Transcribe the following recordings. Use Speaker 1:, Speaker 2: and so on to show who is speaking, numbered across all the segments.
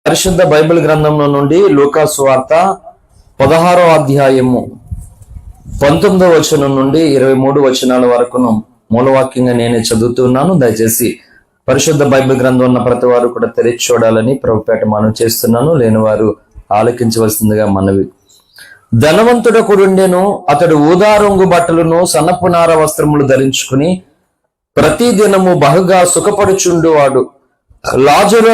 Speaker 1: పరిశుద్ధ బైబిల్ గ్రంథంలో నుండి లూకా సువార్త 16వ అధ్యాయము 19వ వచనం నుండి 23 వచనాల వరకును మూలవాక్యంగా నేనే చదువుతున్నాను. దయచేసి పరిశుద్ధ బైబిల్ గ్రంథం ఉన్న ప్రతి వారు కూడా తెరిచి చూడాలని ప్రభుపేట మనవి చేస్తున్నాను. లేని వారు ఆలకించవలసిందిగా మనవి. ధనవంతుడొకడుండెను. అతడు ఊదా రంగు బట్టలను సన్నపు నార వస్త్రములు ధరించుకుని ప్రతి దినము బహుగా సుఖపడుచుండువాడు. లాజరు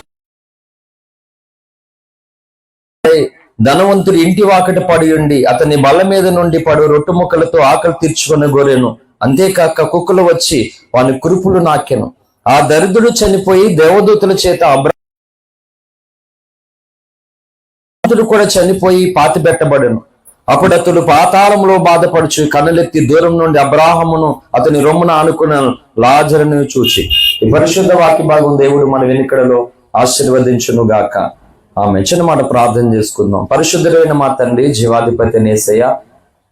Speaker 1: ధనవంతుడు ఇంటి వాకట పడి ఉండి అతని బల్ల మీద నుండి పడు రొట్టు ముక్కలతో ఆకలి తీర్చుకుని గోరెను. అంతేకాక కుక్కలు వచ్చి వాని కురుపులు నాకెను. ఆ దరిద్రుడు చనిపోయి దేవదూతుల చేత అబ్రాహాముడు కూడా చనిపోయి పాతిపెట్టబడెను. అప్పుడు అతడు పాతాళంలో బాధపడుచు కన్నులెత్తి దూరం నుండి అబ్రాహామును అతని రొమ్మున ఆనుకున్న లాజరును చూచి. ఈ పరిశుద్ధ వాక్య భాగం దేవుడు మన వెనుకడలో ఆశీర్వదించును గాక. ఆమె చిన్న మాట ప్రార్థన చేసుకుందాం. పరిశుద్ధుడైన మా తండ్రి, జీవాధిపతి నేసయ్య,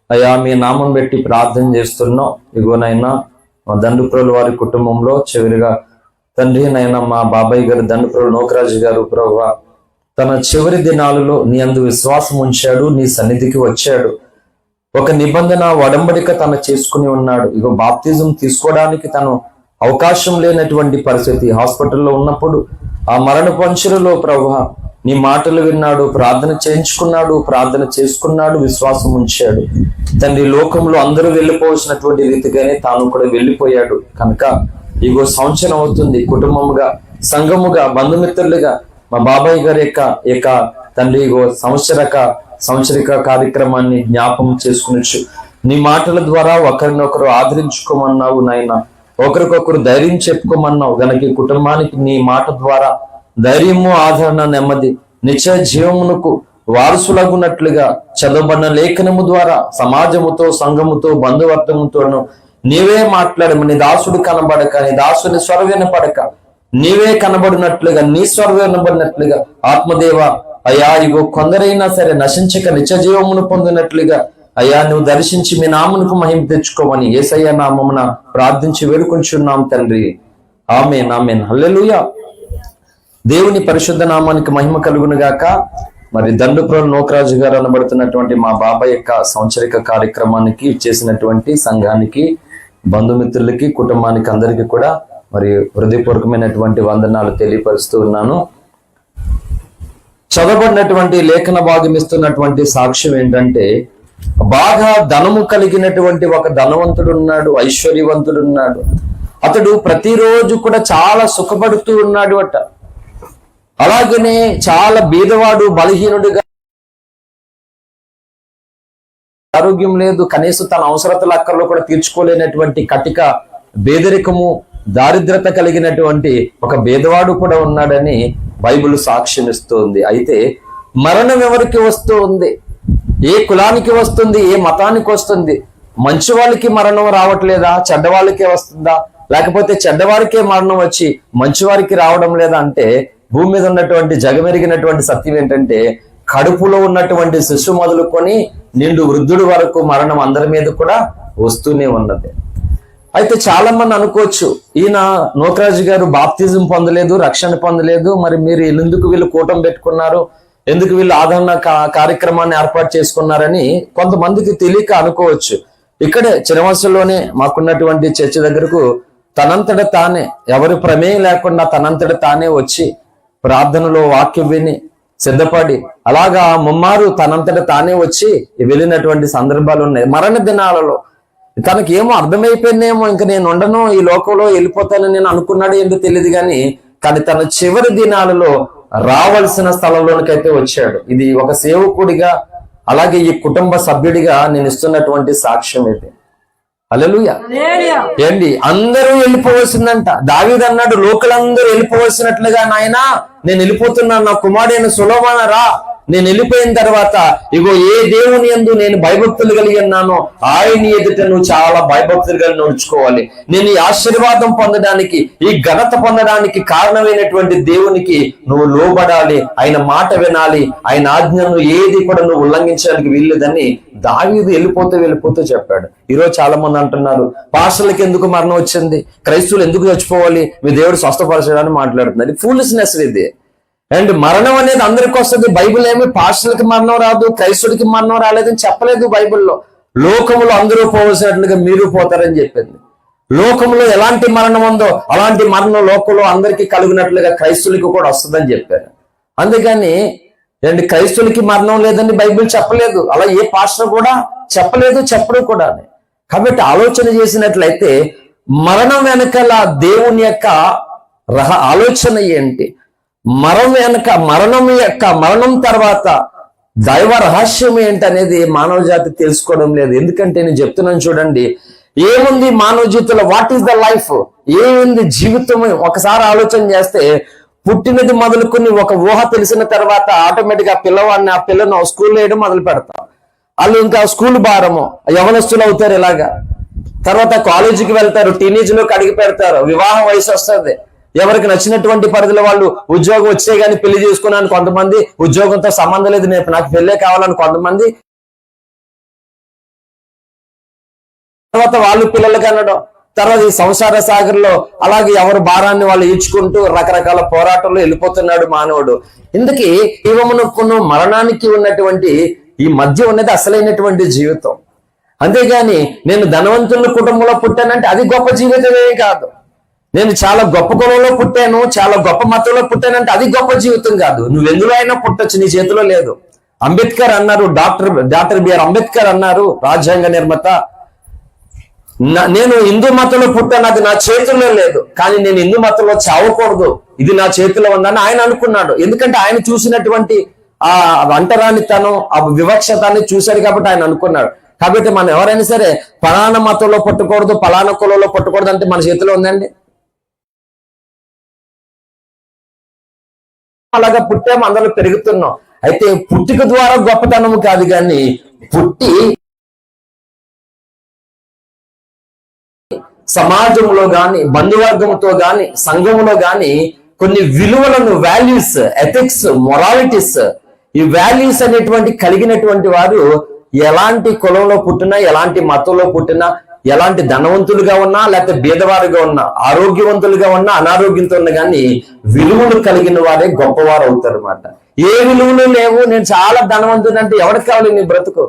Speaker 1: అయ్యా మీ నామం పెట్టి ప్రార్థన చేస్తున్నాం. ఇగోనైనా మా దండుప్రోలు వారి కుటుంబంలో చివరిగా తండ్రి నైనా మా బాబాయ్ గారు దండుప్రోలు నోకరాజు గారు ప్రభువా తన చివరి దినాలలో నీ అందు విశ్వాసం ఉంచాడు, నీ సన్నిధికి వచ్చాడు. ఒక నిబంధన ఒడంబడిక తను చేసుకుని ఉన్నాడు. ఇగో బాప్తిజం తీసుకోవడానికి తను అవకాశం లేనటువంటి పరిస్థితి. హాస్పిటల్లో ఉన్నప్పుడు ఆ మరణ పంచులలో ప్రభువా నీ మాటలు విన్నాడు, ప్రార్థన చేయించుకున్నాడు, ప్రార్థన చేసుకున్నాడు, విశ్వాసం ఉంచాడు. తండ్రి లోకంలో అందరూ వెళ్ళిపోవలసినటువంటి రీతిగానే తాను కూడా వెళ్ళిపోయాడు. కనుక ఇగో సంవత్సరం అవుతుంది. కుటుంబముగా, సంఘముగా, బంధుమిత్రులుగా మా బాబాయ్ గారి యొక్క తండ్రి ఇగో సంవత్సరిక కార్యక్రమాన్ని జ్ఞాపకం చేసుకునొచ్చు. నీ మాటల ద్వారా ఒకరినొకరు ఆదరించుకోమన్నావు నాయన, ఒకరికొకరు ధైర్యం చెప్పుకోమన్నావు. గనక ఈ కుటుంబానికి నీ మాట ద్వారా ధైర్యము, ఆదరణ, నెమ్మది, నిత్య జీవమునకు వారసులగునట్లుగా చదవబడిన లేఖనము ద్వారా సమాజముతో, సంఘముతో, బంధువర్గముతోను నీవే మాట్లాడము. నీ దాసుడు కనబడక, నీ దాసుని స్వర వినపడక నీవే కనబడినట్లుగా, నీ స్వర వినబడినట్లుగా ఆత్మదేవ అయ్యా ఇగో కొందరైనా సరే నశించక నిత్య జీవమును పొందినట్లుగా అయ్యా నువ్వు దర్శించి మీ నామునకు మహిమ తెచ్చుకోమని యేసయ్య నామమున ప్రార్థించి వేడుకుంటున్నాం తండ్రి. ఆమేన్, ఆమేన్, హల్లెలూయా. దేవుని పరిశుద్ధ నామానికి మహిమ కలుగును గాక. మరి దండుప్రోలు నోకరాజు గారు అనబడుతున్నటువంటి మా బాబాయ్ యొక్క సంవత్సరిక కార్యక్రమానికి ఇచ్చేసినటువంటి సంఘానికి, బంధుమిత్రులకి, కుటుంబానికి అందరికీ కూడా మరి హృదయపూర్వకమైనటువంటి వందనాలు తెలియపరుస్తూ ఉన్నాను. చదవబడినటువంటి లేఖన భాగం ఇస్తున్నటువంటి సాక్ష్యం ఏంటంటే, బాగా ధనము కలిగినటువంటి ఒక ధనవంతుడు ఉన్నాడు, ఐశ్వర్యవంతుడు ఉన్నాడు. అతడు ప్రతిరోజు కూడా చాలా సుఖపడుతూ ఉన్నాడు అట. అలాగనే చాలా బీదవాడు, బలహీనుడిగా, ఆరోగ్యం లేదు, కనీసం తన అవసరతల అక్కర్లో కూడా తీర్చుకోలేనటువంటి కటిక బేదరికము, దారిద్రత కలిగినటువంటి ఒక బేదవాడు కూడా ఉన్నాడని బైబిల్ సాక్ష్యం ఇస్తుంది. అయితే మరణం ఎవరికి వస్తూ ఉంది? ఏ కులానికి వస్తుంది? ఏ మతానికి వస్తుంది? మంచి వాళ్ళకి మరణం రావట్లేదా? చెడ్డవాళ్ళకే వస్తుందా? లేకపోతే చెడ్డవారికే మరణం వచ్చి మంచివారికి రావడం లేదా? అంటే భూమి మీద ఉన్నటువంటి జగమెరిగినటువంటి సత్యం ఏంటంటే, కడుపులో ఉన్నటువంటి శిశువు మొదలుకొని నిండు వృద్ధుడి వరకు మరణం అందరి మీద కూడా వస్తూనే ఉన్నది. అయితే చాలా మంది అనుకోవచ్చు, ఈయన నోకరాజు గారు బాప్తిజం పొందలేదు, రక్షణ పొందలేదు, మరి మీరు ఎందుకు వీళ్ళు కూటమి పెట్టుకున్నారు, ఎందుకు వీళ్ళు ఆదరణ కార్యక్రమాన్ని ఏర్పాటు చేసుకున్నారని కొంతమందికి తెలియక అనుకోవచ్చు. ఇక్కడే చినవలసలోనే మాకున్నటువంటి చర్చ దగ్గరకు తనంతట తానే, ఎవరి ప్రమేయం లేకుండా తనంతట తానే వచ్చి ప్రార్థనలో వాక్యం విని సిద్ధపడి అలాగా ముమ్మారు తనంతట తానే వచ్చి వెళ్ళినటువంటి సందర్భాలు ఉన్నాయి. మరణ దినాలలో తనకేమో అర్థమైపోయిందేమో, ఇంక నేను ఉండను, ఈ లోకంలో వెళ్ళిపోతానని నేను అనుకున్నాడు ఏంటో తెలియదు కానీ తన చివరి దినాలలో రావాల్సిన స్థలంలోనికైతే వచ్చాడు. ఇది ఒక సేవకుడిగా, అలాగే ఈ కుటుంబ సభ్యుడిగా నేను ఇస్తున్నటువంటి సాక్ష్యం ఇది. హల్లెలూయా. ఏంటి అందరూ వెళ్ళిపోవలసిందంట. దావీదు అన్నాడు, లోకులందరూ వెళ్ళిపోవలసినట్లుగా నాయనా నేను వెళ్ళిపోతున్నాను, నా కుమారుడైన సొలొమోను రా, నేను వెళ్ళిపోయిన తర్వాత ఇగో ఏ దేవుని యందు నేను భయభక్తులు కలిగి ఉన్నానో ఆయన ఎదుట నువ్వు చాలా భయభక్తులు కలిగి నడుచుకోవాలి. నేను ఈ ఆశీర్వాదం పొందడానికి, ఈ ఘనత పొందడానికి కారణమైనటువంటి దేవునికి నువ్వు లోబడాలి, ఆయన మాట వినాలి, ఆయన ఆజ్ఞను ఏది కూడా నువ్వు ఉల్లంఘించడానికి వీల్లేదని దావీదు వెళ్ళిపోతూ చెప్పాడు. ఈరోజు చాలా మంది అంటున్నారు, పాస్టర్లకు ఎందుకు మరణం వచ్చింది, క్రైస్తవులు ఎందుకు చచ్చిపోవాలి, మీ దేవుడు స్వస్థపరచడానికి మాట్లాడుతున్నారు. ఫూలిష్నెస్ ఇది. అండ్ మరణం అనేది అందరికి వస్తుంది. బైబిల్ ఏమి పాస్టర్లకి మరణం రాదు, క్రైస్తవుడికి మరణం రాలేదని చెప్పలేదు బైబిల్లో. లోకములో అందరూ పోవలసినట్లుగా మీరు పోతారని చెప్పింది. లోకంలో ఎలాంటి మరణం ఉందో అలాంటి మరణం లోకంలో అందరికీ కలుగునట్లుగా క్రైస్తవులకి కూడా వస్తుందని చెప్పారు. అందుకని క్రైస్తవులకి మరణం లేదని బైబిల్ చెప్పలేదు, అలా ఏ పాస్టర్ కూడా చెప్పలేదు, చెప్పడు కూడా. కాబట్టి ఆలోచన చేసినట్లయితే మరణం వెనకాల దేవుని యొక్క ఆలోచన ఏంటి, మరణం తర్వాత దైవ రహస్యం ఏంటి అనేది మానవ జాతి తెలుసుకోవడం లేదు. ఎందుకంటే నేను చెప్తున్నాను చూడండి, ఏముంది మానవ జీవితంలో, వాట్ ఈస్ ద లైఫ్, ఏముంది జీవితం. ఒకసారి ఆలోచన చేస్తే పుట్టినది మొదలుకొని ఒక ఊహ తెలిసిన తర్వాత ఆటోమేటిక్ గా ఆ పిల్లను స్కూల్లో వేయడం మొదలు పెడతాం. వాళ్ళు ఇంకా స్కూల్ భారము, యవనస్తులు అవుతారు. ఇలాగా తర్వాత కాలేజీకి వెళ్తారు, టీనేజ్ లోకి అడిగి పెడతారు, వివాహ వయసు వస్తుంది. ఎవరికి నచ్చినటువంటి పరిధిలో వాళ్ళు ఉద్యోగం వచ్చే గానీ పెళ్లి చేసుకున్నాను కొంతమంది, ఉద్యోగంతో సంబంధం లేదు నాకు పెళ్ళే కావాలని కొంతమంది, తర్వాత వాళ్ళు పిల్లలకి అనడం, తర్వాత ఈ సంసార సాగర్లో అలాగే ఎవరి భారాన్ని వాళ్ళు ఈడ్చుకుంటూ రకరకాల పోరాటంలో వెళ్ళిపోతున్నాడు మానవుడు. ఇందుకే జీవమునకును మరణానికి ఉన్నటువంటి ఈ మధ్య ఉన్నది అసలైనటువంటి జీవితం. అంతేగాని నేను ధనవంతుల కుటుంబంలో పుట్టానంటే అది గొప్ప జీవితమే కాదు. నేను చాలా గొప్ప కులంలో పుట్టాను, చాలా గొప్ప మతంలో పుట్టానంటే అది గొప్ప జీవితం కాదు. నువ్వు ఎందులో అయినా పుట్టొచ్చు, నీ చేతిలో లేదు. అంబేద్కర్ అన్నారు, డాక్టర్ బిఆర్ అంబేద్కర్ అన్నారు, రాజ్యాంగ నిర్మాత, నేను హిందూ మతంలో పుట్టాను, అది నా చేతుల్లో లేదు, కానీ నేను హిందూ మతంలో చావకూడదు, ఇది నా చేతిలో ఉందని ఆయన అనుకున్నాడు. ఎందుకంటే ఆయన చూసినటువంటి ఆ అంటరానితనం, ఆ వివక్షతాన్ని చూశాడు కాబట్టి ఆయన అనుకున్నాడు. కాబట్టి మనం ఎవరైనా సరే ఫలానా మతంలో పుట్టకూడదు, ఫలానా కులంలో పుట్టకూడదు అంటే మన చేతిలో ఉందండి. అలాగా పుట్టాము, అందరూ పెరుగుతున్నాం. అయితే పుట్టిక ద్వారా గొప్పతనము కాదు, కానీ పుట్టి సమాజంలో గాని, బంధువర్గంతో గాని, సంఘంలో గాని కొన్ని విలువలను, వాల్యూస్, ఎథిక్స్, మొరాలిటీస్, ఈ వాల్యూస్ అనేటువంటి కలిగినటువంటి వారు ఎలాంటి కులంలో పుట్టినా, ఎలాంటి మతంలో పుట్టినా, ఎలాంటి ధనవంతులుగా ఉన్నా లేకపోతే బీదవారుగా ఉన్నా, ఆరోగ్యవంతులుగా ఉన్నా అనారోగ్యంతో ఉన్నా కానీ విలువలు కలిగిన వారే గొప్పవారు అవుతారు అన్నమాట. ఏ విలువలు లేవు, నేను చాలా ధనవంతుడు అంటే ఎవరికి కావాలి నీ బ్రతుకు?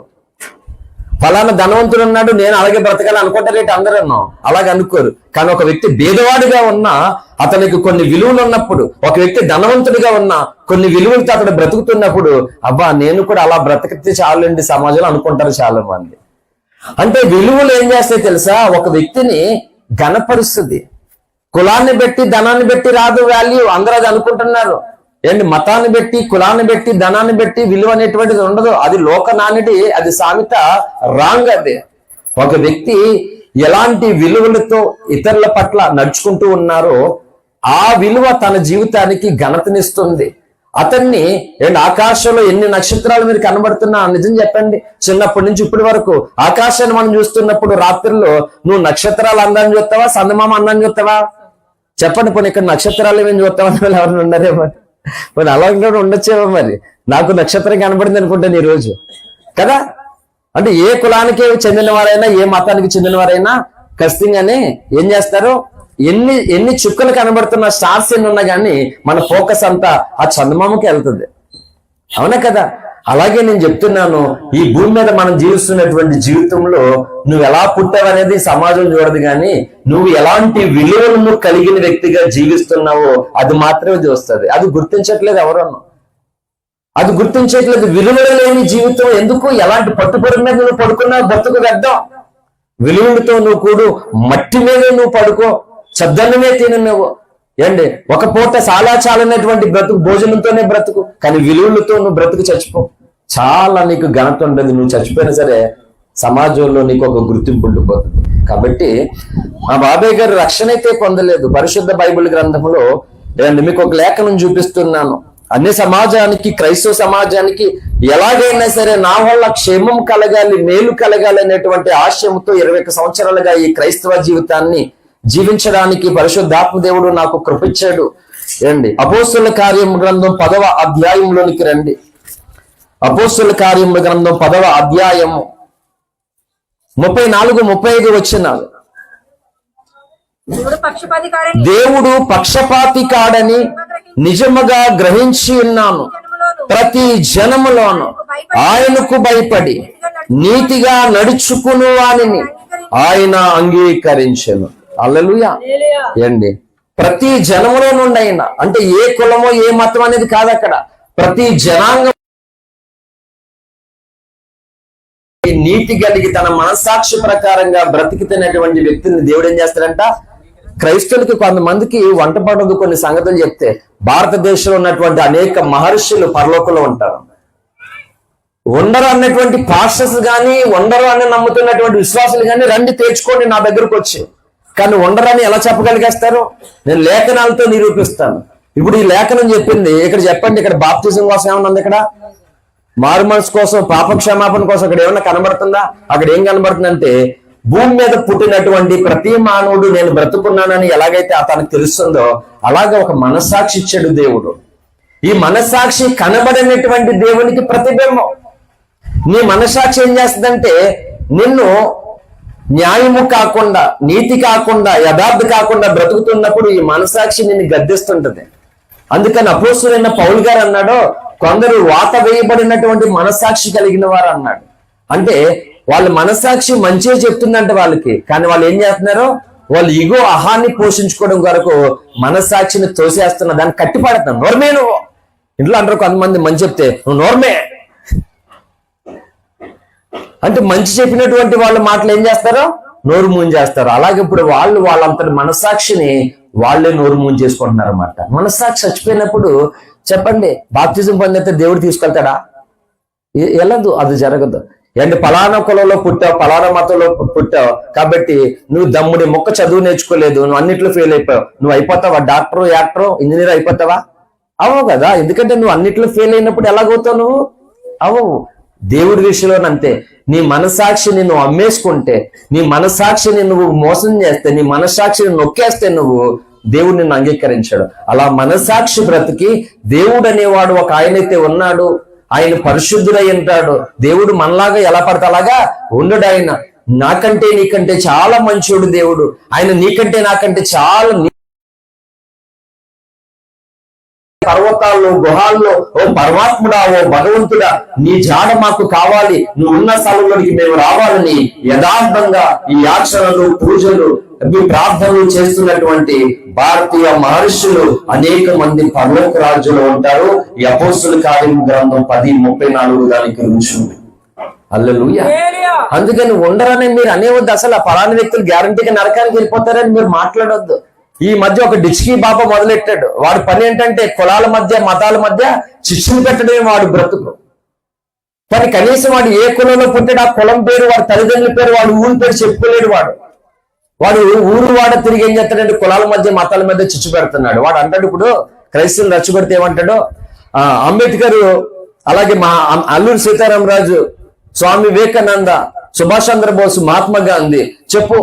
Speaker 1: ఫలానా ధనవంతుడు ఉన్నాడు, నేను అలాగే బ్రతకాలి అనుకుంటారేంటి? అందరూ అలాగే అనుకోరు. కానీ ఒక వ్యక్తి బీదవాడిగా ఉన్నా అతనికి కొన్ని విలువలు ఉన్నప్పుడు, ఒక వ్యక్తి ధనవంతుడిగా ఉన్నా కొన్ని విలువలతో అతడు బ్రతుకుతున్నప్పుడు, అబ్బా నేను కూడా అలా బ్రతికితే చాలండి సమాజంలో అనుకుంటారు చాలా మంది. అంటే విలువలు ఏం చేస్తాయి తెలుసా? ఒక వ్యక్తిని ఘనపరుస్తుంది. కులాన్ని బట్టి, ధనాన్ని బట్టి రాదు వాల్యూ, అందరూ అది అనుకుంటున్నారు. మతాన్ని బట్టి, కులాన్ని బట్టి, ధనాన్ని బట్టి విలువ అనేటువంటిది ఉండదు. అది లోక నానుడి, అది సామెత, రాంగ్. అది ఒక వ్యక్తి ఎలాంటి విలువలతో ఇతరుల పట్ల నడుచుకుంటూ ఉన్నారో ఆ విలువ తన జీవితానికి ఘనతనిస్తుంది. అతన్ని ఆకాశంలో ఎన్ని నక్షత్రాలు మీరు కనబడుతున్నా నిజం చెప్పండి, చిన్నప్పటి నుంచి ఇప్పటి వరకు ఆకాశాన్ని మనం చూస్తున్నప్పుడు రాత్రిలో నువ్వు నక్షత్రాలు అందాన్ని చూస్తావా, సందమామ అందాన్ని చూస్తావా? చెప్పండి. పోనీ ఇక్కడ నక్షత్రాలు ఏమేమి చూస్తావా? ఎవరు ఉన్నారేమో, మరి అలా ఉండొచ్చేమో. మరి నాకు నక్షత్రం కనబడింది అనుకుంటాను ఈ రోజు కదా. అంటే ఏ కులానికి చెందిన వారైనా, ఏ మతానికి చెందిన వారైనా ఖచ్చితంగానే ఏం చేస్తారు, ఎన్ని చుక్కలు కనబడుతున్న స్టార్స్ ఎన్ని ఉన్నా కానీ మన ఫోకస్ అంతా ఆ చందమామకి వెళ్తుంది. అవునా కదా? అలాగే నేను చెప్తున్నాను, ఈ భూమి మీద మనం జీవిస్తున్నటువంటి జీవితంలో నువ్వు ఎలా పుట్టావనేది సమాజం చూడదు, కానీ నువ్వు ఎలాంటి విలువలను కలిగిన వ్యక్తిగా జీవిస్తున్నావో అది మాత్రమే చూస్తుంది. అది గుర్తించట్లేదు ఎవరన్నా, అది గుర్తించట్లేదు. విలువలు లేని జీవితం ఎందుకు? ఎలాంటి పట్టుపడి మీద నువ్వు పడుకున్నా బ్రతుకు వ్యర్థం. విలువలతో నువ్వు కూడు, మట్టి మీదే నువ్వు పడుకో, చద్దన్నమే తిను నువ్వు. ఒక పూట చాలా చాలనేటువంటి బ్రతుకు, భోజనంతోనే బ్రతుకు, కానీ విలువలతో నువ్వు బ్రతుకు చచ్చిపో, చాలా నీకు ఘనత ఉండదు. నువ్వు చచ్చిపోయినా సరే సమాజంలో నీకు ఒక గుర్తింపు ఉండిపోతుంది. కాబట్టి మా బాబాయ్ గారు రక్షణ అయితే పొందలేదు. పరిశుద్ధ బైబిల్ గ్రంథంలో మీకు ఒక లేఖనం చూపిస్తున్నాను. అన్ని సమాజానికి, క్రైస్తవ సమాజానికి ఎలాగైనా సరే నా వల్ల క్షేమం కలగాలి, మేలు కలగాలి అనేటువంటి ఆశయంతో 21 సంవత్సరాలుగా ఈ క్రైస్తవ జీవితాన్ని జీవించడానికి పరిశుద్ధాత్మ దేవుడు నాకు కృపించాడు. అపోస్తుల కార్యం గ్రంథం 10వ అధ్యాయంలోనికి రండి. అపోస్తుల కార్యం గ్రంథం 10వ అధ్యాయము 34-35 వచనాలు. దేవుడు పక్షపాతి కాడని నిజముగా గ్రహించి ఉన్నాను, ప్రతి జనములోను ఆయనకు భయపడి నీతిగా నడుచుకుని వానిని ఆయన అంగీకరించెను. హల్లెలూయా. ఏండి, ప్రతి జనములో నుండి అయినా, అంటే ఏ కులమో ఏ మతం అనేది కాదు అక్కడ, ప్రతి జనాంగం నీతి కలిగి తన మనస్సాక్షి ప్రకారంగా బ్రతికితున్నటువంటి వ్యక్తిని దేవుడు ఏం చేస్తాడంట? క్రైస్తవులకి కొంతమందికి వంట పడదు కొన్ని సంగతులు చెప్తే. భారతదేశంలో ఉన్నటువంటి అనేక మహర్షులు పరలోకంలో ఉంటారు. ఉండరు అన్నటువంటి పాస్టర్స్ కానీ, ఉండరు అని నమ్ముతున్నటువంటి విశ్వాసులు కానీ, రండి తేర్చుకోండి నా దగ్గరకు వచ్చి. కానీ ఉండరని ఎలా చెప్పగలిగేస్తారు? నేను లేఖనాలతో నిరూపిస్తాను. ఇప్పుడు ఈ లేఖనం చెప్పింది ఇక్కడ చెప్పండి, ఇక్కడ బాప్తిజం కోసం ఏమన్నా ఉంది? ఇక్కడ మారు మనసు కోసం, పాప క్షమాపణ కోసం అక్కడ ఏమన్నా కనబడుతుందా? అక్కడ ఏం కనబడుతుందంటే, భూమి మీద పుట్టినటువంటి ప్రతి మానవుడు నేను బ్రతుకున్నానని ఎలాగైతే అతనికి తెలుస్తుందో అలాగే ఒక మనస్సాక్షి ఇచ్చాడు దేవుడు. ఈ మనస్సాక్షి కనబడినటువంటి దేవునికి ప్రతిబింబం. నీ మనస్సాక్షి ఏం చేస్తుందంటే, నిన్ను న్యాయము కాకుండా, నీతి కాకుండా, యథార్థ కాకుండా బ్రతుకుతున్నప్పుడు ఈ మనస్సాక్షి నిన్ను గద్దిస్తుంటది. అందుకని అపోస్తలుడైన పౌలు గారు అన్నాడు, కొందరు వాత వేయబడినటువంటి మనస్సాక్షి కలిగిన వారు అన్నాడు. అంటే వాళ్ళ మనస్సాక్షి మంచిగా చెప్తుందంట వాళ్ళకి, కానీ వాళ్ళు ఏం చేస్తున్నారు? వాళ్ళు ఇగో అహాన్ని పోషించుకోవడం కొరకు మనస్సాక్షిని తోసేస్తున్న దాన్ని కట్టిపడుతున్నాను. నోర్మే నువ్వు ఇంట్లో అంటారు కొంతమంది, మంచి చెప్తే నువ్వు నోర్మే అంటే, మంచి చెప్పినటువంటి వాళ్ళ మాటలు ఏం చేస్తారో నోరు మూంచేస్తారు. అలాగే ఇప్పుడు వాళ్ళంతటి మనస్సాక్షిని వాళ్ళే నోరు మూంచేసుకుంటున్నారు అన్నమాట. మనస్సాక్షి చచ్చిపోయినప్పుడు చెప్పండి, బాప్తిజం పొందితే దేవుడు తీసుకెళ్తాడా? వెళ్ళదు, అది జరగదు. అంటే పలానా కులంలో పుట్టావు, పలానా మతంలో పుట్టావు కాబట్టి నువ్వు దమ్ముడి మొక్క చదువు నేర్చుకోలేదు, నువ్వు అన్నిట్లో ఫెయిల్ అయిపోయావు, నువ్వు అయిపోతావా? డాక్టరు, యాక్టరు, ఇంజనీర్ అయిపోతావా? అవవు కదా. ఎందుకంటే నువ్వు అన్నిట్లో ఫెయిల్ అయినప్పుడు ఎలాగవుతావు? నువ్వు అవవు. దేవుడి విషయంలో అంతే. నీ మనస్సాక్షిని నువ్వు అమ్మేసుకుంటే, నీ మనస్సాక్షిని నువ్వు మోసం చేస్తే, నీ మనస్సాక్షిని నొక్కేస్తే నువ్వు దేవుడు నిన్ను అంగీకరించాడు. అలా మనస్సాక్షి బ్రతికి దేవుడు అనేవాడు ఒక ఆయనైతే ఉన్నాడు, ఆయన పరిశుద్ధుడై ఉంటాడు. దేవుడు మనలాగా ఎలా పడితే అలాగా ఉండడు. ఆయన నాకంటే నీకంటే చాలా మంచోడు దేవుడు. ఆయన నీకంటే నాకంటే చాలా పర్వతాల్లో, గుహాల్లో, ఓ పరమాత్ముడా, ఓ భగవంతుడా, నీ జాడ మాకు కావాలి, నువ్వు ఉన్న స్థలంలోకి మేము రావాలని యథార్థంగా ఈ యాచనలు, పూజలు, ప్రార్థనలు చేస్తున్నటువంటి భారతీయ మహర్షులు అనేక మంది పరలోక రాజ్యంలో ఉంటారు. ఈ అపోస్తుల కార్యం గ్రంథం 10:34 దానికి రుచి. హల్లెలూయా. అందుకని ఉండరని మీరు అనేవద్దు. అసలు ఆ పలానా వ్యక్తులు గ్యారంటీగా నరకానికి వెళ్ళిపోతారని మీరు మాట్లాడొద్దు. ఈ మధ్య ఒక డిచ్కీ బాబా మొదలెట్టాడు. వాడి పని ఏంటంటే కులాల మధ్య, మతాల మధ్య చిచ్చులు పెట్టడమే వాడు బ్రతుకు. కానీ కనీసం వాడు ఏ కులంలో పుట్టాడు, ఆ కులం పేరు, వాడి తల్లిదండ్రుల పేరు, వాడు ఊరి పేరు చెప్పుకోలేడు. వాడు ఊరు వాడ తిరిగి ఏం చేస్తాడంటే కులాల మధ్య, మతాల మధ్య చిచ్చు పెడుతున్నాడు. వాడు అంటాడు, ఇప్పుడు క్రైస్తవులు రచ్చగొడితే ఏమంటాడు? అంబేద్కర్, అలాగే అల్లూరి సీతారామరాజు, స్వామి వివేకానంద, సుభాష్ చంద్రబోస్, మహాత్మా గాంధీ, చెప్పు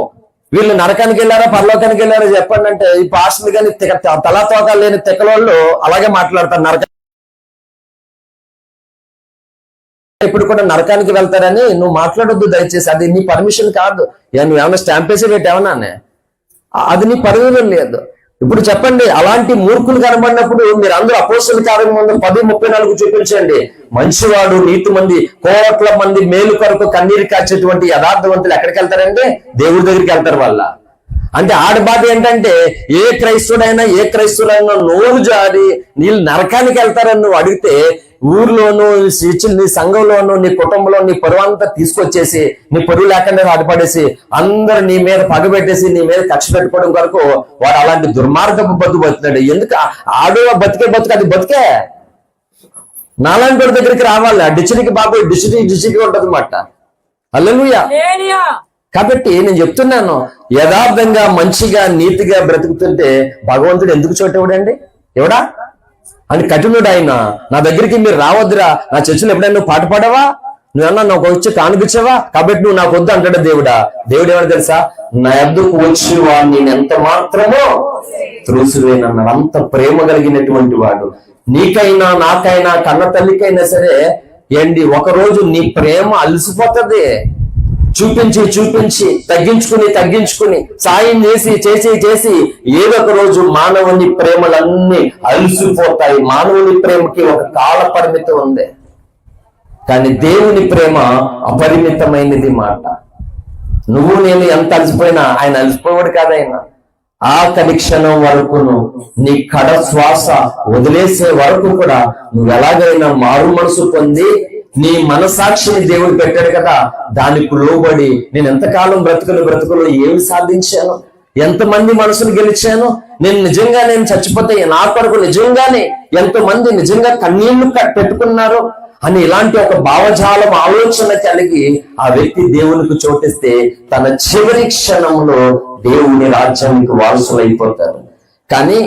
Speaker 1: వీళ్ళు నరకానికి వెళ్ళారా, పరలోకానికి వెళ్ళారా చెప్పండి అంటే, ఈ పాస్టర్లు కానీ తలాతోకాలు లేని తెక్కలోళ్ళు అలాగే మాట్లాడతారు. నరక ఇప్పుడు కూడా నరకానికి వెళ్తారని నువ్వు మాట్లాడొద్దు దయచేసి. అది నీ పర్మిషన్ కాదు. నువ్వు ఏమైనా స్టాంప్ వేసి పెట్టావనా? అది నీ పరిధిలో లేదు. ఇప్పుడు చెప్పండి, అలాంటి మూర్ఖులు కనబడినప్పుడు మీరు అందరూ అపోస్తలుల కార్యం 10:34 చూపించండి. మంచివాడు, నీతి మంది, కోట్ల మంది మేలు కొరకు కన్నీరు కాచేటువంటి యథార్థవంతులు ఎక్కడికి వెళ్తారంటే దేవుడి దగ్గరికి వెళ్తారు. వాళ్ళ అంటే ఆడి బాధ ఏంటంటే, ఏ క్రైస్తవుడైనా నోరు జారి నీళ్ళు నరకానికి వెళ్తారని నువ్వు అడిగితే, ఊర్లోను, నీ సంఘంలోను, నీ కుటుంబంలో నీ పొరువు అంతా తీసుకొచ్చేసి, నీ పొరువు లేకుండా ఆడిపడేసి, అందరు నీ మీద పగబెట్టేసి, నీ మీద కక్ష పెట్టుకోవడం కొరకు వాడు అలాంటి దుర్మార్గపు బతుకుతున్నాడు. ఎందుకు ఆడు బతికే బతుకు, అది బతికే నాలాంటి వాడి దగ్గరికి రావాలి. ఆ డిచికి బాబు డిచికి ఉంటది అన్నమాట. హల్లెలూయా. కాబట్టి నేను చెప్తున్నాను, యథార్థంగా, మంచిగా, నీతిగా బ్రతుకుతుంటే భగవంతుడు ఎందుకు చోటేవాడండి? ఎవడా అని కఠినుడు ఆయన. నా దగ్గరికి మీరు రావద్దురా, నా చర్చలు ఎప్పుడైనా నువ్వు పాట పాడవా, నువ్వన్నా నాకు వచ్చి కానుపించవా, కాబట్టి నువ్వు నాకు వద్దు అంటాడు దేవుడా. దేవుడు ఏమన్నా తెలుసా? నా ఎద్దుకు వచ్చి వాడు నేను ఎంత మాత్రమో త్రోసివేనన్నాడు. అంత ప్రేమ కలిగినటువంటి వాడు. నీకైనా, నాకైనా, కన్న తల్లికైనా సరే ఏంటి, ఒకరోజు నీ ప్రేమ అలసిపోతుంది. చూపించి చూపించి తగ్గించుకుని సాయం చేసి ఏదో ఒక రోజు మానవుని ప్రేమలన్నీ అలసిపోతాయి. మానవుని ప్రేమకి ఒక కాల పరిమితి ఉంది, కానీ దేవుని ప్రేమ అపరిమితమైనది మాట. నువ్వు నేను ఎంత అలసిపోయినా ఆయన అలసిపోవాడు కాదు. ఆయన ఆఖరి క్షణం వరకును, నీ కడ శ్వాస వదిలేసే వరకు కూడా నువ్వు ఎలాగైనా మారు మనసు పొంది నీ మనసాక్షిని దేవుడు పెట్టాడు కదా, దానికి లోబడి నేను ఎంతకాలం బ్రతుకులు ఏమి సాధించాను, ఎంతమంది మనసును గెలిచాను, నేను చచ్చిపోతే నా కొరకు నిజంగానే ఎంతమంది నిజంగా కన్నీళ్లు పెట్టుకున్నారు అని ఇలాంటి ఒక భావజాలం ఆలోచన కలిగి ఆ వ్యక్తి దేవునికి చోటిస్తే తన చివరి క్షణంలో దేవుని రాజ్యానికి వారసులైపోతారు. కానీ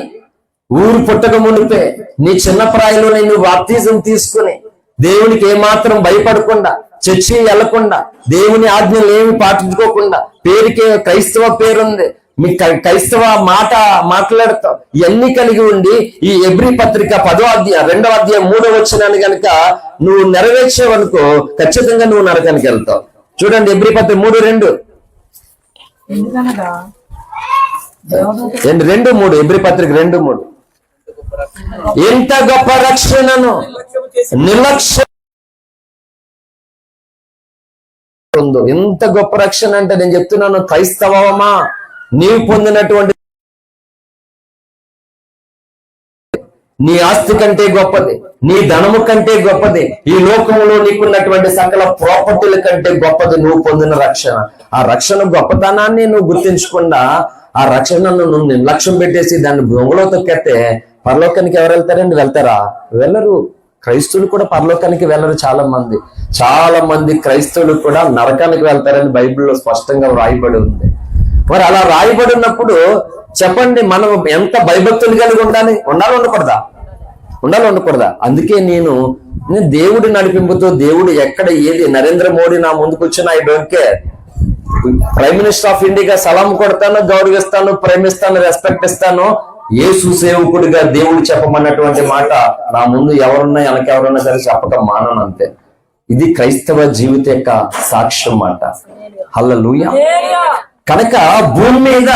Speaker 1: ఊరు పుట్టక మునిపే నీ చిన్న ప్రాయంలోనే నువ్వు బాప్తిజం తీసుకుని దేవునికి ఏమాత్రం భయపడకుండా, చర్చి వెళ్లకుండా, దేవుని ఆజ్ఞలు ఏమి పాటించుకోకుండా, పేరుకే క్రైస్తవ పేరుంది, మీ క్రైస్తవ మాట్లాడతావు, ఇవన్నీ కలిగి ఉండి ఈ ఎబ్రీ పత్రిక 10వ అధ్యాయం 2వ అధ్యాయం 3వ వచనాన్ని గనుక నువ్వు నెరవేర్చేవనుకో ఖచ్చితంగా నువ్వు నరకానికి వెళ్తావు. చూడండి ఎబ్రీ పత్రిక 3:2 2:3 ఎబ్రీ పత్రిక 2:3 ఎంత గొప్ప రక్షణను నిర్లక్ష్యం ఉందో. ఎంత గొప్ప రక్షణ అంటే నేను చెప్తున్నాను, క్రైస్తవమా నీవు పొందినటువంటి నీ ఆస్తి కంటే గొప్పది, నీ ధనము కంటే గొప్పది, ఈ లోకంలో నీకున్నటువంటి సకల ప్రాపర్టీల కంటే గొప్పది నువ్వు పొందిన రక్షణ. ఆ రక్షణ గొప్పతనాన్ని నువ్వు గుర్తించకుండా ఆ రక్షణను నువ్వు నిర్లక్ష్యం పెట్టేసి దాన్ని బొంగలో తొక్కేస్తే పరలోకానికి ఎవరు వెళ్తారండి? వెళ్తారా? వెళ్ళరు. క్రైస్తవులు కూడా పరలోకానికి వెళ్ళరు. చాలా మంది క్రైస్తవులు కూడా నరకానికి వెళ్తారని బైబిల్లో స్పష్టంగా రాయబడి ఉంది. మరి అలా రాయబడి ఉన్నప్పుడు చెప్పండి, మనం ఎంత భయభక్తులు కలిగి ఉండకూడదా? అందుకే నేను దేవుడి నడిపింపుతో, దేవుడు ఎక్కడ ఏది, నరేంద్ర మోడీ నా ముందుకు వచ్చిన I don't care, prime minister of ఇండియాగా సలాం కొడతాను, గౌరవిస్తాను, ప్రేమిస్తాను, రెస్పెక్ట్ ఇస్తాను. యేసు సేవకుడిగా దేవుడు చెప్పమన్నటువంటి మాట నా ముందు ఎవరున్నా వెనకెవరున్నా సరే చెప్పక మానను, అంతే. ఇది క్రైస్తవ జీవిత యొక్క సాక్ష్యం మాట. హల్లెలూయా. కనుక భూమి మీద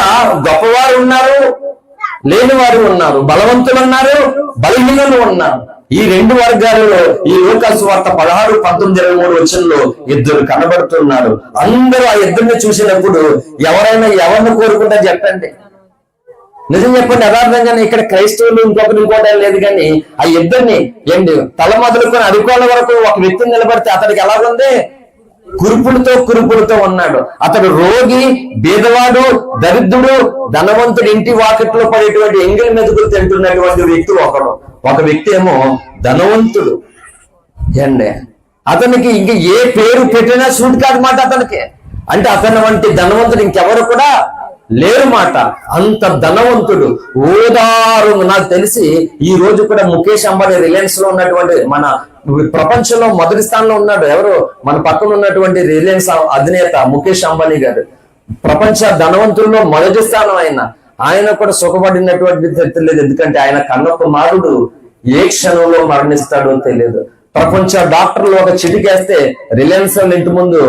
Speaker 1: గొప్పవారు ఉన్నారు, లేనివారు ఉన్నారు, బలవంతులు ఉన్నారు, బలహీనులు ఉన్నారు. ఈ రెండు వర్గాలలో ఈ లూకాసు వార్త 16, 19, 23 వచనంలో ఇద్దరు కనబడుతున్నారు. అందరూ ఆ ఇద్దరిని చూసినప్పుడు ఎవరైనా ఎవరిని కోరుకుంటా చెప్పండి, నిజం చెప్పండి. యథార్థంగానే ఇక్కడ క్రైస్తవులు ఇంకోటి లేదు, కానీ ఆ ఇద్దరిని తల మొదలుకొని అరికోల వరకు ఒక వ్యక్తిని నిలబడితే అతడికి ఎలాగుంది? కురుపులతో ఉన్నాడు. అతడు రోగి, బీదవాడు, దరిద్రుడు, ధనవంతుడు, ఇంటి వాకిట్లో పడేటువంటి ఎంగిలి మెతుకులు తింటున్నటువంటి వ్యక్తి ఒక వ్యక్తి ఏమో ధనవంతుడు. అతనికి ఇంక ఏ పేరు పెట్టినా సూట్ కాదు మాట అతనికి. అంటే అతని వంటి ధనవంతుడు ఇంకెవరు కూడా లేరు మాట. అంత ధనవంతుడు, ఓదారు. నాకు తెలిసి ఈ రోజు కూడా ముఖేష్ అంబానీ రిలయన్స్ లో ఉన్నటువంటి, మన ప్రపంచంలో మొదటి స్థానంలో ఉన్నాడు. ఎవరు? మన పక్కన ఉన్నటువంటి రిలయన్స్ అధినేత ముఖేష్ అంబానీ గారు. ప్రపంచ ధనవంతుల్లో మొదటి స్థానం ఆయన కూడా సుఖపడినటువంటి తెలియదు. ఎందుకంటే ఆయన కన్న కుమారుడు ఏ క్షణంలో మరణిస్తాడో తెలియదు. ప్రపంచ డాక్టర్లు ఒక చిటికేస్తే రిలయన్స్ ఇంటి ముందు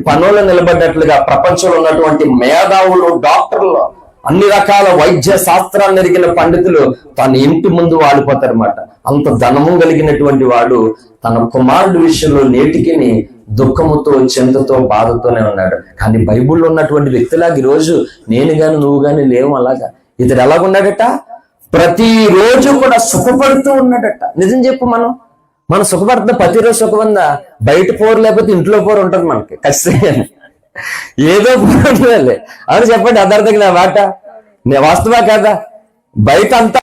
Speaker 1: పనులు నిలబడ్డట్లుగా ప్రపంచంలో ఉన్నటువంటి మేధావులు, డాక్టర్లు, అన్ని రకాల వైద్య శాస్త్రాలు ఎరిగిన పండితులు తన ఇంటి ముందు వాడిపోతారన్నమాట. అంత ధనము కలిగినటువంటి వాడు తన కుమారుడి విషయంలో నేటికి దుఃఖముతో, చింతతో, బాధతోనే ఉన్నాడు. కానీ బైబుల్లో ఉన్నటువంటి వ్యక్తిలాగా ఈరోజు నేను గాని నువ్వు గాని లేవు. అలాగా ఇతడు ఎలాగున్నాడట? ప్రతిరోజు కూడా సుఖపడుతూ ఉన్నాడట. నిజం చెప్పు, మనం సుఖపడుతున్నా? ప్రతిరోజు సుఖమందా? బయట పోరు లేకపోతే ఇంట్లో పోరు ఉంటుంది మనకి ఖచ్చితంగా. ఏదో పోరు అని చెప్పండి, యథార్థంగా మాట వాస్తవా కదా? బయట అంతా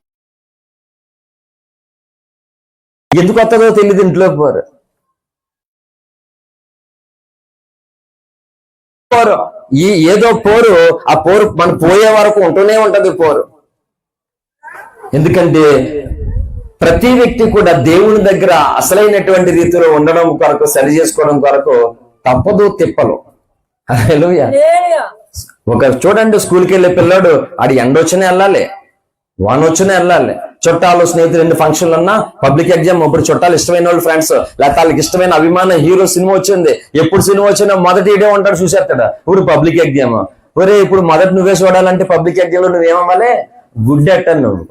Speaker 1: ఎందుకు వస్తుందో తెలియదు, ఇంట్లో పోరు. ఏదో పోరు, ఆ పోరు మనం పోయే వరకు ఉంటూనే ఉంటది పోరు. ఎందుకంటే ప్రతి వ్యక్తి కూడా దేవుని దగ్గర అసలైనటువంటి రీతిలో ఉండడం కొరకు, సరి చేసుకోవడం కొరకు తప్పదు తిప్పలు. హల్లెలూయా. చూడండి, స్కూల్కి వెళ్ళే పిల్లాడు ఆడి ఎండ వచ్చినా వెళ్ళాలి, వాన వచ్చినా వెళ్ళాలి, చుట్టాలు స్నేహితులు ఎన్ని ఫంక్షన్లు ఉన్నా పబ్లిక్ ఎగ్జామ్. ఇప్పుడు చుట్టాలు ఇష్టమైన వాళ్ళు ఫ్రెండ్స్, లేకపోతే వాళ్ళకి ఇష్టమైన అభిమాన హీరో సినిమా వచ్చింది, ఎప్పుడు సినిమా వచ్చినా మొదటి ఇడే ఉంటాడు చూసేస్తాడు. ఇప్పుడు పబ్లిక్ ఎగ్జామ్, ఒరే ఇప్పుడు మొదటి నువ్వే చూడాలంటే పబ్లిక్ ఎగ్జామ్ లో నువ్వేమవ్వాలి, గుడ్ అట్టాను నువ్వు.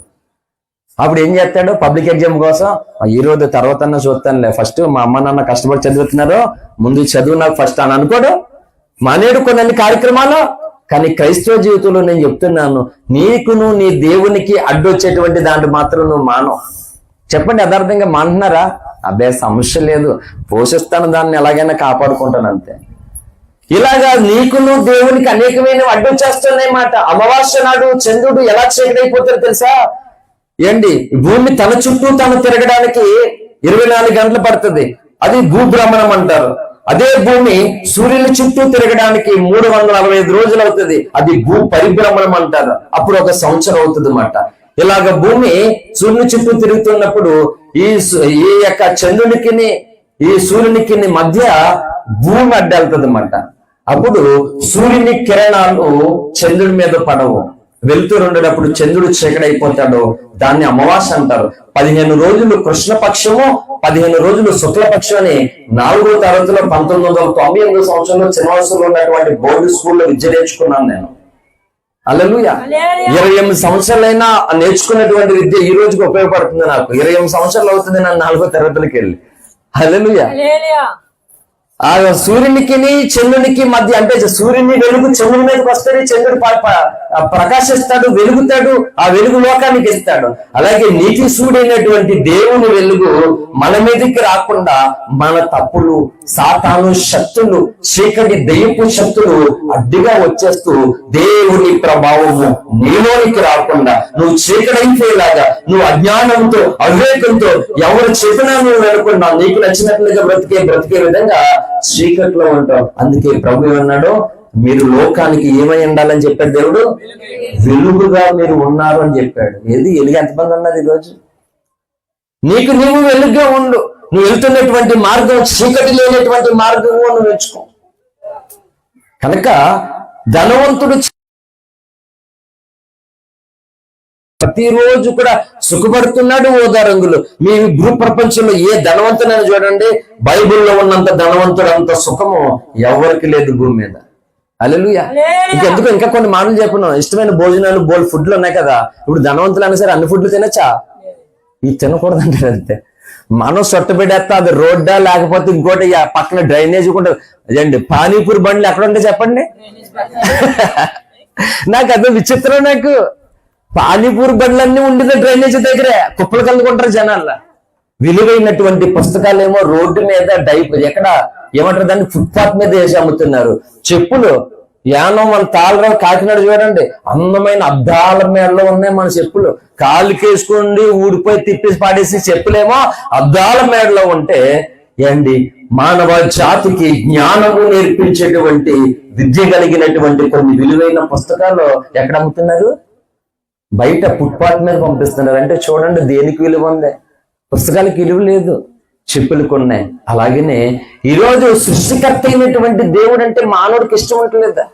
Speaker 1: అప్పుడు ఏం చేస్తాడు పబ్లిక్ ఎగ్జామ్ కోసం, ఈ రోజు తర్వాత చూస్తానులే, ఫస్ట్ మా అమ్మ నాన్న కష్టపడి చదువుతున్నారు, ముందు చదువు నాకు ఫస్ట్ అని అనుకోడు, మానేడు కొన్ని కార్యక్రమాలు. కానీ క్రైస్తవ జీవితంలో నేను చెప్తున్నాను, నీకును నీ దేవునికి అడ్డొచ్చేటువంటి దాంట్లో మాత్రం నువ్వు మానవు. చెప్పండి, యథార్థంగా మాంటున్నారా? అబ్బే సమస్య లేదు, పోషిస్తాను, దాన్ని ఎలాగైనా కాపాడుకుంటాను అంతే. ఇలాగా నీకును దేవునికి అనేకమైన అడ్డొచ్చేస్తున్నాయి మాట. అమావాస్య నాడు చంద్రుడు ఎలా చీకటైపోతారో తెలుసా ఏంటి? భూమి తన చుట్టూ తను తిరగడానికి 24 గంటలు పడుతుంది, అది భూభ్రమణం అంటారు. అదే భూమి సూర్యుని చుట్టూ తిరగడానికి 365 రోజులు అవుతుంది, అది భూ పరిభ్రమణం అంటారు. అప్పుడు 1 సంవత్సరం అవుతుంది అన్నమాట. ఇలాగ భూమి సూర్యుని చుట్టూ తిరుగుతున్నప్పుడు ఈ యొక్క చంద్రునికి ఈ సూర్యునికి మధ్య భూమి అడ్డెళ్తుంది అన్నమాట. అప్పుడు సూర్యుని కిరణాలు చంద్రుడి మీద పడవు, వెళ్తూరుండేటప్పుడు చంద్రుడు చీకటైపోతాడు. దాన్ని అమావాస్య అంటారు. 15 రోజులు కృష్ణపక్షము, 15 రోజులు శుక్లపక్షం అని 4వ తరగతిలో 1998 సంవత్సరంలో చిన్నవలసలో ఉన్నటువంటి బోర్డు స్కూల్లో విద్య నేర్చుకున్నాను నేను. హల్లెలూయా. 28 సంవత్సరాలైనా నేర్చుకున్నటువంటి విద్య ఈ రోజుకి ఉపయోగపడుతుంది నాకు. 28 సంవత్సరాలు అవుతుంది నన్ను 4వ తరగతికి వెళ్ళి. హల్లెలూయా. ఆ సూర్యునికి చంద్రునికి మధ్య, అంటే సూర్యుని వెలుగు చంద్రుని మీదకి వస్తే చంద్రుడు ప్రకాశిస్తాడు, వెలుగుతాడు, ఆ వెలుగు లోకానికి ఇస్తాడు. అలాగే నీతి సూర్యుడైనటువంటి దేవుని వెలుగు మన మీదకి రాకుండా మన తప్పులు, సాతాను శక్తులు, చీకటి దయ్యపు శక్తులు అడ్డుగా వచ్చేస్తూ దేవుని ప్రభావము నీలోనికి రాకుండా నువ్వు చీకటైపోయేలాగా, నువ్వు అజ్ఞానంతో అవివేకంతో ఎవరు చెప్పినా నువ్వు అనుకున్నా నీకు నచ్చినట్లుగా బ్రతికే విధంగా చీకట్లో ఉంటావు. అందుకే ప్రభు ఏమన్నాడు, మీరు లోకానికి ఏమై ఉండాలని చెప్పాడు దేవుడు, వెలుగుగా మీరు ఉన్నారు అని చెప్పాడు. ఏది వెలుగు ఎంతమంది ఉన్నారు ఈరోజు? నీకు నువ్వు వెలుగుగా ఉండు. నువ్వు వెళ్తున్నటువంటి మార్గం చీకటి లేనటువంటి మార్గం నువ్వు ఎంచుకో. కనుక ధనవంతుడు ప్రతిరోజు కూడా సుఖపడుతున్నాడు ఓదారంగులు. మీ భూ ప్రపంచంలో ఏ ధనవంతునైనా చూడండి, బైబిల్లో ఉన్నంత ధనవంతుడు అంత సుఖము ఎవరికి లేదు భూమి మీద. హల్లెలూయా. ఇంకెందుకు ఇంకా కొన్ని మాటలు చెప్పను. ఇష్టమైన భోజనాలు బోల్ ఫుడ్లు ఉన్నాయి కదా. ఇప్పుడు ధనవంతులు అయినా సరే అన్ని ఫుడ్లు తినచ్చా? ఇవి తినకూడదు అంటారు అంతే. మనం సొట్టబెడేస్తా, అది రోడ్డా లేకపోతే ఇంకోటి పక్కన డ్రైనేజ్ కూడా. అదండి పానీపూరి బండ్లు ఎక్కడ ఉంటాయి చెప్పండి? నాకు అదే విచిత్రం. నాకు పానీపూరి బండ్లన్నీ ఉండిన డ్రైనేజ్ దగ్గరే కుప్పలు కలుగుకుంటారు జనాల. విలువైనటువంటి పుస్తకాలు ఏమో రోడ్డు మీద ఎక్కడ ఏమంటారు దాన్ని, ఫుట్పాత్ మీద వేసి అమ్ముతున్నారు. చెప్పులు యానో మన తాళరావు కాకినాడ చూడండి, అందమైన అద్దాల మేడలో ఉన్నాయి మన చెప్పులు. కాలుకేసుకుని ఊడిపోయి తిప్పేసి పాడేసి చెప్పులేమో అద్దాల మేడలో ఉంటే ఏండి మానవ జాతికి జ్ఞానము నేర్పించేటువంటి విద్య కలిగినటువంటి కొన్ని విలువైన పుస్తకాలు ఎక్కడ అమ్ముతున్నారు? బయట ఫుట్పాత్ మీద పంపిస్తున్నారు. అంటే చూడండి దేనికి విలువ ఉంది, పుస్తకాలకు విలువ లేదు, చెప్పులకు ఉన్నాయి. అలాగనే ఈరోజు సృష్టికర్త అయినటువంటి దేవుడు అంటే మానవుడికి ఇష్టం ఉంటలేదా?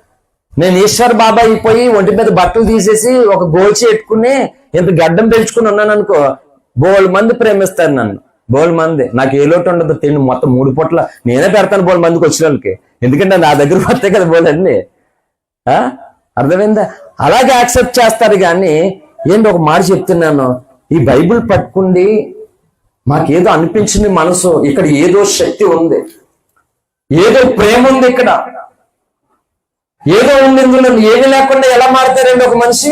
Speaker 1: నేను ఈశ్వర్ బాబా అయిపోయి ఒంటి మీద బట్టలు తీసేసి ఒక గోల్చి పెట్టుకుని ఇంత గడ్డం పెంచుకుని ఉన్నాను అనుకో, బోల్ మంది ప్రేమిస్తారు నన్ను, బోల్ మంది. నాకు ఏ లోటు ఉండదు, తిండి మొత్తం 3 పూట్ల నేనే పెడతాను బోల్ మందికి వచ్చిన వాళ్ళకి. ఎందుకంటే నా దగ్గర వస్తాయి కదా బోలండి. అర్థమైందా? అలాగే యాక్సెప్ట్ చేస్తారు. కానీ ఏంటి ఒక మాట చెప్తున్నాను, ఈ బైబిల్ పట్టుకుండి మాకేదో అనిపించింది మనసు, ఇక్కడ ఏదో శక్తి ఉంది, ఏదో ప్రేమ ఉంది, ఇక్కడ ఏదో ఉంది. ఇందులో ఏమి లేకుండా ఎలా మారుతారండి ఒక మనిషి?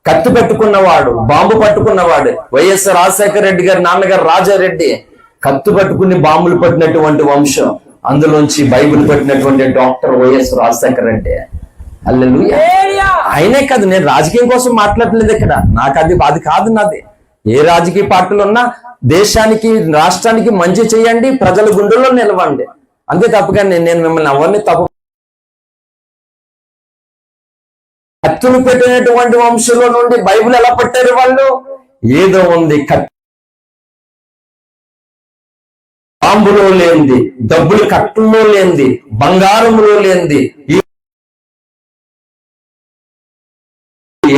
Speaker 1: కత్తి పెట్టుకున్నవాడు, బాంబు పట్టుకున్నవాడు వైఎస్ రాజశేఖర రెడ్డి గారి నాన్నగారు రాజారెడ్డి, కత్తి పట్టుకుని బాంబులు పట్టినటువంటి వంశం. అందులోంచి బైబిల్ పెట్టినటువంటి డాక్టర్ వైఎస్ రాజశేఖర రెడ్డి. హల్లెలూయా. ఆయనే కాదు, నేను రాజకీయం కోసం మాట్లాడలేదు ఇక్కడ. నాకు అది కాదు నాది. ఏ రాజకీయ పార్టీలు ఉన్నా దేశానికి రాష్ట్రానికి మంచి చేయండి, ప్రజల గుండెల్లో నిలవండి, అంతే తప్పగా నేను మిమ్మల్ని ఎవరిని తప్పు. కత్తులు పెట్టినటువంటి వంశంలో నుండి బైబిల్ ఎలా పట్టారు వాళ్ళు? ఏదో ఉంది, బాంబులో లేనిది, డబ్బులు కట్టులో లేనిది, బంగారంలో లేనిది,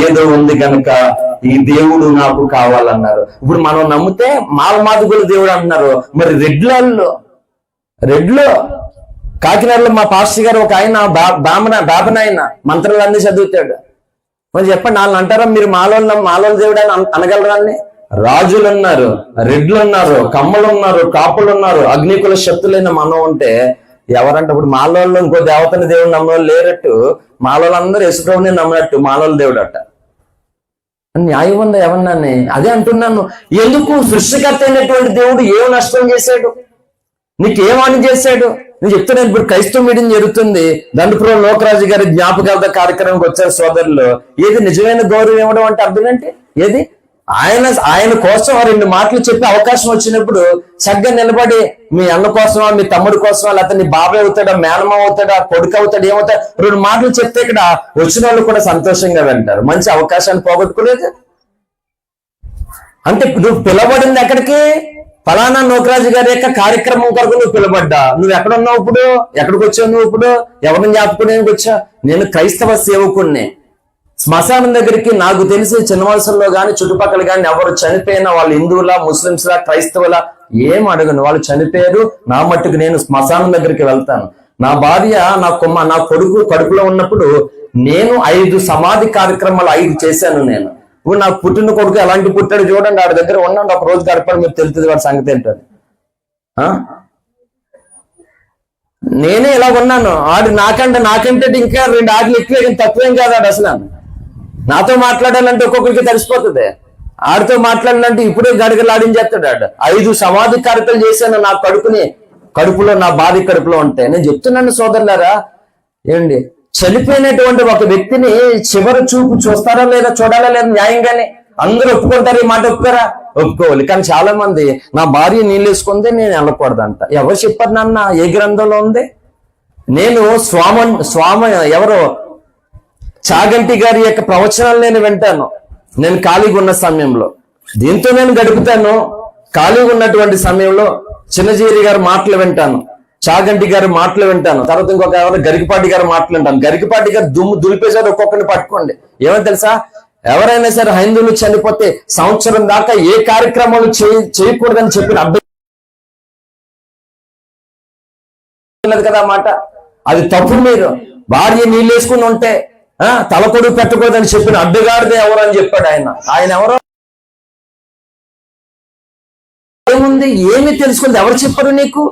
Speaker 2: ఏదో ఉంది కనుక ఈ దేవుడు నాకు కావాలన్నారు. ఇప్పుడు మనం నమ్మితే మాలమాదుగుల దేవుడు అంటున్నారు. మరి రెడ్లో కాకినాడలో మా పాస్టర్ గారు ఒక ఆయన బాబన ఆయన మంత్రాలన్నీ చదువుతాడు. మరి చెప్పండి, వాళ్ళని అంటారా మీరు మాలోళ్ళ దేవుడు అని అనగలరా? రాజులు ఉన్నారు, రెడ్లు ఉన్నారు, కమ్మలు ఉన్నారు, కాపులు ఉన్నారు, అగ్నికుల శక్తులైన మనం ఉంటే ఎవరంటే ఇప్పుడు మాలోళ్ళు ఇంకో దేవతని దేవుడు నమ్మవాళ్ళు లేరట్టు, మాలోళ్ళందరూ యశుప్రభుని నమ్మినట్టు మాలోళ్ళ దేవుడు అట్ట. న్యాయం ఉందా ఎవరినాన్ని? అదే అంటున్నాను. ఎందుకు సృష్టికర్త అయినటువంటి దేవుడు ఏం నష్టం చేశాడు? నీకేం హాని చేశాడు? నేను చెప్తున్నాను. ఇప్పుడు క్రైస్తవ మీటింగ్ జరుగుతుంది, దండపురం లోకరాజు గారి జ్ఞాపకార్థ కార్యక్రమంకి వచ్చారు సోదరులు. ఏది నిజమైన గౌరవం ఇవ్వడం అంటే అర్థం ఏంటి? ఏది ఆయన కోసం 2 మాటలు చెప్పే అవకాశం వచ్చినప్పుడు చక్కగా నిలబడి మీ అన్న కోసమా, మీ తమ్ముడి కోసమా, లేకపోతే నీ బాబాయ్ అవుతాడా, మేనమా అవుతాడా, కొడుకు అవుతాడు, ఏమవుతాడు, 2 మాటలు చెప్తే ఇక్కడ వచ్చిన వాళ్ళు కూడా సంతోషంగా వింటారు. మంచి అవకాశాన్ని పోగొట్టుకోలేదు. అంటే నువ్వు పిలవబడింది ఎక్కడికి? ఫలానా నోకరాజు గారి యొక్క కార్యక్రమం కొరకు నువ్వు పిలబడ్డా. నువ్వు ఎక్కడున్నావు ఇప్పుడు? ఎక్కడికి వచ్చావు నువ్వు ఇప్పుడు? ఎవరిని జ్ఞాపకునేందుకు వచ్చా? నేను క్రైస్తవ సేవకుణ్ణి. శ్మశానం దగ్గరికి నాకు తెలిసి చిన్నవలసల్లో కానీ చుట్టుపక్కల కానీ ఎవరు చనిపోయినా వాళ్ళు హిందువులా, ముస్లింస్లా, క్రైస్తవులా ఏం అడగను. వాళ్ళు చనిపోయారు, నా మట్టుకు నేను శ్మశానం దగ్గరికి వెళ్తాను. నా భార్య నా కొడుకు కడుపులో ఉన్నప్పుడు నేను 5 సమాధి కార్యక్రమాలు 5 చేశాను నేను. ఇప్పుడు నాకు పుట్టిన కొడుకు ఎలాంటి పుట్టాడు చూడండి, ఆడి దగ్గర ఉండండి, ఒక రోజు గడపడం మీరు తెలుస్తుంది వాడి సంగతి ఏంటో. నేనే ఇలా ఉన్నాను. ఆడు నాకంటే ఇంకా 2 ఆటలు ఎక్కువే, తక్కువేం కాదు ఆడు అసలు. నాతో మాట్లాడాలంటే ఒక్కొక్కరికి తెలిసిపోతుంది. ఆడితో మాట్లాడాలంటే ఇప్పుడే గడగలాడించేస్తాడు ఆడు. 5 సమాధి కార్యక్రమాలు చేశాను నా కడుపులో, నా భార్య కడుపులో ఉంటే. నేను చెప్తున్నాను సోదరులారా, ఏంటి చనిపోయినటువంటి ఒక వ్యక్తిని చివరి చూపు చూస్తారా లేదా, చూడాలా లేదా? న్యాయంగానే అందరూ ఒప్పుకుంటారు. ఈ మాట ఒప్పుకోరా? ఒప్పుకోవాలి. కానీ చాలా మంది నా భార్య నీళ్ళు వేసుకుందే నేను వెళ్ళకూడదంట. ఎవరు చెప్పారు నాన్న? ఏ గ్రంథంలో ఉంది? నేను ఎవరో చాగంటి గారి యొక్క ప్రవచనాలు నేను వింటాను. నేను ఖాళీగా ఉన్న సమయంలో దీంతో నేను గడుపుతాను. ఖాళీగా ఉన్నటువంటి సమయంలో చిన్నజీరి గారి మాటలు వింటాను, చాగంటి గారి మాటలు వింటాను, తర్వాత ఇంకొక ఎవరు గరికపాటి గారి మాటలు వింటాను. గరికపాటి గారు దుమ్ము దులిపేశారు. ఒక్కొక్కరిని పట్టుకోండి. ఏమని తెలుసా? ఎవరైనా సరే హైందువులు చనిపోతే సంవత్సరం దాకా ఏ కార్యక్రమాలు చేయకూడదని చెప్పిన అబ్బాయి కదా మాట. అది తప్పుడు. మీరు భార్య నీళ్ళు వేసుకుని ఉంటే తలకొడు పెట్టకూడదని చెప్పిన అడ్డగాడిదే ఎవరు అని చెప్పాడు ఆయన ఎవరో. ఏముంది? ఏమి తెలుసుకుంది? ఎవరు చెప్పారు నీకు?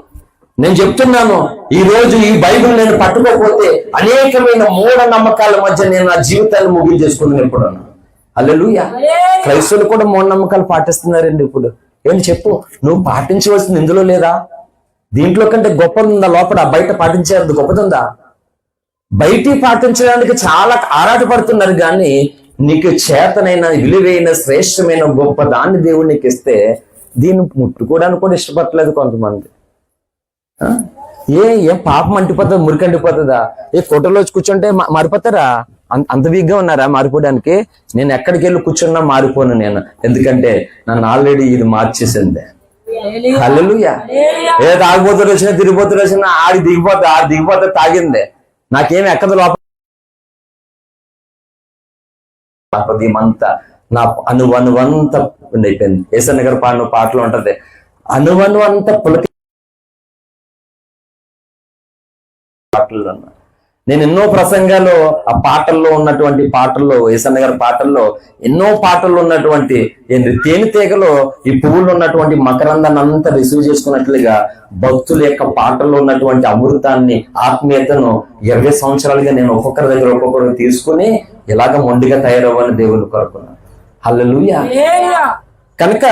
Speaker 2: నేను చెప్తున్నాను, ఈ రోజు ఈ బైబిల్ నేను పట్టుకోకపోతే అనేకమైన మూఢ నమ్మకాల మధ్య నేను నా జీవితాన్ని ముగింపు చేసుకున్నాను. ఎప్పుడు హల్లెలూయా. క్రైస్తవులు కూడా మూఢనమ్మకాలు పాటిస్తున్నారండి ఇప్పుడు. ఏంటి చెప్పు? నువ్వు పాటించవలసింది ఇందులో లేదా? దీంట్లో కంటే గొప్పదుందా లోపల? బయట పాటించేది గొప్పదుందా? బయట పాటించడానికి చాలా ఆరాటపడుతున్నారు, కానీ నీకు చేతనైన విలువైన శ్రేష్టమైన గొప్ప దాన్ని దేవుడు నీకు ఇస్తే దీన్ని ముట్టుకోవడానికి కూడా ఇష్టపడలేదు కొంతమంది. ఏం పాపం అంటిపోతుందా? మురికి అంటిపోతుందా? ఫోటోలో కూర్చుంటే మారిపోతారా? అంత వీక్గా ఉన్నారా మారిపోవడానికి? నేను ఎక్కడికి వెళ్ళి కూర్చున్నా మారిపోను నేను, ఎందుకంటే నన్ను ఆల్రెడీ ఇది మార్చేసింది. హల్లెలూయా. ఏ తాగిపోతూ వచ్చినా తిరిగిపోతూ వచ్చినా ఆడి దిగిపోతా తాగిందే. నాకేమి ఎక్కదు లోపల. అంతా నా అనువనువంతా అయిపోయింది. ఏసన్న గారు పాడిన పాటలు ఉంటది, అనువనువంతా పులక పాటలు. నేను ఎన్నో ప్రసంగాలు ఆ పాటల్లో ఉన్నటువంటి పాటల్లో, ఏసన్న గారి పాటల్లో ఎన్నో పాటల్లో ఉన్నటువంటి తేనెతీగలో ఈ పువ్వులు ఉన్నటువంటి మకరందాన్ని అంతా రిసీవ్ చేసుకున్నట్లుగా భక్తుల యొక్క పాటల్లో ఉన్నటువంటి అమృతాన్ని, ఆత్మీయతను 20 సంవత్సరాలుగా నేను ఒక్కొక్కరి దగ్గర ఒక్కొక్కరు తీసుకుని ఇలాగ మొండిగా తయారవ్వని దేవుని కోరుకున్నాను. హల్లెలూయా. కనుక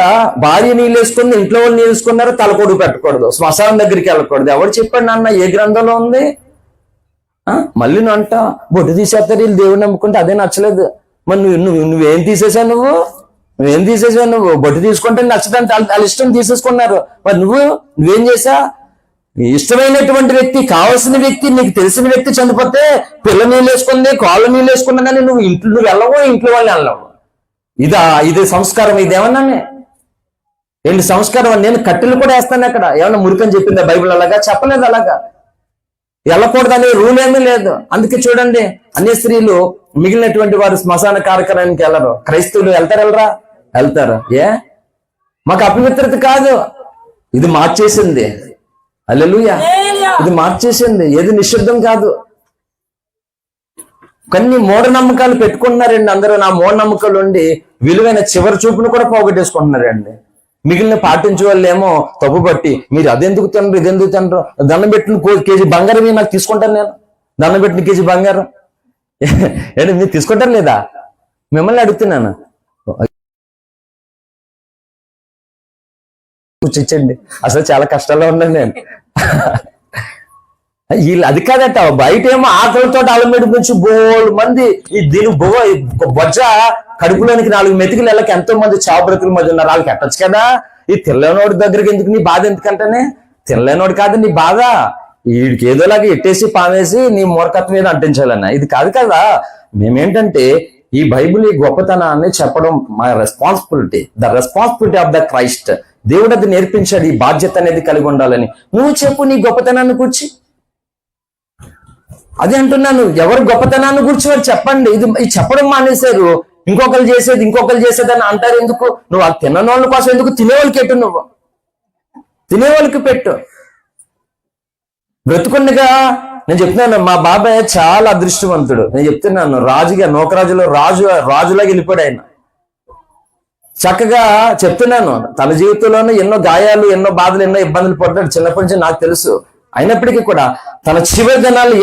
Speaker 2: భార్య నీళ్ళు వేసుకుంది, ఇంట్లో వాళ్ళు నీళ్ళు వేసుకున్నారు, తలకొడు పెట్టకూడదు, శ్మశానం దగ్గరికి వెళ్ళకూడదు. ఎవరు చెప్పాడు నాన్న? ఏ గ్రంథంలో ఉంది? మళ్ళీ అంట బొట్టు తీసేస్తారు వీళ్ళు దేవుడిని నమ్ముకుంటే. అదే నచ్చలేదు. మరి నువ్వేం తీసేసావు? నువ్వేం బొట్టు తీసుకుంటే నచ్చదంటే వాళ్ళ ఇష్టం తీసేసుకున్నారు. మరి నువ్వేం చేసా? ఇష్టమైనటువంటి వ్యక్తి, కావాల్సిన వ్యక్తి, నీకు తెలిసిన వ్యక్తి చనిపోతే పిల్ల నీళ్ళు వేసుకుంది, కాళ్ళ నీళ్ళు వేసుకున్నా కానీ నువ్వు వెళ్ళవో, ఇంట్లో వాళ్ళు వెళ్ళవు. ఇదే సంస్కారం? ఇదేమన్నానే ఏంటి సంస్కారం? నేను కట్టెలు కూడా వేస్తాను అక్కడ. ఏమన్నా మురికని చెప్పిందా బైబిల్? అలాగా చెప్పలేదు. అలాగా వెళ్ళకూడదనే రూల్ ఏమీ లేదు. అందుకే చూడండి, అన్య స్త్రీలు మిగిలినటువంటి వారు శ్మశాన కార్యక్రమానికి వెళ్ళరు. క్రైస్తవులు వెళ్ళరా? వెళ్తారు. మాకు అపవిత్రత కాదు, ఇది మార్చేసింది. హల్లెలూయా, ఇది మార్చేసింది. ఏది నిషిద్ధం కాదు. కొన్ని మూఢనమ్మకాలు పెట్టుకుంటున్నారండి అందరూ. నా మూఢనమ్మకాలు ఉండి విలువైన చివరి చూపును కూడా పోగొట్టేసుకుంటున్నారండి. మిగిలిన పాటించే వాళ్ళు ఏమో తప్పు పట్టి, మీరు అదెందుకు తినరు, ఇదెందుకు తినరు, దండం పెట్టిన కేజీ బంగారం నాకు తీసుకుంటాను, నేను దండం పెట్టిన కేజీ బంగారం ఏంటి మీరు తీసుకుంటారు లేదా? మిమ్మల్ని అడుగుతున్నాను. కూర్చొచ్చండి, అసలు చాలా కష్టాల్లో ఉన్నాను నేను. వీళ్ళు అది కాదట, బయట ఏమో ఆకలితో అలమెడి నుంచి బోల్డ్ మంది దీని బొజ్జ కడుపులోనికి 4 మెతుకులు వెళ్ళక ఎంతో మంది చావు బ్రతుకుల మధ్య ఉన్నారు. వాళ్ళకి ఎట్టచ్చు కదా. ఈ తినలేనోడి దగ్గరికి ఎందుకు నీ బాధ? ఎందుకంటేనే తినలేనోడు కాదు నీ బాధ, వీడికి ఏదోలాగా ఎట్టేసి పామేసి నీ మూర్ఖత్వం మీద అంటించాలన్న. ఇది కాదు కదా. మేమేంటంటే ఈ బైబిల్ ఈ గొప్పతనాన్ని చెప్పడం మా responsibility, the responsibility of the Christ. దేవుడు అది నేర్పించాడు, ఈ బాధ్యత అనేది కలిగి ఉండాలని. నువ్వు చెప్పు నీ గొప్పతనాన్ని కూర్చి. అదే అంటున్నాను, ఎవరు గొప్పతనాన్ని గురించి వారు చెప్పండి. ఇది చెప్పడం మానేశారు. ఇంకొకరు చేసేది అని అంటారు. ఎందుకు? నువ్వు ఆ తిననోళ్ళ కోసం ఎందుకు? తినేవాళ్ళకి పెట్టు, నువ్వు తినేవాళ్ళకి పెట్టు. బ్రతుకుండగా నేను చెప్తున్నాను, మా బాబాయ్ చాలా అదృష్టవంతుడు. నేను చెప్తున్నాను, రాజుగా నోకరాజులో రాజులాగా వెళ్ళిపోయాడు ఆయన. చక్కగా చెప్తున్నాను, తన జీవితంలోనూ ఎన్నో గాయాలు, ఎన్నో బాధలు, ఎన్నో ఇబ్బందులు పడ్డాడు. చిన్నప్పటి నుంచి నాకు తెలుసు. అయినప్పటికీ కూడా తన చివరి దినాలు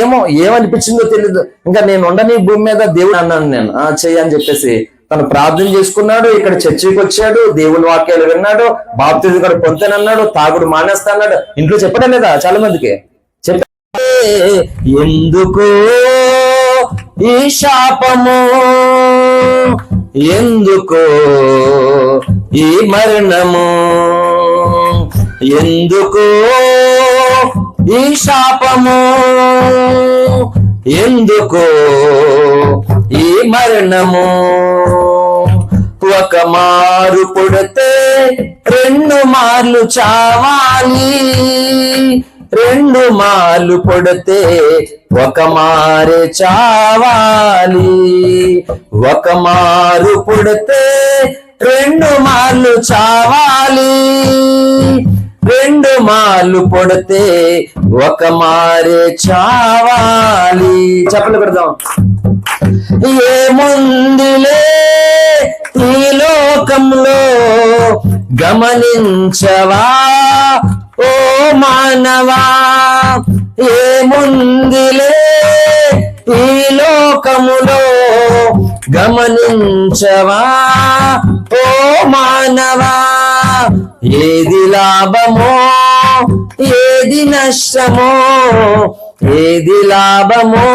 Speaker 2: ఏమనిపించిందో తెలియదు. ఇంకా నేను ఉండని భూమి మీద దేవుడు అన్నాను, నేను చెయ్యని చెప్పేసి తను ప్రార్థన చేసుకున్నాడు. ఇక్కడ చర్చికి వచ్చాడు, దేవుని వాక్యాలు విన్నాడు, బాప్తిజం కూడా పొందుతానన్నాడు, తాగుడు మానేస్తాన్నాడు. ఇంట్లో చెప్పడం లేదా? చాలా మందికి ఎందుకో ఈ శాపము, ఎందుకో ఈ మరణము, ఎందుకో ఈ శాపము, ఎందుకో ఈ మరణము. ఒక మారు పుడితే 2 మార్లు చావాలి, 2 మార్లు పుడితే 1 మారే చావాలి. 1 మారు పుడితే 2 మార్లు చావాలి, 2 మార్లు పుడితే 1 మారే చావాలి. చెప్పలు పెడదాం. ఏముందిలే ఈ లోకంలో గమనించవా ఓ మానవా, ఏముందిలే ఈ లోకములో గమనించవా ఓ మానవా. ఏది లాభమో ఏది నష్టమో, ఏది లాభమో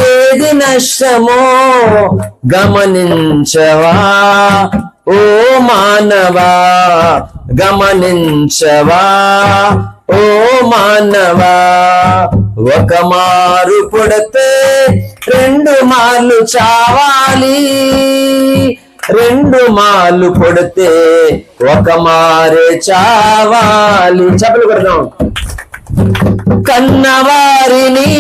Speaker 2: ఏది నష్టమో గమనించవా ఓ మానవా, గమనించవా ఓ మానవా. 1 మారు పుడితే 2 మార్లు చావాలి, 2 మార్లు పుడితే 1 మారే చావాలి. చెప్పలు కొడదాం. కన్నవారిని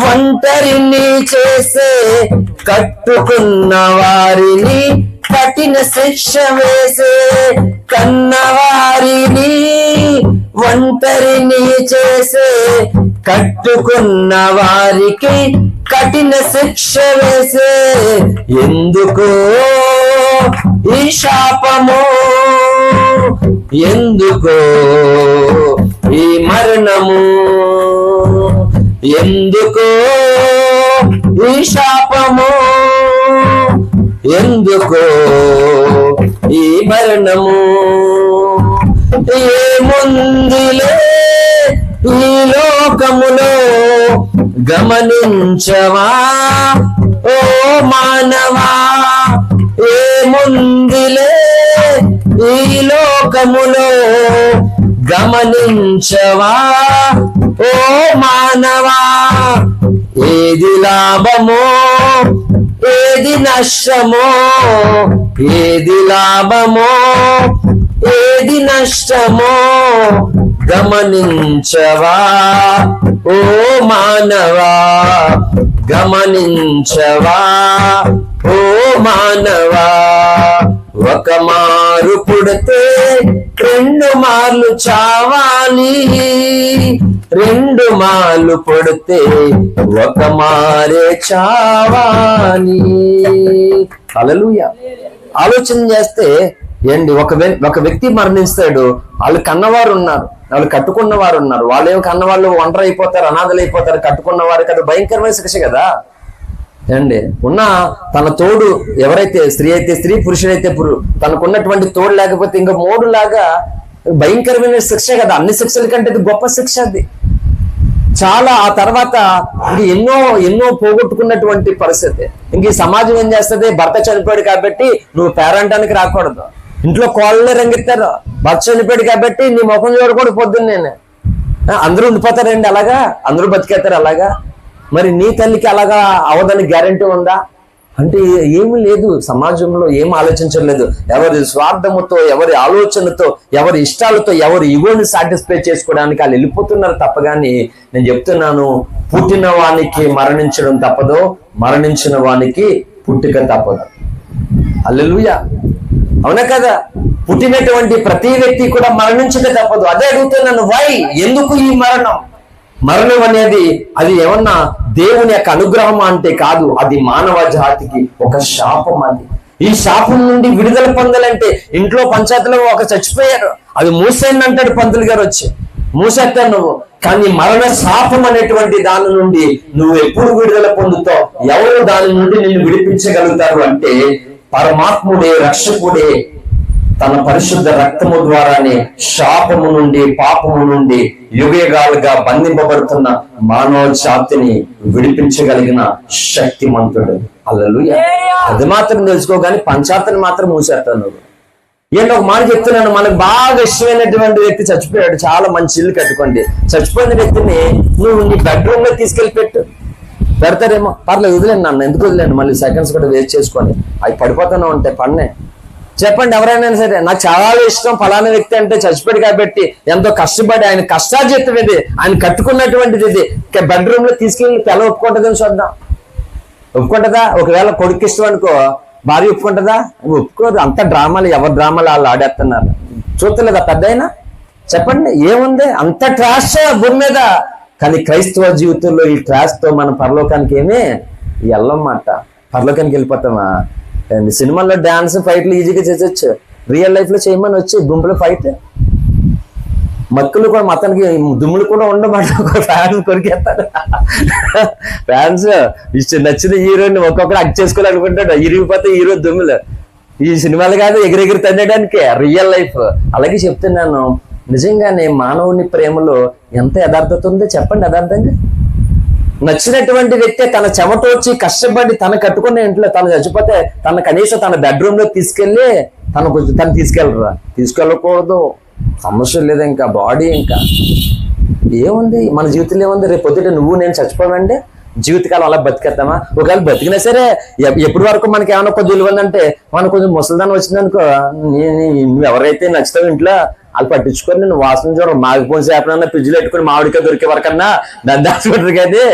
Speaker 2: ఒంటరిని చేసే, కట్టుకున్న వారిని కఠిన శిక్ష వేసే. కన్నవారిని ఒంటరిని చేసే, కట్టుకున్న వారికి కఠిన శిక్ష వేసే. ఎందుకో ఈ శాపము, ఎందుకో ఈ మరణము, ఎందుకో ఈ శాపము, ఎందుకో ఈ మరణము. ఏముందిలే ఈ లోకములో గమనించవా ఓ మానవా, ఏముందిలే ఈ లోకములో గమనించవా ఓ మానవా. ఏది లాభమో ఏది నష్టమో, ఏది లాభమో ఏది నష్టమో గమనించవా ఓ మానవా, గమనించవా ఓ మానవా, ఒక మారు పుడితే 2 మార్లు చావాలి, 2 మార్లు పుడితే 1 మారే చావాలి. హల్లెలూయా. ఆలోచన చేస్తే ఏంటి, ఒక వ్యక్తి మరణిస్తాడు, వాళ్ళు కన్నవారు ఉన్నారు, వాళ్ళు కట్టుకున్న వారు ఉన్నారు, వాళ్ళేమో కన్నవాళ్ళు ఒంటరి అయిపోతారు, అనాథలు అయిపోతారు, కట్టుకున్నవారు కదా, భయంకరమైన శిక్ష కదా అండి. ఉన్న తన తోడు ఎవరైతే స్త్రీ అయితే స్త్రీ, పురుషుడైతే తనకున్నటువంటి తోడు లేకపోతే ఇంకా 3 లాగా భయంకరమైన శిక్ష కదా. అన్ని శిక్షల కంటే ఇది గొప్ప శిక్ష అది. చాలా ఆ తర్వాత ఎన్నో పోగొట్టుకున్నటువంటి పరిస్థితి. ఇంక ఈ సమాజం ఏం చేస్తుంది, భర్త చనిపోయాడు కాబట్టి నువ్వు పేరంటానికి రాకూడదు, ఇంట్లో కోళ్ళే రంగిస్తారు, భర్త చనిపోయాడు కాబట్టి నీ ముఖం చూడకూడదు పొద్దున్నే. అందరూ ఉండిపోతారండి అలాగా, అందరూ బతికేస్తారు అలాగా. మరి నీ తల్లికి అలాగా అవదని గ్యారంటీ ఉందా అంటే ఏమీ లేదు. సమాజంలో ఏం ఆలోచించలేదు. ఎవరి స్వార్థముతో, ఎవరి ఆలోచనతో, ఎవరి ఇష్టాలతో, ఎవరి ఇగోని సాటిస్ఫై చేసుకోవడానికి వాళ్ళు వెళ్ళిపోతున్నారు తప్పగాని, నేను చెప్తున్నాను, పుట్టిన వానికి మరణించడం తప్పదో, మరణించిన వానికి పుట్టుక తప్పదు. హల్లెలూయా. అవునా కదా? పుట్టినటువంటి ప్రతి వ్యక్తి కూడా మరణించక తప్పదు. అదే అడుగుతున్నాను, వై, ఎందుకు ఈ మరణం? మరణం అనేది అది ఏమన్నా దేవుని యొక్క అనుగ్రహం అంటే కాదు, అది మానవ జాతికి ఒక శాపం. అది ఈ శాపం నుండి విడుదల పొందాలంటే ఇంట్లో పంచాయతీలో ఒక చచ్చిపోయారు, అది మూసేయండి అంటాడు పంతులు గారు వచ్చి, మూసేస్తాను నువ్వు. కానీ మరణ శాపం అనేటువంటి దాని నుండి నువ్వు ఎప్పుడు విడుదల పొందుతావు? ఎవరు దాని నుండి నిన్ను విడిపించగలుగుతారు అంటే పరమాత్ముడే, రక్షకుడే తన పరిశుద్ధ రక్తము ద్వారానే శాపము నుండి, పాపము నుండి యుగయుగాలుగా బంధింపబడుతున్న మానవ జాతిని విడిపించగలిగిన శక్తిమంతుడు. హల్లెలూయా. అది మాత్రం తెలుసుకోగాని పంచాయతీని మాత్రం మూసేస్తాను నువ్వు. ఏంటో ఒక మాట చెప్తున్నాను, మనకు బాగా ఇష్టమైనటువంటి వ్యక్తి చచ్చిపోయాడు, చాలా మంచి ఇల్లు కట్టుకోండి, చచ్చిపోయిన వ్యక్తిని నువ్వు నీ బెడ్రూమ్ లో తీసుకెళ్లి పెడతారేమో, పర్లేదు వదిలేండి నన్ను, ఎందుకు వదిలేండి, మళ్ళీ సెకండ్స్ కూడా వేస్ట్ చేసుకొని అవి పడిపోతానే ఉంటాయి పన్నే. చెప్పండి ఎవరైనా సరే, నాకు చాలా ఇష్టం ఫలానా వ్యక్తి అంటే చచ్చిపోయాడు కాబట్టి ఎంతో కష్టపడి ఆయన కష్టార్జితం ఇది, ఆయన కట్టుకున్నటువంటిది ఇది, బెడ్రూమ్ లో తీసుకెళ్ళి తెల ఒప్పుకుంటుందని చూద్దాం. ఒప్పుకుంటుందా? ఒకవేళ కొడుకు ఇష్టం అనుకో, భార్య ఒప్పుకుంటుందా? ఒప్పుకోరు. అంత డ్రామాలు, ఎవరి డ్రామాలు వాళ్ళు ఆడేస్తున్నారు, చూస్తలేదా పెద్ద అయినా? చెప్పండి, ఏముంది? అంత ట్రాష్ భూమి మీద. కానీ క్రైస్తవ జీవితంలో ఈ ట్రాష్ తో మన పరలోకానికి ఏమీ వెళ్ళమాట. పరలోకానికి వెళ్ళిపోతామా? సినిమాల్లో డాన్స్ ఫైట్లు ఈజీగా చేసేచ్చు, రియల్ లైఫ్ లో చేయమని వచ్చి గుంపులో ఫైట్, మక్కులు కూడా మతానికి దుమ్ములు కూడా ఉండమాట, ఫ్యాన్స్ కొరికేస్తారు. ఫ్యాన్స్ నచ్చిన హీరోని ఒక్కొక్కరు అక్ చేసుకోవాలనుకుంటాడు, ఇరిగిపోతే హీరో దుమ్ములు. ఈ సినిమాలు కాదు ఎగిరెగిరి తండడానికి రియల్ లైఫ్. అలాగే చెప్తున్నాను, నిజంగానే మానవుని ప్రేమలో ఎంత యథార్థత ఉందో చెప్పండి. యథార్థంగా నచ్చినటువంటి వ్యక్తి తన చెమటోడ్చి కష్టపడి తన కట్టుకున్న ఇంట్లో తను చచ్చిపోతే తన కనీసం తన బెడ్రూమ్ లో తీసుకెళ్ళి తను తీసుకెళ్ళరా? తీసుకెళ్ళకూడదు, సమస్య లేదు. ఇంకా బాడీ ఇంకా ఏముంది మన జీవితంలో? ఏముంది? రేపు పొద్దుట నువ్వు నేను చచ్చిపోవండి, జీవితకాలం అలా బతికేద్దామా? ఒకవేళ బతికినా సరే ఎప్పటి వరకు మనకి ఏమైనా కొద్ది విలువందంటే, మనం కొంచెం ముసలిదానం వచ్చిందనుకో, నువ్వు ఎవరైతే నచ్చుతావు ఇంట్లో వాళ్ళు పట్టించుకొని నేను వాసన చూడరు, మాగిపోయిన చేపలన్నా ఫ్రిడ్జ్లో పెట్టుకుని మామిడికాయ దొరికే వరకన్నా దాన్ని దాచుకుంటారు. కానీ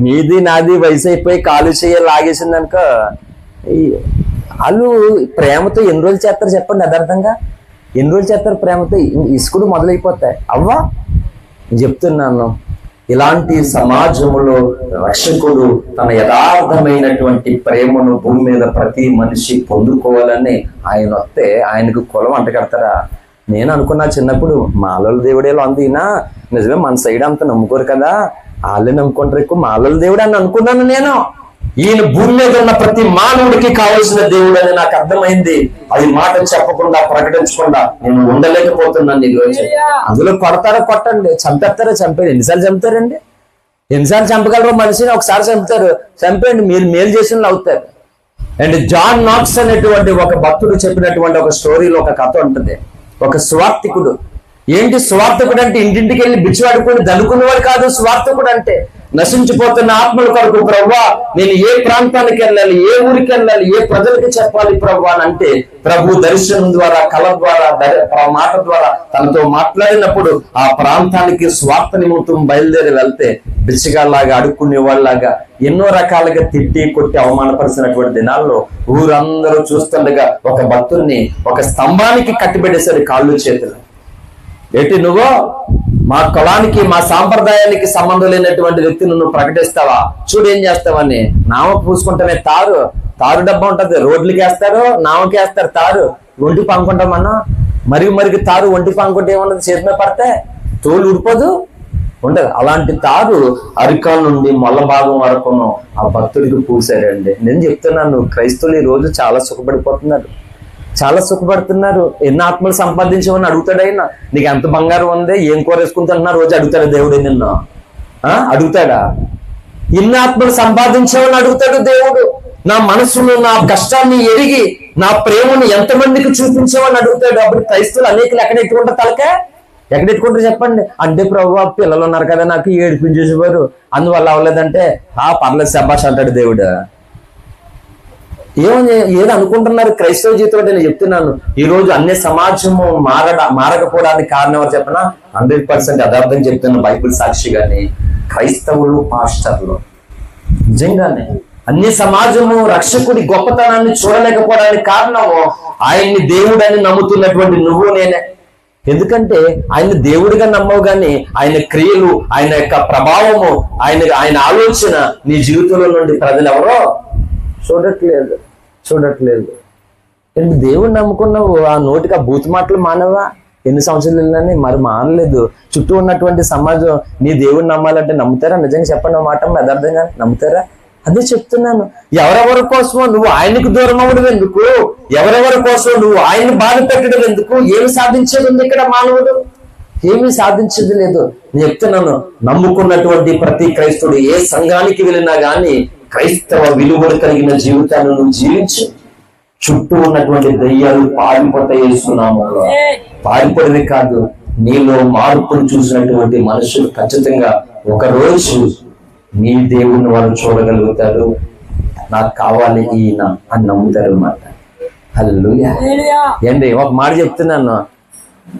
Speaker 2: నీది నాది వయసు అయిపోయి కాలు చేయాలి లాగేసింది అనుకో, వాళ్ళు ప్రేమతో ఎన్ని రోజులు చేస్తారు చెప్పండి? యథార్థంగా ఎన్ని రోజులు చేస్తారు ప్రేమతో? ఇసుకుడు మొదలైపోతాయి. అవ్వా చెప్తున్నాను, ఇలాంటి సమాజంలో రక్షకుడు తన యథార్థమైనటువంటి ప్రేమను భూమి మీద ప్రతి మనిషి పొందుకోవాలని ఆయన వస్తే ఆయనకు కులం అంటగడతారా? నేను అనుకున్నా చిన్నప్పుడు మాలల దేవుడేలో అందినా, నిజమే మన సైడ్ అంత నమ్ముకోరు కదా, వాళ్ళే నమ్ముకుంటారు ఎక్కువ, మాలల దేవుడు అని అనుకున్నాను నేను. ఈయన భూమి మీద ఉన్న ప్రతి మానవుడికి కావలసిన దేవుడు అని నాకు అర్థమైంది. అది మాట చెప్పకుండా ప్రకటించకుండా నేను ఉండలేకపోతున్నాను ఈరోజు. అందులో కొడతారా కొట్టండి, చంపేస్తారా చంపేయండి. ఎన్నిసార్లు చంపుతారండి? ఎన్నిసార్లు చంపగలరు మనిషిని? ఒకసారి చంపుతారు, చంపేయండి, మీరు మేలు చేసిన అవుతారు. అండ్ జాన్ నాక్స్ అనేటువంటి ఒక భక్తుడు చెప్పినటువంటి ఒక స్టోరీలో ఒక కథ ఉంటుంది. ఒక స్వార్థికుడు. ఏంటి స్వార్థకుడు అంటే? ఇంటింటికి వెళ్ళి బిచ్చవాడుకొని దనుకునేవాడు కాదు స్వార్థకుడు అంటే.
Speaker 1: నశించిపోతున్న ఆత్మల కొరకు ప్రభువా నేను ఏ ప్రాంతానికి వెళ్ళాలి, ఏ ఊరికి వెళ్ళాలి, ఏ ప్రజలకి చెప్పాలి ప్రభు అని అంటే ప్రభు దర్శనం ద్వారా, కళ ద్వారా, మాట ద్వారా తనతో మాట్లాడినప్పుడు ఆ ప్రాంతానికి స్వార్థ నిమిత్తం బయలుదేరి వెళ్తే బిచ్చగాళ్ళలాగా అడుక్కునే వాళ్ళలాగా ఎన్నో రకాలుగా తిట్టి కొట్టి అవమానపరిచినటువంటి దినాల్లో ఊరందరూ చూస్తుండగా ఒక భక్తుల్ని ఒక స్తంభానికి కట్టిపెట్టేశాడు కాళ్ళు చేతులు. ఏంటి నువ్వు మా కులానికి మా సాంప్రదాయానికి సంబంధం లేనటువంటి వ్యక్తిని నువ్వు ప్రకటిస్తావా? చూడు ఏం చేస్తావని. నామ పూసుకుంటేనే తారు డబ్బా ఉంటది, రోడ్లకి వేస్తారు, నామకి వేస్తారు తారు. ఒంటి పాముకుంటామన్నా మరికి తారు ఒంటి పాముకుంటే ఏమన్నది, చేతి మీద పడితే తోలు ఊడిపోదు ఉండదు. అలాంటి తారు అరికాల నుండి మొల్ల భాగం వరకును ఆ భక్తుడికి పూసారండి. నేను చెప్తున్నాను, క్రైస్తవులు ఈ రోజు చాలా సుఖపడుతున్నారు. ఎన్ని ఆత్మలు సంపాదించమని అడుగుతాడు ఆయన. నీకు ఎంత బంగారం ఉంది, ఏం కూర వేసుకుంటున్నా రోజు అడుగుతాడు దేవుడు నిన్ను. అడుగుతాడా? ఎన్ని ఆత్మలు సంపాదించామని అడుగుతాడు దేవుడు. నా మనసును, నా కష్టాన్ని ఎరిగి నా ప్రేమను ఎంతమందికి చూపించామని అడుగుతాడు. అప్పుడు క్రైస్తవులు అనేకులు ఎక్కడెట్టుకుంటారు చెప్పండి. అంటే ప్రభు పిల్లలు ఉన్నారు కదా నాకు ఏడిపించేసేవారు, అందువల్ల అవ్వలేదంటే పర్లేదు శబాష్ అంటాడు దేవుడు. ఏది అనుకుంటున్నారు క్రైస్తవ జీవితంలో? నేను చెప్తున్నాను, ఈ రోజు అన్ని సమాజము మారకపోవడానికి కారణం ఎవరు చెప్పనా? 100% యథార్థం చెప్తున్న బైబిల్ సాక్షిగానే క్రైస్తవులు, పాస్టర్లు. నిజంగానే అన్ని సమాజము రక్షకుడి గొప్పతనాన్ని చూడలేకపోవడానికి కారణము ఆయన్ని దేవుడని నమ్ముతున్నటువంటి నువ్వు నేనే. ఎందుకంటే ఆయన దేవుడిగా నమ్మవు కానీ ఆయన క్రియలు, ఆయన యొక్క ప్రభావము, ఆయన ఆలోచన నీ జీవితంలో నుండి ప్రజలు ఎవరో చూడట్లేదు. ఎందుకు దేవుడిని నమ్ముకున్నావు? ఆ నోటికి ఆ బూతు మాటలు మానవా? ఎన్ని సంవత్సరాలు వెళ్ళినాని మరి మానలేదు. చుట్టూ ఉన్నటువంటి సమాజం నీ దేవుడిని నమ్మాలంటే నమ్ముతారా? నిజంగా చెప్పండి ఆ మాట యథార్థంగా నమ్ముతారా? అదే చెప్తున్నాను. ఎవరెవరి కోసమో నువ్వు ఆయనకు దూరం అవ్వడం ఎందుకు? ఎవరెవరి కోసం నువ్వు ఆయన్ని బాధ పెట్టడం ఎందుకు? ఏమి సాధించేది ఉంది ఇక్కడ మానవుడు? ఏమీ సాధించేది లేదు. నేను చెప్తున్నాను, నమ్ముకున్నటువంటి ప్రతి క్రైస్తవుడు ఏ సంఘానికి వెళ్ళినా గానీ క్రైస్తవ విలువలు కలిగిన జీవితాన్ని నువ్వు జీవించు. చుట్టూ ఉన్నటువంటి దయ్యాలు పారిపోతాయి. యేసునామములో పారిపోవడమే కాదు, నీలో మార్పును చూసినటువంటి మనుషులు ఖచ్చితంగా ఒకరోజు నీ దేవుణ్ణి వాళ్ళు చూడగలుగుతారు. నాకు కావాలి ఈయన అని నమ్ముతారు అన్నమాట. హల్లెలూయా. ఏంటి ఒక మాట చెప్తున్నాను,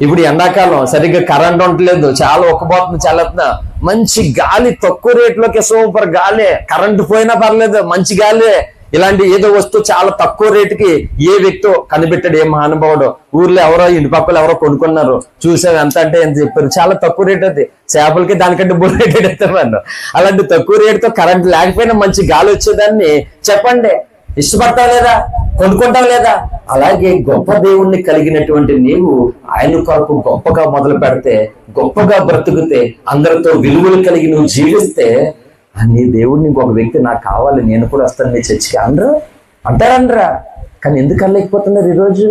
Speaker 1: ఇప్పుడు ఎండాకాలం సరిగ్గా కరెంట్ ఉండలేదు, చాలా ఒక్కబోతుంది, చల్లుతున్నా. మంచి గాలి, తక్కువ రేట్లోకి సూపర్ గాలి, కరెంటు పోయినా పర్లేదు, మంచి గాలి. ఇలాంటి ఏదో వస్తువు చాలా తక్కువ రేటుకి ఏ వ్యక్తో కనిపెట్టాడు, ఏ మహానుభావుడు. ఊర్లో ఎవరో ఇంటి పక్కలు ఎవరో కొనుక్కున్నారు, చూసావు ఎంత అంటే ఎంత చెప్పారు, చాలా తక్కువ రేట్ అది. చేపలకి దానికంటే బుల్ రేట్ ఎడతామన్నారు. అలాంటి తక్కువ రేటుతో కరెంట్ లేకపోయినా మంచి గాలి వచ్చేదాన్ని చెప్పండి, ఇష్టపడతావు లేదా? కొనుక్కుంటావు లేదా? అలాగే గొప్ప దేవుణ్ణి కలిగినటువంటి నీవు ఆయన కొరకు గొప్పగా మొదలు పెడితే, గొప్పగా బ్రతుకుతే, అందరితో విలువలు కలిగి నువ్వు జీవిస్తే, నీ దేవుడిని ఇంకొక వ్యక్తి నాకు కావాలి, నేను కూడా వస్తాను నీ చర్చికి అంటారా? కానీ ఎందుకు అనలేకపోతున్నారు ఈరోజు?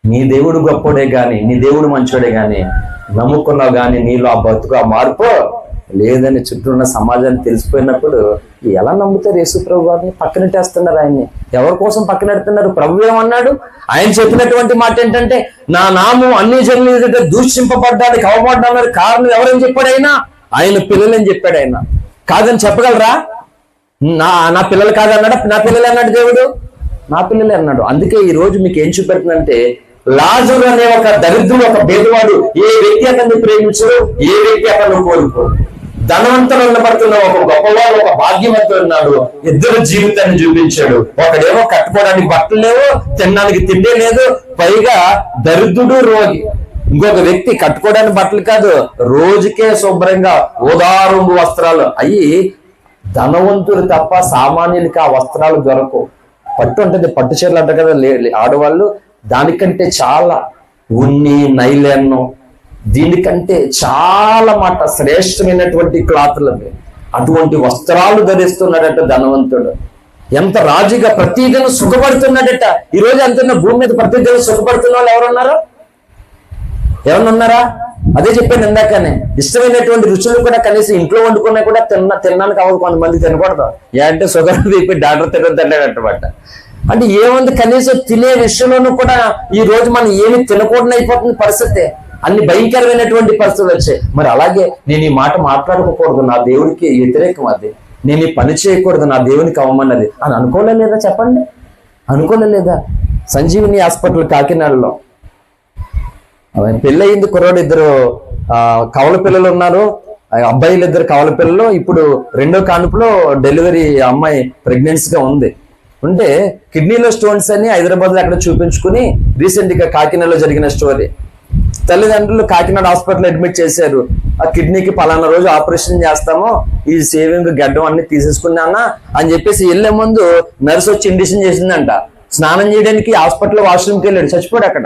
Speaker 1: నీ దేవుడు గొప్పోడే గాని, నీ దేవుడు మంచోడే గాని నమ్ముకున్నావు గాని నీలో ఆ బతుకు, ఆ మార్పు లేదని చుట్టూ ఉన్న సమాజాన్ని తెలిసిపోయినప్పుడు ఎలా నమ్ముతారు? యేసు ప్రభు వారిని పక్కనెట్టేస్తున్నారు. ఆయన్ని ఎవరి కోసం పక్కనెడుతున్నారు? ప్రభు ఏమన్నాడు? ఆయన చెప్పినటువంటి మాట ఏంటంటే, నా నామం అన్ని జనుల ఎదుట దూషింపబడ్డానికి అవబడ్డానికి కారణం ఎవరని చెప్పాడు ఆయన? ఆయన పిల్లలని చెప్పాడు. ఆయన కాదని చెప్పగలరా? నా పిల్లలు కాదన్నాడా? నా పిల్లలు అన్నాడు దేవుడు, నా పిల్లలే అన్నాడు. అందుకే ఈ రోజు మీకు ఏం చూపెడుతుందంటే, లాజరు అనే ఒక దరిద్రుడు, ఒక పేదవాడు, ఏ వ్యక్తి అతన్ని ప్రేమించడు, ఏ వ్యక్తి అతను కోరుకోడు. ధనవంతులు ఉండబడుతున్న ఒక గొప్పవాడు, ఒక భాగ్యవంతుడు ఉన్నాడు, ఇద్దరు జీవితాన్ని చూపించాడు. ఒకడేమో కట్టుకోవడానికి బట్టలు లేవు, తినడానికి తిండే లేదు, పైగా దరిద్రుడు, రోగి. ఇంకొక వ్యక్తి కట్టుకోవడానికి బట్టలు కాదు, రోజుకే శుభ్రంగా ఓదారంగు వస్త్రాలు. అయ్యి ధనవంతులు తప్ప సామాన్యులకి ఆ వస్త్రాలు దొరకవు. పట్టు ఉంటుంది, పట్టు చీరలు అంటారు కదా ఆడవాళ్ళు, దానికంటే చాలా ఉన్ని, నైలెన్ను, దీనికంటే చాలా మాట శ్రేష్టమైనటువంటి క్లాత్లు అవి. అటువంటి వస్త్రాలు ధరిస్తున్నాడట ధనవంతుడు. ఎంత రాజుగా ప్రతిదినం సుఖపడుతున్నాడట. ఈ రోజు అంటున్న భూమి మీద ప్రతిదినం సుఖపడుతున్న వాళ్ళు ఎవరున్నారా? అదే చెప్పాను ఇందాకనే. ఇష్టమైనటువంటి రుచులు కూడా కనీసం ఇంట్లో వండుకున్నా కూడా తినడానికి అవ్వదు. కొంతమంది తినకూడదు, అంటే షుగర్ బీపీ డాక్టర్ తినద్దన్నమాట. అంటే ఏముంది, కనీసం తినే విషయంలోనూ కూడా ఈ రోజు మనం ఏమి తినకూడదు అయిపోతుంది పరిస్థితి. అన్ని భయంకరమైనటువంటి పరిస్థితులు వచ్చాయి. మరి అలాగే నేను ఈ మాట మాట్లాడకపోకూడదు, నా దేవుడికి వ్యతిరేకం అది, నేను ఈ పని చేయకూడదు, నా దేవునికి అవమన్నది అని అనుకోలేదా? చెప్పండి, అనుకోలేదా? సంజీవిని హాస్పిటల్ కాకినాడలో పెళ్ళయింది, కుర్రోడు, ఇద్దరు కవల పిల్లలు ఉన్నారు, అబ్బాయిలు ఇద్దరు కవల పిల్లలు. ఇప్పుడు రెండో కానుపులో డెలివరీ అమ్మాయి ప్రెగ్నెన్సీగా ఉంది. ఉంటే కిడ్నీలో స్టోన్స్ అని హైదరాబాద్లో అక్కడ చూపించుకుని రీసెంట్ గా కాకినాడలో జరిగిన స్టోరీ. తల్లిదండ్రులు కాకినాడ హాస్పిటల్ అడ్మిట్ చేశారు. ఆ కిడ్నీకి పలానా రోజు ఆపరేషన్ చేస్తాము, ఈ సేవింగ్ గడ్డం అన్ని తీసేసుకున్నానా అని చెప్పేసి వెళ్లే ముందు నర్స్ వచ్చి ఇండిషన్ చేసిందంట. స్నానం చేయడానికి హాస్పిటల్ వాష్రూమ్కి వెళ్ళాడు, చచ్చిపోయాడు అక్కడ.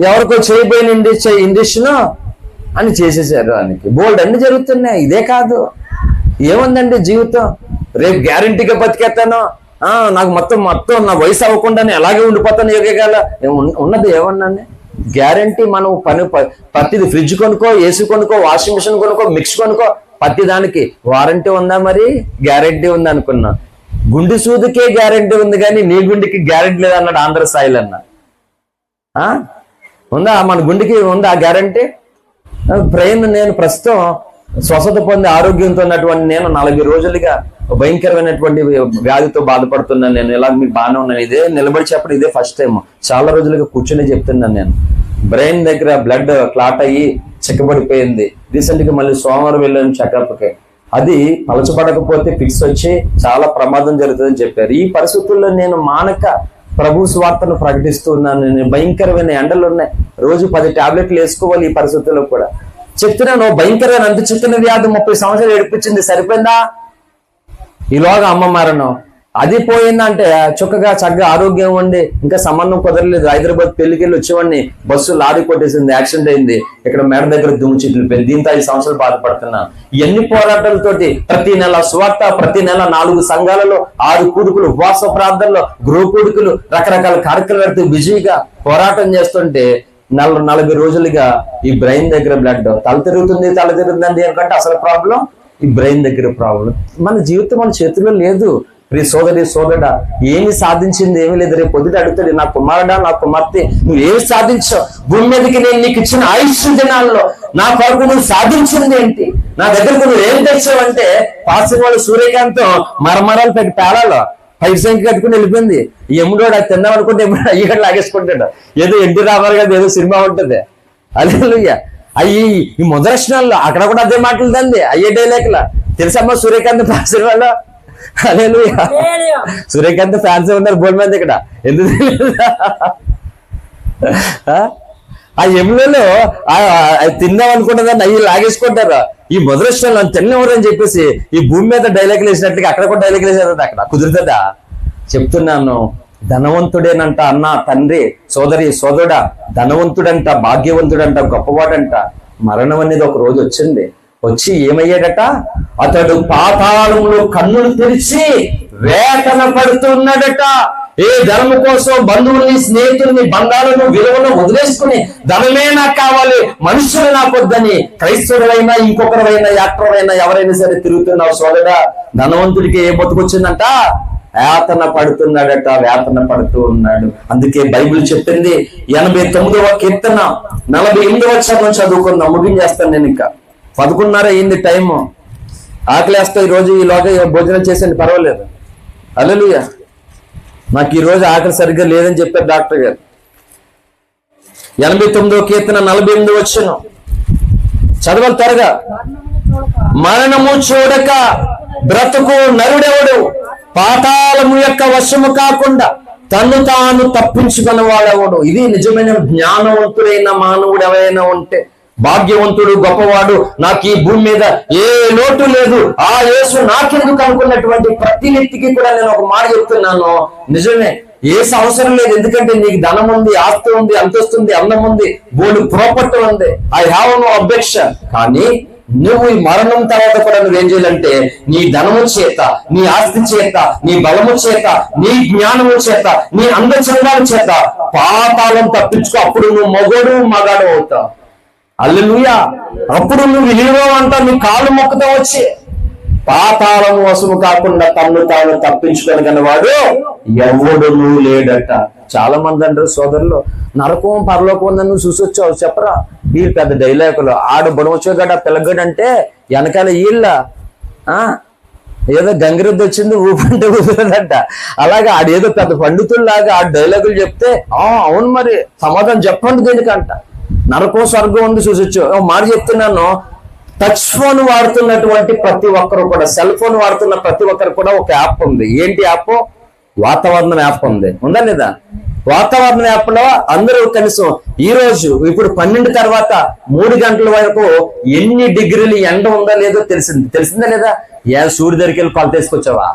Speaker 1: ఎవరికో చేయబోయిన ఇండిషన్ అని చేసేసారు. ఆయనకి బోల్డ్ అన్ని జరుగుతున్నాయి. ఇదే కాదు, ఏముందండి జీవితం, రేపు గ్యారంటీగా బతికేస్తాను, నాకు మొత్తం నా వయసు అవ్వకుండానే అలాగే ఉండిపోతాను యోగేగాల ఉన్నది ఏమన్నానే గ్యారంటీ. మనం ప్రతిది ఫ్రిడ్జ్ కొనుక్కో, ఏసీ కొనుక్కో, వాషింగ్ మిషన్ కొనుక్కో, మిక్స్ కొనుక్కో, ప్రతి దానికి వారంటీ ఉందా? మరి గ్యారంటీ ఉంది అనుకున్నా. గుండె సూదికే గ్యారంటీ ఉంది కానీ నీ గుండెకి గ్యారంటీ లేదన్నాడు ఆంధ్ర స్థాయిలో అన్న. ఉందా? మన గుండెకి ఉందా ఆ గ్యారంటీ? బ్రెయిన్, నేను ప్రస్తుతం స్వస్థత పొంది ఆరోగ్యంతో ఉన్నటువంటి నేను 40 రోజులుగా భయంకరమైనటువంటి వ్యాధితో బాధపడుతున్నాను. నేను ఇలా మీకు బాగానే ఉన్నాను, ఇదే నిలబడి చెప్పడం ఇదే ఫస్ట్ టైం. చాలా రోజులుగా కూర్చొని చెప్తున్నాను. నేను బ్రెయిన్ దగ్గర బ్లడ్ క్లాట్ అయ్యి చిక్కబడిపోయింది. రీసెంట్ గా మళ్ళీ సోమవారం వెళ్ళాను చెకప్కి. అది పలచబడకపోతే ఫిక్స్ వచ్చి చాలా ప్రమాదం జరుగుతుందని చెప్పారు. ఈ పరిస్థితుల్లో నేను మానక ప్రభు స్వార్థను ప్రకటిస్తున్నాను. నేను భయంకరమైన ఎండలు ఉన్నాయి, రోజు 10 టాబ్లెట్లు వేసుకోవాలి. ఈ పరిస్థితుల్లో కూడా చెప్తున్నాను, భయంకరమైన అంత చిన్న వ్యాధి 30 సంవత్సరాలు ఏడిపించింది, సరిపోయిందా? ఈలోగా అమ్మ మరణం, అది పోయిందంటే చక్కగా ఆరోగ్యం ఉండి ఇంకా సంబంధం కుదరలేదు. హైదరాబాద్ పెళ్లికెళ్ళి వచ్చేవాడిని, బస్సు లారీ కొట్టేసింది, యాక్సిడెంట్ అయింది, ఇక్కడ మేడ దగ్గర దుమ్ము చిట్లు పోయింది. దీంతో 5 సంవత్సరాలు బాధపడుతున్నాను. ఎన్ని పోరాటాలతోటి ప్రతి నెల స్వార్థ, ప్రతి నెల 4 సంఘాలలో 6 కూడుకులు, ఉపవాస ప్రార్థనలో, గృహ కూడుకులు, రకరకాల కార్యక్రమాలతో బిజీగా పోరాటం చేస్తుంటే 40 రోజులుగా ఈ బ్రెయిన్ దగ్గర బ్లడ్ తల తిరుగుతుంది ఎందుకంటే అసలు ప్రాబ్లం ఈ బ్రెయిన్ దగ్గర ప్రాబ్లం. మన జీవితం మన చేతిలో లేదు. సోదరుడా, ఏమి సాధించింది ఏమీ లేదు. రేపు పొద్దుట అడుగుతాడు, నా కుమారుడా, నా కుమార్తె, నువ్వు ఏమి సాధించావు భూమి మీదకి? నేను నీకు ఇచ్చిన ఆయుష్ దినాల్లో నా కొరకు నువ్వు సాధించింది ఏంటి? నా దగ్గరకు నువ్వు ఏం తెచ్చావంటే, పాసిన వాళ్ళు సూర్యకాంత్ మరమరాలు పెట్టి పేలాలో 5 సంఖ్య కట్టుకుని వెళ్ళిపోయింది. ఎముడోడు అది తిందాం అనుకుంటే ఎముడు అయ్యగాడు లాగేసుకుంటాడు. ఏదో ఎన్టీ రామారావు గారు ఏదో సినిమా ఉంటుంది. అల్లెలుయ్య. ఈ మొదలక్షణాల్లో అక్కడ కూడా అదే మాటలుదండి, అయ్యే డైలాగ్లా తెలుసమ్మా సూర్యకాంత్ సినిమాలో. అల్లెలుయ్య. సూర్యకాంత్ ఫ్యాన్స్ ఉన్నారు బోల్ మంది ఇక్కడ, ఎందుకు ఆ ఎములలో తిందాం అనుకుంటుందని అయ్యి లాగేసుకుంటారు. ఈ మొదలక్షణాలు తిన్నెవరు అని చెప్పేసి ఈ భూమి మీద డైలాగులు వేసినట్టుగా అక్కడ కూడా డైలాగులు వేసేది. అక్కడ కుదురుతుందా? చెప్తున్నాను, ధనవంతుడేనంట అన్న, తండ్రి, సోదరుడా, ధనవంతుడంట, భాగ్యవంతుడంట, గొప్పవాడంట. మరణం అనేది ఒక రోజు వచ్చి ఏమయ్యాడట? అతడు పాతాళంలో కన్నులు తెరిచి వేతన పడుతున్నాడట. ఏ ధనము కోసం బంధువుల్ని, స్నేహితుల్ని, బంధాలను, విలువను వదిలేసుకుని ధనమే నాకు కావాలి, మనుషులు నాకు వద్దని క్రైస్తవుడైనా, ఇంకొకరైనా, యాక్టరైనా, ఎవరైనా సరే తిరుగుతున్నావు సోదరుడా. ధనవంతుడికి ఏ బతుకొచ్చిందంట? వేతన పడుతున్నాడట, వేతన పడుతూ ఉన్నాడు. అందుకే బైబిల్ చెప్పింది 89వ కీర్తన 48వ వచనం చదువుకుందాం, ముగించేస్తాను నేను. ఇంకా 11:30 అయింది టైము. ఆకలేస్తా ఈరోజు, ఈలోగా భోజనం చేసేయండి పర్వాలేదు. హల్లెలూయా. నాకు ఈ రోజు ఆకలి సరిగ్గా లేదని చెప్పారు డాక్టర్ గారు. 89వ కీర్తన 48వ వచనం చదవాలి త్వరగా. మరణము చూడక బ్రతుకు నరుడెవడు, పాతాళము యొక్క వశము కాకుండా తను తాను తప్పించుకున్న వాడెవడు. ఇది నిజమైన జ్ఞానవంతుడైన మానవుడు ఎవరైనా ఉంటే, భాగ్యవంతుడు, గొప్పవాడు, నాకు ఈ భూమి మీద ఏ లోటు లేదు, ఆ యేసు నాకెందుకు అనుకున్నటువంటి ప్రతి వ్యక్తికి కూడా నేను ఒక మాట చెప్తున్నాను, నిజమే, ఏసు అవసరం లేదు. ఎందుకంటే నీకు ధనం ఉంది, ఆస్తి ఉంది, అంతస్తు ఉంది, అందం ఉంది, బోర్డు ప్రాపర్టీ ఉంది. I have no objection. కానీ నువ్వు ఈ మరణం తర్వాత కూడా నువ్వేం చేయాలంటే, నీ ధనము చేత, నీ ఆస్తి చేత, నీ బలము చేత, నీ జ్ఞానము చేత, నీ అందచందాల చేత పాతాళం తప్పించుకో. అప్పుడు నువ్వు మగాడు అవుతావు. హల్లెలూయా. అప్పుడు నువ్వు విలువ అంటావు, నీ కాళ్ళు మొక్కుతావు వచ్చి. పాతాళం వశము కాకుండా తన్ను తాను తప్పించుకొనగలవాడు ఎవడునూ లేడట. చాలా మంది అంటారు సోదరులు, నరకం పరలోకం ఉందని నువ్వు చూసొచ్చావు చెప్పరా. వీళ్ళు పెద్ద డైలాగులు. ఆడు బుడమొచ్చోగడ పిల్లగడు అంటే వెనకాల వీళ్ళ ఏదో గంగిరెద్దు వచ్చింది ఊపంటే ఊపిరదంట. అలాగే ఆడేదో పెద్ద పండితుల్లాగా ఆ డైలాగులు చెప్తే అవును మరి సమాధానం చెప్పండి దేనికంట. నరకం స్వర్గం ఉంది చూసొచ్చు. మాట చెప్తున్నాను, టచ్ ఫోన్ వాడుతున్నటువంటి ప్రతి ఒక్కరు కూడా, సెల్ ఫోన్ వాడుతున్న ప్రతి ఒక్కరు కూడా ఒక యాప్ ఉంది. ఏంటి యాప్? వాతావరణం యాప్ ఉంది. ఉందా లేదా? వాతావరణం యాప్ లో అందరూ కనీసం ఈ రోజు ఇప్పుడు 12 తర్వాత 3 గంటల వరకు ఎన్ని డిగ్రీలు ఎండ ఉందా లేదో తెలిసిందా లేదా? సూర్యుడి దగ్గరికి వెళ్ళి కొలత తీసుకొచ్చావా?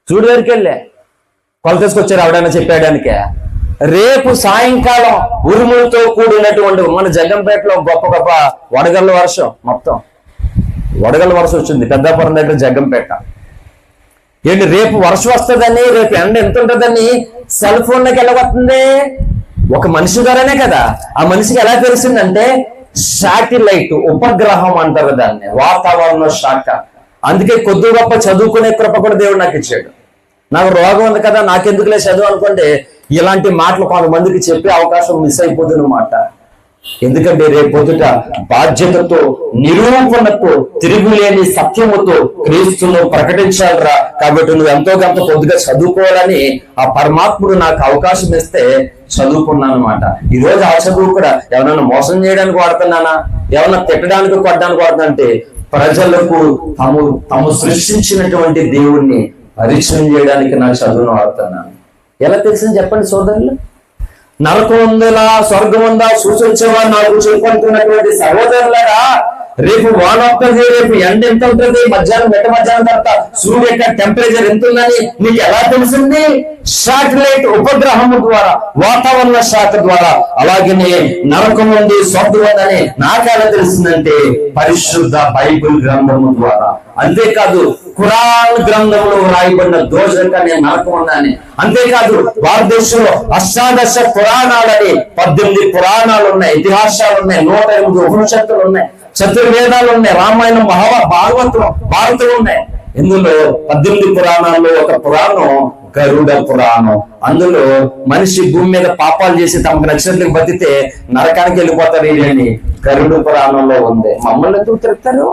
Speaker 1: సూర్యుడి దగ్గరికి వెళ్ళే కొలత తీసుకొచ్చారు ఎవడైనా చెప్పేయడానికే? రేపు సాయంకాలం ఉరుములతో కూడినటువంటి మన జగ్గంపేటలో గొప్ప గొప్ప వడగళ్ళ వర్షం, మొత్తం వడగళ్ళ వర్షం వచ్చింది పెద్దాపురం దగ్గర జగ్గంపేట. ఏంటి రేపు వర్షం వస్తుందని, రేపు ఎండ ఎంత ఉంటుందని సెల్ ఫోన్లోకి వెళ్ళబోతుంది. ఒక మనిషి ద్వారానే కదా. ఆ మనిషికి ఎలా తెలిసిందంటే శాటిలైట్, ఉపగ్రహం అంటారు దాన్ని, వాతావరణ శాఖ. అందుకే కొద్ది గొప్ప చదువుకునే కృప కూడా దేవుడు నాకు ఇచ్చాడు. నాకు రోగం ఉంది కదా, నాకెందుకులే చదువు అనుకోండి, ఇలాంటి మాటలు కొంతమందికి చెప్పే అవకాశం మిస్ అయిపోతుంది అన్నమాట. ఎందుకంటే రేపొద్దుట బాధ్యతతో, నిరూపణతో, తిరుగులేని సత్యముతో క్రీస్తును ప్రకటించాలరా. కాబట్టి నువ్వు ఎంతో కొంత కొద్దిగా చదువుకోవాలని ఆ పరమాత్ముడు నాకు అవకాశం ఇస్తే చదువుకున్నాను అనమాట. ఈ రోజు ఆ చదువు కూడా ఎవరైనా మోసం చేయడానికి వాడుతున్నానా, ఎవరైనా తిట్టడానికి కొట్టడానికి వాడుతుందంటే ప్రజలకు తాము సృష్టించినటువంటి దేవుణ్ణి పరిచయం చేయడానికి నా చదువును వాడుతున్నాను. ఎలా తెలిసింది చెప్పండి సోదరులు? నరకం ఉందా స్వర్గం ఉందా సూచించేవారు నాకు చెప్పంటున్నటువంటి సహోదరులారా, రేపు వాన వస్తుంది, రేపు ఎండ ఎంత ఉంటుంది, మధ్యాహ్నం మధ్యాహ్నం తర్వాత సూర్యుడు యొక్క టెంపరేచర్ ఎంత ఉందని నీకు ఎలా తెలిసింది? శాటిలైట్ ఉపగ్రహం ద్వారా, వాతావరణ శాఖ ద్వారా. అలాగే నరకం ఉంది స్వర్గం ఉందని నాకెలా తెలిసిందంటే పరిశుద్ధ బైబిల్ గ్రంథము ద్వారా. అంతేకాదు ఖురాన్ గ్రంథంలో రాయబడిన దోషంగా నేను నరకం ఉన్నాను. అంతేకాదు భారతదేశంలో అష్టాదశ పురాణాలని 18 పురాణాలు ఉన్నాయి, ఇతిహాసాలు ఉన్నాయి, 108 ఉపనిషత్తులు ఉన్నాయి, చతుర్వేదాలు ఉన్నాయి, రామాయణం, భారతం ఉన్నాయి. ఇందులో 18 పురాణాల్లో ఒక పురాణం గరుడ పురాణం. అందులో మనిషి భూమి మీద పాపాలు చేసి తమకు నచ్చినట్లకు బతికితే నరకానికి వెళ్ళిపోతారు అని గరుడ పురాణంలో ఉంది. మమ్మల్ని ఎందుకు తిరుగుతారు?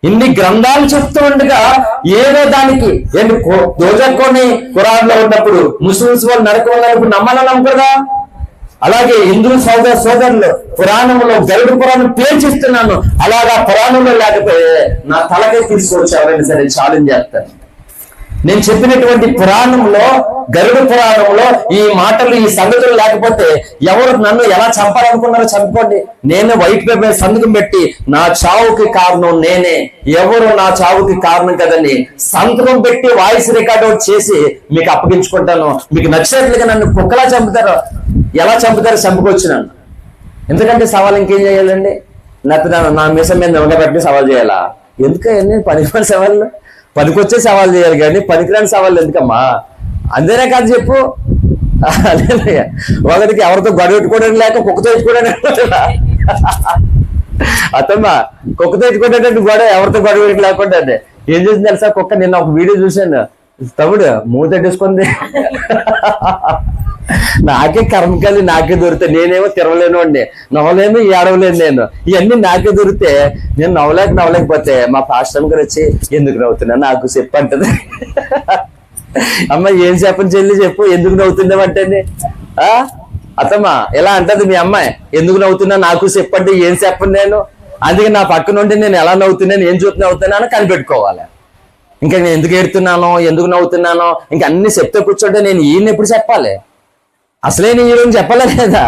Speaker 1: ఇన్ని గ్రంథాలు చెప్తూ ఉండగా ఏదో దానికి ఏంటి దోజక్కొని ఖురాన్లో ఉన్నప్పుడు ముస్లిమ్స్ వాళ్ళు నరకం నమ్మాలని నమ్మకదా? అలాగే హిందూ సోదరులు పురాణంలో గరుడ పురాణం పేర్చిస్తున్నాను, అలాగా పురాణంలో లేకపోతే నా తలకై తీసుకొచ్చి ఎవరైనా సరే ఛాలెంజ్ చేస్తాను. నేను చెప్పినటువంటి పురాణంలో, గరుడ పురాణంలో ఈ మాటలు, ఈ సంగతులు లేకపోతే ఎవరు నన్ను ఎలా చంపాలనుకున్నారో చంపుకోండి. నేను వైట్ పేపర్ సంతకం పెట్టి నా చావుకి కారణం నేనే, ఎవరు నా చావుకి కారణం కదని సంతకం పెట్టి వాయిస్ రికార్డ్ అవుట్ చేసి మీకు అప్పగించుకుంటాను. మీకు నచ్చినట్లుగా నన్ను కుక్కలా చంపుతారు. ఎలా చంపుతారో చంపుకొచ్చు నన్ను. ఎందుకంటే సవాల్ ఇంకేం చేయాలండి? లేకపోతే నా మీసం మీద నిలబెట్టి సవాల్ చేయాలా? ఎందుకని పని సవాళ్ళు? పనికొచ్చే సవాల్ చేయాలి కానీ పనికిరాని సవాళ్ళు ఎందుకమ్మా? అంతేనే కాదు చెప్పు. ఒకరికి ఎవరితో గొడవ పెట్టుకోవడానికి లేక కుక్కతో పెట్టుకోవడానికి అత్తమ్మా, కుక్కతో పెట్టుకునేటట్టు గొడవ ఎవరితో గొడవ పెట్టి లేకుండా అంటే ఏం చేసింది తెలుసా? కుక్క నిన్న ఒక వీడియో చూశాను, తమ్ముడు మూతెట్టేసుకుంది. నాకే కర్మకాలి నాకే దొరికితే నేనేమో తిరగలేను అండి, నవ్వలేను, ఏడవలేను. నేను ఇవన్నీ నాకే దొరికితే నేను నవ్వలేకపోతే మా పాస్టర్ గారు వచ్చి ఎందుకు నవ్వుతున్నా నాకు చెప్పంటది. అమ్మ ఏం చెప్పని చెల్లి చెప్పు, ఎందుకు నవ్వుతున్నావంటే అత్తమ్మా ఎలా అంటది మీ అమ్మాయి, ఎందుకు నవ్వుతున్నా నాకు చెప్పండి, ఏం చెప్పండి నేను. అందుకే నా పక్కన ఉండి నేను ఎలా నవ్వుతున్నాను, ఏం చూపు నవ్వుతున్నానో కనిపెట్టుకోవాలి. ఇంకా నేను ఎందుకు ఏడుతున్నానో, ఎందుకు నవ్వుతున్నానో ఇంకా అన్ని చెప్తే కూర్చోంటే నేను ఈయన ఎప్పుడు చెప్పాలి? అసలైన హీరోని చెప్పలే లేదా?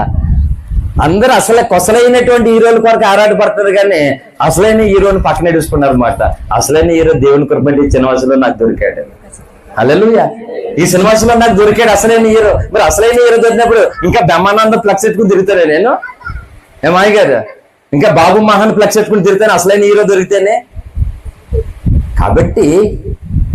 Speaker 1: అందరూ అసలే కొసలైనటువంటి హీరోల కొరకు ఆరాటపడుతుంది కానీ అసలైన హీరోని పక్కన చూసుకున్నారు అనమాట. అసలైన హీరో దేవుని కృపండి ఈ సినిమాలో నాకు దొరికాడు. హల్లెలూయా, ఈ సినిమాలో నాకు దొరికాడు అసలైన హీరో. మరి అసలైన హీరో దొరికినప్పుడు ఇంకా బ్రహ్మానందం ఫ్లెక్స్ ఎట్టుకుని తిరుగుతానే నేను, ఏమాయి గారు? ఇంకా బాబు మహాన్ ఫ్లెక్స్ ఎట్టుకుని తిరుగుతాను అసలైన హీరో దొరికితేనే. కాబట్టి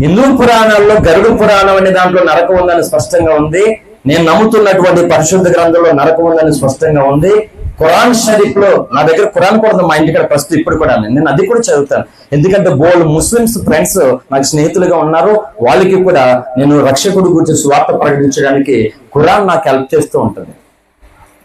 Speaker 1: హిందూ పురాణాల్లో గరుడ పురాణం అనే దాంట్లో నరకం ఉందని స్పష్టంగా ఉంది. నేను నమ్ముతున్నటువంటి పరిశుద్ధ గ్రంథంలో నరకం ఉందని స్పష్టంగా ఉంది. ఖురాన్ షరీఫ్ లో నా దగ్గర ఖురాన్ కూడా ఉంది మా ఇంటికాడ ప్రస్తుతం ఇప్పుడు కూడా నేను అది కూడా చదువుతాను. ఎందుకంటే బోల్ ముస్లిమ్స్ ఫ్రెండ్స్ నాకు స్నేహితులుగా ఉన్నారు, వాళ్ళకి కూడా నేను రక్షకుడు గురించి స్వార్థ ప్రకటించడానికి ఖురాన్ నాకు హెల్ప్ చేస్తూ ఉంటుంది.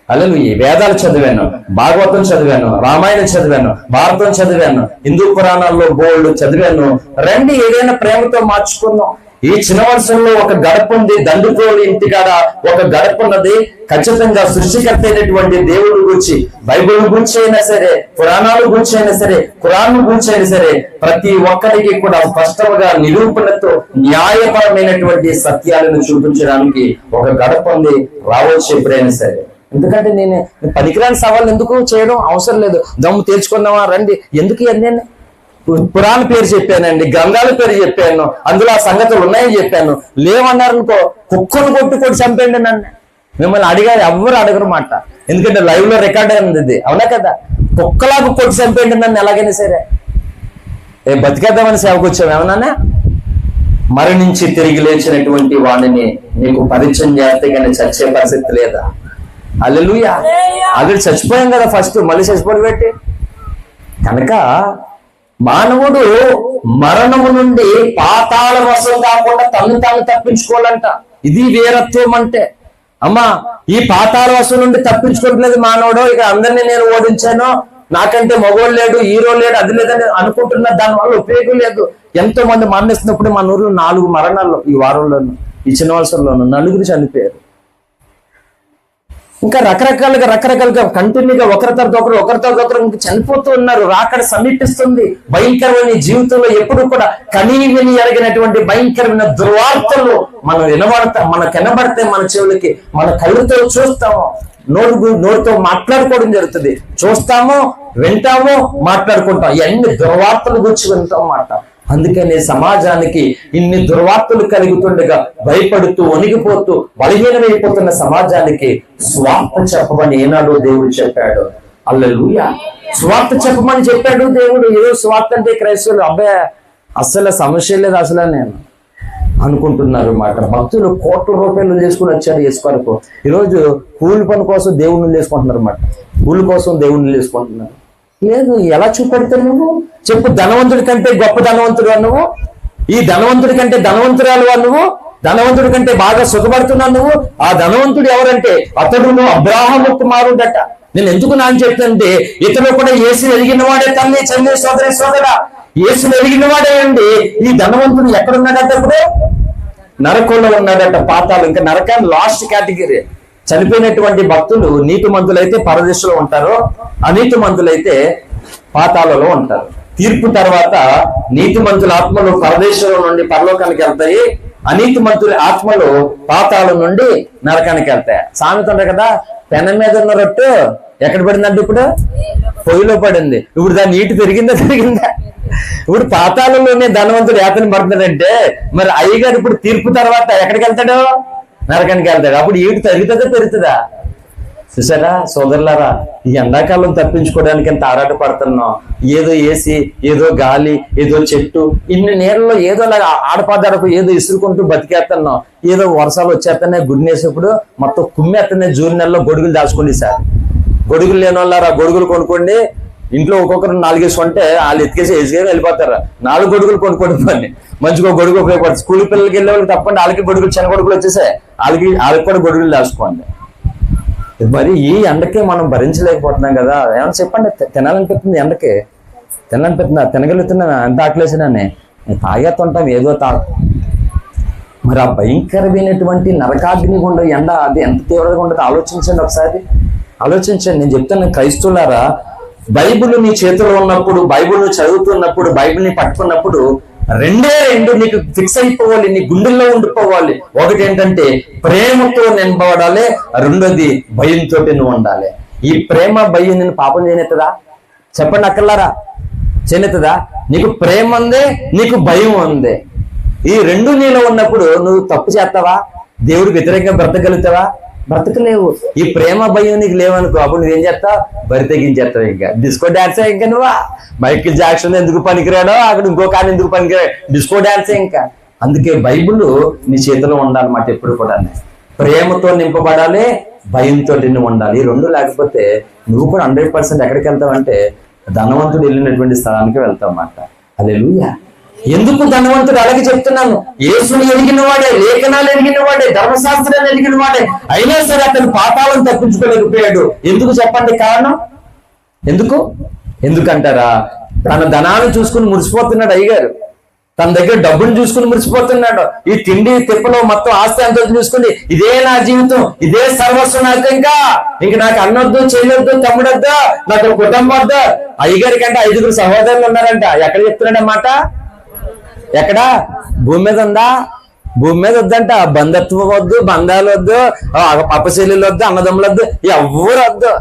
Speaker 1: హల్లెలూయా. వేదాలు చదివాను, భాగవతం చదివాను, రామాయణం చదివాను, భారతం చదివాను, హిందూ పురాణాల్లో బోల్డ్ చదివాను. రండి ఏదైనా ప్రేమతో మార్చుకుందాం. ఈ చిన్న వర్షంలో ఒక గడప ఉంది, దండుకోలు ఇంటికాడ ఒక గడప ఉన్నది. ఖచ్చితంగా సృష్టికర్త అయినటువంటి దేవుడు గురించి, బైబిల్ గురించి అయినా సరే, పురాణాల గురించి అయినా సరే, ఖురాన్ గురించి అయినా సరే, ప్రతి ఒక్కరికి కూడా స్పష్టంగా నిరూపణతో న్యాయపరమైనటువంటి సత్యాలను చూపించడానికి ఒక గడప ఉంది. రావచ్చు ఎప్పుడైనా సరే. ఎందుకంటే నేను పనికిరాని సవాళ్ళు ఎందుకు చేయడం అవసరం లేదు. దమ్ము తీర్చుకున్నావా రండి. ఎందుకు ఇవన్నీ? పురాణ పేరు చెప్పానండి, గ్రంథాల పేరు చెప్పాను, అందులో ఆ సంగతులు ఉన్నాయని చెప్పాను. లేవన్నారనుకో కుక్కను కొట్టి చంపండి నన్ను. మిమ్మల్ని అడిగారు, ఎవ్వరు అడగరు మాట. ఎందుకంటే లైవ్ లో రికార్డ్ అయింది ఇది, అవునా కదా? కుక్కలాగా కొట్టి చంపండి నన్ను ఎలాగైనా సరే. బతికేద్దామని సేవకు వచ్చాము ఏమన్నా? మరణించి తిరిగి లేచినటువంటి వాడిని నీకు పరిచయం చేస్తే కానీ చచ్చే పరిస్థితి లేదా? హల్లెలూయా. ఆల్రెడీ చచ్చిపోయాం కదా ఫస్ట్, మళ్ళీ చచ్చిపోయి పెట్టి. కనుక మానవుడు మరణము నుండి పాతాళ వశం కాకుండా తను తాను తప్పించుకోవాలంట. ఇది వీరత్వం అంటే. అమ్మా, ఈ పాతాళ వశం నుండి తప్పించుకోవట్లేదు మానవుడు. ఇక అందరినీ నేను ఓడించాను, నాకంటే మగోడు లేడు, హీరో లేడు, అది లేదని అనుకుంటున్నా. దానివల్ల ఉపయోగం లేదు. ఎంతో మంది మరణిస్తున్నప్పుడు మన ఊర్లో 4 మరణాల్లో ఈ వారంలోనూ, ఈ చిన్న వలసల్లోనూ 4 చనిపోయారు. ఇంకా రకరకాలుగా కంటిన్యూగా ఒకరి తర్వాత ఒకరు ఇంకా చనిపోతూ ఉన్నారు. రాకడ సమీపిస్తుంది. భయంకరమైన జీవితంలో ఎప్పుడు కూడా కనీ విని ఎరగినటువంటి భయంకరమైన దుర్వార్తలు మనకు వినబడితే మన చెవులకి, మన కళ్ళతో చూస్తాము, నోటితో మాట్లాడుకోవడం జరుగుతుంది. చూస్తాము, వింటాము, మాట్లాడుకుంటాం. ఇవన్నీ దుర్వార్తలు గురించి వింటాం మాట. అందుకనే సమాజానికి ఇన్ని దుర్వార్తలు కలుగుతుండగా భయపడుతూ వణిగిపోతూ బలహీనమైపోతున్న సమాజానికి స్వార్థ చెప్పమని ఏనాడో దేవుడు చెప్పాడు. హల్లెలూయా. స్వార్థ చెప్పమని చెప్పాడు దేవుడు. ఏదో స్వార్థ అంటే క్రైస్తవులు అబ్బాయి అసలు సమస్య లేదు అసలు నేను అనుకుంటున్నారు మాట. భక్తులు కోట్ల రూపాయలు చేసుకుని వచ్చారు యేసుకొరకు. ఈరోజు కూలి పని కోసం దేవుణ్ణి చేసుకుంటున్నారు అన్నమాట. కూలి కోసం దేవుణ్ణి చేసుకుంటున్నారు. లేదు, ఎలా చూపెడతావు నువ్వు చెప్పు? ధనవంతుడి కంటే గొప్ప ధనవంతుడు నువ్వు, ఈ ధనవంతుడి కంటే ధనవంతురాలు నువ్వు, ధనవంతుడి కంటే బాగా సుఖపడుతున్నావు నువ్వు. ఆ ధనవంతుడు ఎవరంటే అతడు అబ్రాహాము కుమారుడట. నేను ఎందుకు నాని చెప్తానంటే ఇతడు కూడా యేసుని ఎరిగిన వాడే తల్లి, చెల్లి, సోదరా, యేసుని ఎరిగిన వాడే అండి. ఈ ధనవంతుడు ఎక్కడున్నాడట? ఇప్పుడు నరకంలో ఉన్నాడట, పాతాలు. ఇంకా నరకాన్ని లాస్ట్ కేటగిరీ. చనిపోయినటువంటి భక్తులు నీతిమంతులైతే పరదేశంలో ఉంటారు, అనీతిమంతులైతే పాతాలలో ఉంటారు. తీర్పు తర్వాత నీతిమంతుల ఆత్మలు పరదేశంలో నుండి పరలోకానికి వెళ్తాయి, అనీతిమంతుల ఆత్మలు పాతాళం నుండి నరకానికి వెళ్తాయి. సామెత ఉంది కదా, పెన మీద ఉన్న రొట్టు ఎక్కడ పడిందంటే ఇప్పుడు పొయ్యిలో పడింది. ఇప్పుడు దాని నీటి పెరిగిందా? ఇప్పుడు పాతాళంలోనే ధనవంతుడు యాతన పడుతున్నాడంటే మరి అయ్యగారు ఇప్పుడు తీర్పు తర్వాత ఎక్కడికి వెళ్తాడు? నరకానికి వెళ్తాడు. అప్పుడు ఈటు తరుగుతుందా పెరుగుతుందా? చూసారా సోదరులారా, ఈ ఎండాకాలం తప్పించుకోవడానికి ఎంత ఆరాట పడుతున్నాం. ఏదో ఏసీ, ఏదో గాలి, ఏదో చెట్టు, ఇన్ని నీళ్ళలో ఏదో ఆడపాదడకు ఏదో ఇసురుకుంటూ బతికేస్తున్నాం. ఏదో వర్షాలు వచ్చేస్తున్నాయి, గుడినేసేప్పుడు మొత్తం కుమ్మేస్తున్నాయి. జూన్ నెలలో గొడుగులు దాచుకోండి సార్. గొడుగులు లేని వాళ్ళారా గొడుగులు కొనుక్కోండి. ఇంట్లో ఒక్కొక్కరు 4 కొంటే వాళ్ళు ఎత్తికేసి వేసుకొని వెళ్ళిపోతారు. 4 గొడుగులు కొనుక్కోండి పని మంచిగా గొడుగు ఉపయోగపడుతుంది. స్కూల్ పిల్లలకి వెళ్ళే వాళ్ళకి తప్పండి, వాళ్ళకి గొడుగులు, చిన్న గొడుగులు వచ్చేసాయి, వాళ్ళకి కూడా గొడుగులు దాచుకోండి. మరి ఈ ఎండకే మనం భరించలేకపోతున్నాం కదా. ఏమన్నా చెప్పండి, తినాలనిపిస్తుంది, ఎండకి తినాలనిపిస్తుందా? తినగలుగుతున్నా? ఎంత ఆకలేసినానే తాగేస్తుంటాం ఏదో మరి ఆ భయంకరమైనటువంటి నరకాగ్ని గుండా ఎండ అది ఎంత తీవ్రంగా ఉండదు ఆలోచించండి ఒకసారి. ఆలోచించండి. నేను చెప్తాను క్రైస్తవులారా, బైబిల్ నీ చేతిలో ఉన్నప్పుడు, బైబిల్ చదువుతున్నప్పుడు, బైబిల్ని పట్టుకున్నప్పుడు రెండే నీకు ఫిక్స్ అయిపోవాలి, నీ గుండెల్లో ఉండిపోవాలి. ఒకటి ఏంటంటే ప్రేమతో నింపబడాలి, రెండోది భయంతో నువ్వు ఉండాలి. ఈ ప్రేమ భయం నేను పాపం చేయనెత్తదా? చెప్పండి అక్కర్లారా, చేయనెత్తదా? నీకు ప్రేమ ఉంది, నీకు భయం ఉంది. ఈ రెండు నీలో ఉన్నప్పుడు నువ్వు తప్పు చేస్తావా? దేవుడికి వ్యతిరేకంగా బ్రతకగలుగుతావా? బ్రతకలేవు. ఈ ప్రేమ భయం నీకు లేవనుకో, అప్పుడు నువ్వేం చేస్తావు? బరి తెగించేస్తావు. ఇంకా డిస్కో డాన్సే. ఇంకా నువ్వా మైకిల్ జాక్సన్ ఎందుకు పనికిరాడో అక్కడ ఇంకో కానీ ఎందుకు పనికిరాడు, డిస్కో డాన్సే. ఇంకా అందుకే బైబిల్ నీ చేతిలో ఉండాలన్నమాట. ఎప్పుడు కూడా ప్రేమతో నింపబడాలి, భయంతో నువ్వు ఉండాలి. ఈ రెండు లేకపోతే నువ్వు కూడా 100% ఎక్కడికి వెళ్తావంటే ధనవంతుడు వెళ్ళినటువంటి స్థలానికి వెళ్తావు అన్నమాట. హల్లెలూయా. ఎందుకు ధనవంతుడు? అలాగే చెప్తున్నాను, యేసుని ఎరిగిన వాడే, లేఖనాలు ఎరిగిన వాడే, ధర్మశాస్త్రాన్ని ఎరిగిన వాడే, అయినా సరే అతను పాతాలను తప్పించుకోలేకపోయాడు. ఎందుకు చెప్పండి కారణం? ఎందుకంటారా? తన ధనాన్ని చూసుకుని మురిసిపోతున్నాడు అయ్యగారు, తన దగ్గర డబ్బును చూసుకుని మురిసిపోతున్నాడు. ఈ తిండి తిప్పలో మొత్తం ఆస్తి అంతా చూసుకుని ఇదే నా జీవితం, ఇదే సర్వస్వం, నాకు ఇంక నాకు అన్నొద్దు, చేయొద్దు, తమ్ముడొద్దు, నాకు కుటుంబం వద్దు. అయ్యగారి కంటే 5 సహోదరులు ఉన్నారంట. ఎక్కడ చెప్తున్నాడన్నమాట? ఎక్కడ? భూమి మీద ఉందా? భూమి మీద వద్దంట. బంధత్వం వద్దు, బంధాలు వద్దు, అప్పచెల్లెలు వద్దు, అన్నదమ్ములు వద్దు, ఎవరు వద్దు.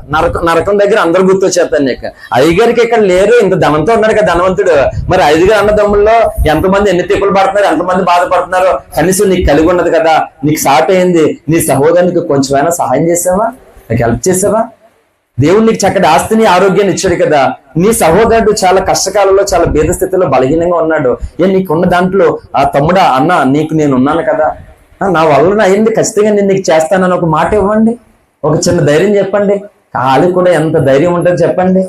Speaker 1: నరకం దగ్గర అందరు గుర్తొచ్చేస్తాను నీకు. అయ్యగారికి ఇక్కడ లేరు, ఇంత ధనంతో ఉన్నాడు కదా ధనవంతుడు. మరి 5 అన్నదమ్ముల్లో ఎంతమంది ఎన్ని తిప్పులు పడుతున్నారు, ఎంతమంది బాధపడుతున్నారు? కనీసం నీకు కలిగి ఉన్నది కదా, నీకు సాట్ అయింది, నీ సహోదరునికి కొంచెమైనా సహాయం చేసావా? నీకు హెల్ప్ చేసావా? దేవుడు నీకు చక్కటి ఆస్తిని ఆరోగ్యాన్ని ఇచ్చాడు కదా. నీ సహోదరుడు చాలా కష్టకాలంలో, చాలా భేద స్థితిలో బలహీనంగా ఉన్నాడు. నీకున్న దాంట్లో ఆ తమ్ముడా, అన్న నీకు నేను ఉన్నాను కదా, నా వల్ల అయింది, ఖచ్చితంగా నేను నీకు చేస్తానని ఒక మాట ఇవ్వండి, ఒక చిన్న ధైర్యం చెప్పండి. వాళ్ళకి కూడా ఎంత ధైర్యం ఉంటుంది చెప్పండి.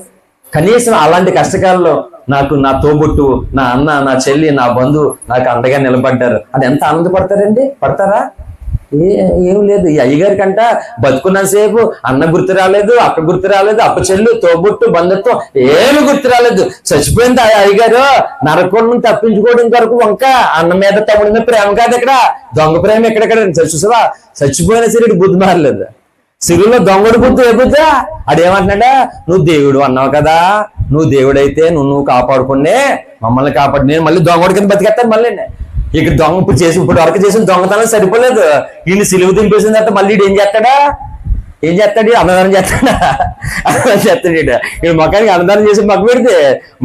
Speaker 1: కనీసం అలాంటి కష్టకాలంలో నాకు నా తోబుట్టు, నా అన్న, నా చెల్లి, నా బంధువు నాకు అండగా నిలబడ్డారు అని ఎంత ఆనందపడతారండి? పడతారా? ఏం లేదు. ఈ అయ్యగారి కంట బతుకున్నంతసేపు అన్న గుర్తు రాలేదు, అక్క గుర్తు రాలేదు, అప్ప చెల్లు, తోబుట్టు, బంధుత్వం ఏమి గుర్తు రాలేదు. చచ్చిపోయింది అయ్యగారు. నరకోళ్ళను తప్పించుకోవడం కొరకు వంక అన్న మీద తమ్ముడి మీద ప్రేమ కాదు, ఇక్కడ దొంగ ప్రేమ ఎక్కడెక్కడ చూసావా? చచ్చిపోయిన సిరుడు బుద్ధి మారలేదు. సిరులో దొంగడు బుద్ధి ఏ బుద్ధా? అదేమంటున్నాడా? నువ్వు దేవుడు అన్నావు కదా, నువ్వు దేవుడైతే నువ్వు కాపాడుకునే మమ్మల్ని కాపాడు, నేను మళ్ళీ దొంగడి కింద బతికేస్తాను. మళ్ళీ ఇక దొంగ ఇప్పుడు వరకు చేసిన దొంగతనం సరిపోలేదు, ఈయన సిలువ దింపేసిన తర్వాత మళ్ళీ ఏం చేస్తాడు? అన్నదానం చేస్తాడా? అన్నదానం చేస్తాడు. ఈ మొక్కడికి అన్నదానం చేసి మొక్క పెడితే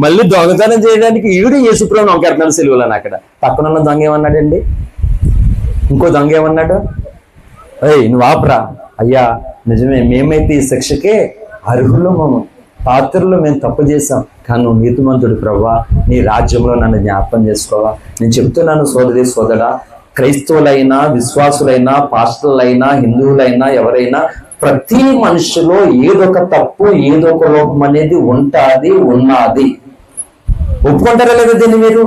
Speaker 1: మళ్ళీ దొంగతనం చేయడానికి ఈవిడ యేసుప్రభుని నొక్కేస్తున్నాడు సిలువలను. అక్కడ పక్కనున్న దొంగ ఏమన్నాడండి? ఇంకో దొంగ ఏమన్నాడు? నువ్వు ఆపరా అయ్యా, నిజమే, మేమైతే ఈ శిక్షకే అర్హులు, పాత్రలో మేము తప్పు చేశాం, కానీ నువ్వు నీతిమంతుడు ప్రభువా, నీ రాజ్యంలో నన్ను జ్ఞాపకం చేసుకోవా. నేను చెప్తున్నాను సోదరి సోదరా, క్రైస్తవులైనా, విశ్వాసులైనా, పాస్టర్లైనా, హిందువులైనా, ఎవరైనా ప్రతి మనిషిలో ఏదొక తప్పు, ఏదొక లోపం అనేది ఉన్నది. ఒప్పుకుంటారా లేదా దీన్ని మీరు?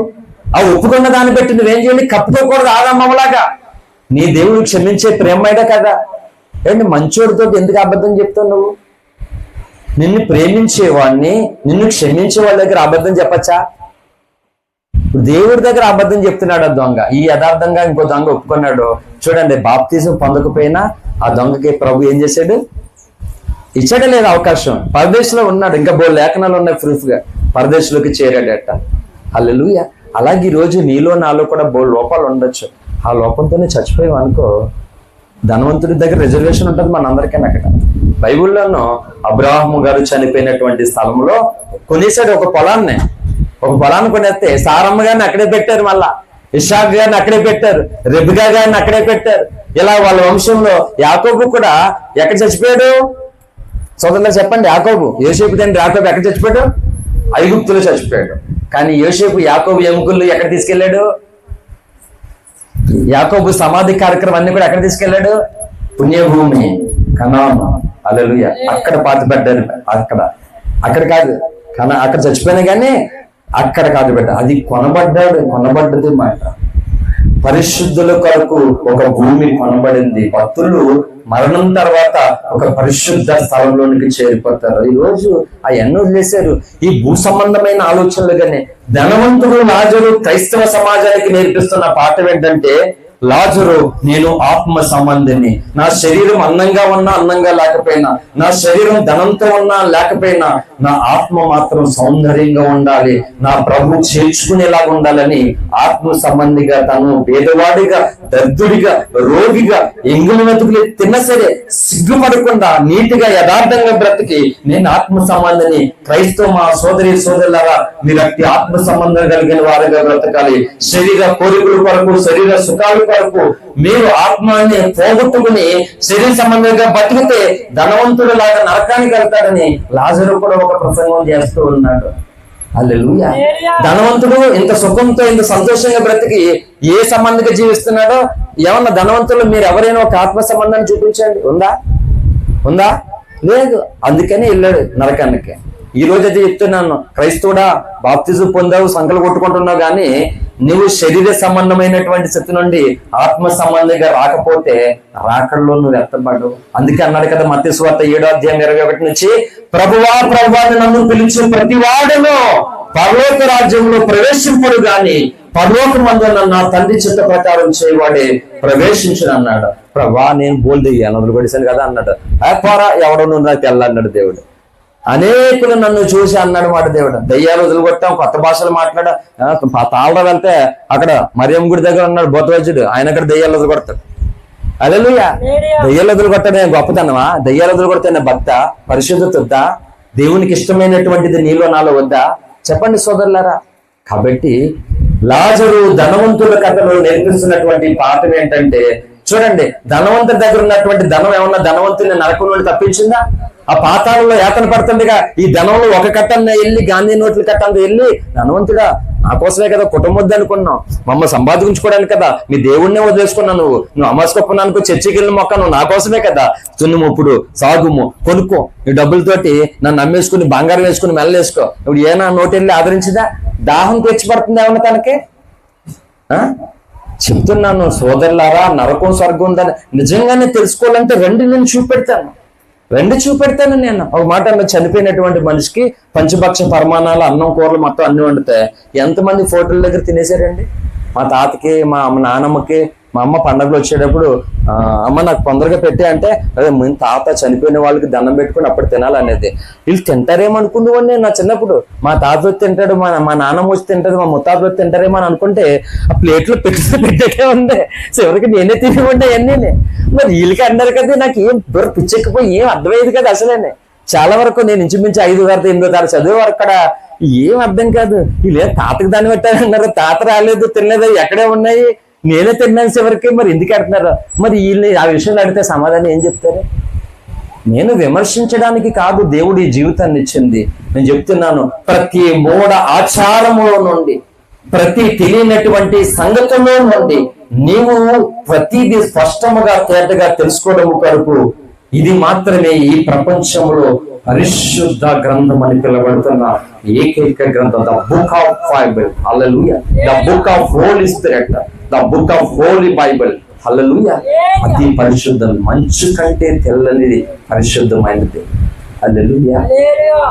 Speaker 1: ఆ ఒప్పుకున్న దాన్ని బట్టి నువ్వేం చేయాలి? కప్పుకోకూడదు ఆదమ్మలాగా. నీ దేవుడు క్షమించే ప్రేమైనా కదా. ఏంటి మంచోడితో ఎందుకు అబద్ధం చెప్తావు నువ్వు? నిన్ను ప్రేమించేవాడిని, నిన్ను క్షమించే వాళ్ళ దగ్గర అబద్ధం చెప్పచ్చా? దేవుడి దగ్గర అబద్ధం చెప్తున్నాడు ఆ దొంగ. ఈ యథార్థంగా ఇంకో దొంగ ఒప్పుకున్నాడు. చూడండి, బాప్తిజం పొందకపోయినా ఆ దొంగకి ప్రభు ఏం చేశాడు? ఇచ్చాడే లేదు అవకాశం. పరదేశంలో ఉన్నాడు, ఇంకా లేఖనాలు ఉన్నాయి ప్రూఫ్ గా, పరదేశంలోకి చేరాడట. హల్లెలూయా. అలాగే ఈ రోజు నీలో నాలో కూడా లోపాలు ఉండొచ్చు. ఆ లోపంతోనే చచ్చిపోయావు అనుకో, ధనవంతుడి దగ్గర రిజర్వేషన్ ఉంటుంది మనందరికైనా. అక్కడ బైబిల్లోనూ అబ్రాహము గారు చనిపోయినటువంటి స్థలంలో కొనేసాడు ఒక పొలాన్ని కొనేస్తే సారమ్మ గారిని అక్కడే పెట్టారు, మళ్ళా ఇషాక్ గారిని అక్కడే పెట్టారు, రెబికా గారిని అక్కడే పెట్టారు. ఇలా వాళ్ళ వంశంలో యాకోబు కూడా ఎక్కడ చచ్చిపోయాడు? సోదరులు చెప్పండి. యోసేపు తండ్రి యాకోబు ఎక్కడ చచ్చిపోయాడు? ఐగుప్తులో చచ్చిపోయాడు. కానీ యోసేపు యాకోబు ఎముకలు ఎక్కడ తీసుకెళ్లాడు? యాకోబు సమాధి కార్యక్రమం అన్ని కూడా ఎక్కడ తీసుకెళ్లాడు? పుణ్యభూమి కనాను. హల్లెలూయా. అక్కడ పాతిపెట్టారు. అక్కడ కాదు, అక్కడ చచ్చిపోయినా కానీ అక్కడ కాదు బిడ్డ, అది కొనబడ్డది మాట. పరిశుద్ధుల కొరకు ఒక భూమి కొనబడింది. భక్తులు మరణం తర్వాత ఒక పరిశుద్ధ స్థలంలోనికి చేరిపోతారు. ఈ రోజు ఆ ఎన్నో వదిలేశారు ఈ భూ సంబంధమైన ఆలోచనలు. కానీ ధనవంతుడు లాజరు క్రైస్తవ సమాజానికి నేర్పిస్తున్న పాఠం ఏంటంటే, లాజరు నేను ఆత్మ సంబంధిని, నా శరీరం అందంగా ఉన్నా అందంగా లేకపోయినా, నా శరీరం ధనంతో ఉన్నా లేకపోయినా, నా ఆత్మ మాత్రం సౌందర్యంగా ఉండాలి, నా ప్రభు చేర్చుకునేలాగా ఉండాలని ఆత్మ సంబంధిగా, తను పేదవాడిగా, దరిద్రుడిగా, రోగిగా, ఎంగుల మెతుకులు తిన్నా సరే సిగ్గుపడకుండా నీటిగా యథార్థంగా బ్రతికి నేను ఆత్మ సంబంధిని. క్రైస్తవ మా సోదరి సోదరులారా, మీరు అట్టి ఆత్మ సంబంధం కలిగిన వారిగా బ్రతకాలి. శరీర కోరికల కొరకు, శరీర సుఖాల కొరకు మీరు ఆత్మాన్ని పోగొట్టుకుని శరీర సంబంధంగా బతికితే ధనవంతుడు లాగా నరకానికి వెళ్తాడని లాజరు కూడా ఒక ప్రసంగం చేస్తూ ఉన్నాడు. హల్లెలూయా. ధనవంతుడు ఇంత సుఖంతో, ఇంత సంతోషంగా బ్రతికి ఏ సంబంధంగా జీవిస్తున్నాడో, ఏమన్నా ధనవంతులు మీరు ఎవరైనా ఒక ఆత్మ సంబంధాన్ని చూపించండి, ఉందా?
Speaker 2: ఉందా? లేదు. అందుకని వెళ్ళాడు నరకానికి. ఈ రోజు అయితే చెప్తున్నాను, క్రైస్తవుడా, బాప్తిజం పొందావు, సంకలు కొట్టుకుంటున్నావు, కానీ నువ్వు శరీర సంబంధమైనటువంటి స్థితి నుండి ఆత్మ సంబంధిగా రాకపోతే రాకడలో నువ్వు ఎత్తబడ్డావు. అందుకే అన్నాడు కదా మత్తయి సువార్త 7:21 నుంచి, ప్రభువా ప్రభువా నన్ను పిలిచిన ప్రతి వాడును పరలోక రాజ్యంలో ప్రవేశింపడు గాని పరలోకమందు నా తండ్రి చిత్త ప్రకారం చేయవాడే ప్రవేశించను అన్నాడు. ప్రభా నేను బోల్దయ్యాను వదిలిపడేశాను కదా అన్నాడు. పోరా ఎవడో నువ్వు నాకు తెల్ల అన్నాడు దేవుడు. అనేకులు నన్ను చూసి అన్నాడు మాట దేవుడు. దయ్యాలు వదిలిగొట్టాం, కొత్త భాషలు మాట్లాడా. తాళ వెళ్తే అక్కడ మరియం గుడి దగ్గర ఉన్నాడు బోధవైద్యుడు, ఆయన అక్కడ దయ్యాలు వదిలిగొడతాడు. హల్లెలూయా. దయ్యాలు వదిలిగొట్టడే గొప్పతనమా? దయ్యాలు వదిలిగొడితే భక్త పరిశుద్ధత వద్దా? దేవునికి ఇష్టమైనటువంటిది నీలో నాలో వద్దా? చెప్పండి సోదరులారా. కాబట్టి లాజరు ధనవంతుల కథలో నేర్పిస్తున్నటువంటి పాఠం ఏంటంటే, చూడండి, ధనవంతుడి దగ్గర ఉన్నటువంటి ధనం ఏమన్నా ధనవంతుని నరకం నుండి తప్పించిందా? ఆ పాతాళంలో యాతన పడుతుండగా ఈ ధనంలో ఒక కట్టన్న వెళ్ళి గాంధీ నోట్ల కట్టంత వెళ్ళి, ధనవంతుడా నా కోసమే కదా కుటుంబం వద్దు అనుకున్నావు, మమ్మల్ని సంపాదించుకోవడానికి కదా, మీ దేవుణ్ణే వదిలేసుకున్నావు, నువ్వు అమాస్కొప్పనానికి చర్చికి వెళ్ళిన మొక్క నువ్వు నా కోసమే కదా, తున్నుము ఇప్పుడు సాగుము కొనుక్కో, ఈ డబ్బులతోటి నన్ను అమ్మేసుకుని బంగారం వేసుకుని మెల్లేసుకో. ఇప్పుడు ఏనా నోటి వెళ్ళి ఆదరించిందా? దాహం తెచ్చిపడుతుంది ఏమన్నా తనకి? చెప్తున్నాను సోదరులారా, నరకం స్వర్గం ఉందని నిజంగానే తెలుసుకోవాలంటే నేను చూపెడతాను నేను. ఒక మాట చనిపోయినటువంటి మనిషికి పంచభక్ష పరిమాణాలు అన్నం కూరలు మొత్తం అన్ని వండితే ఎంతమంది ఫోటోల దగ్గర తినేశారండి? మా తాతకి, మా నానమ్మకి, మా అమ్మ పండగలు వచ్చేటప్పుడు అమ్మ నాకు తొందరగా పెట్టే అంటే, అదే మీ తాత చనిపోయిన వాళ్ళకి దండం పెట్టుకుని అప్పుడు తినాలనేది. వీళ్ళు తింటారేమో అనుకునేవాడిని నేను నా చిన్నప్పుడు. మా తాత వచ్చి తింటాడు, మా నాన్నమ్మ వచ్చి తింటాడు, మా ముత్తాత వచ్చి తింటారేమో అని అనుకుంటే ఆ ప్లేట్లో పెట్టే ఉంది. చివరికి నేనే తినేవాడిని అన్నీ. మరి వీళ్ళకి అన్నారు కదా, నాకు ఏం పిచ్చెక్కిపోయి ఏం అర్థమయ్యేది కదా అసలేనే. చాలా వరకు నేను ఇంచుమించు 5వ తరగతి 8వ తరగతి చదివే వరకు అక్కడ ఏం అర్థం కాదు. వీళ్ళు తాతకి దాన్ని పెట్టారన్నారు, తాత రాలేదు తినలేదు, ఎక్కడే ఉన్నాయి, నేనే తిన్నాను చివరికి. మరి ఎందుకు అడుగుతున్నారు? మరి వీళ్ళని ఆ విషయంలో అడిగితే సమాధానం ఏం చెప్తారు? నేను విమర్శించడానికి కాదు దేవుడు ఈ జీవితాన్ని ఇచ్చింది. నేను చెప్తున్నాను, ప్రతి మూఢ ఆచారములో నుండి, ప్రతి తెలియనటువంటి సంగతుల్లో నుండి నీవు ప్రతిదీ స్పష్టముగా తేటగా తెలుసుకోవడం కొరకు ఇది మాత్రమే ఈ ప్రపంచంలో పరిశుద్ధ గ్రంథం అని పిలవబడుతున్న ఏకైక గ్రంథం, the book of Bible. Hallelujah. The book of holy spirit, the book of holy Bible. Hallelujah. అతి పరిశుద్ధం, మంచు కంటే తెల్లనిది పరిశుద్ధమైనది. హల్లెలూయా.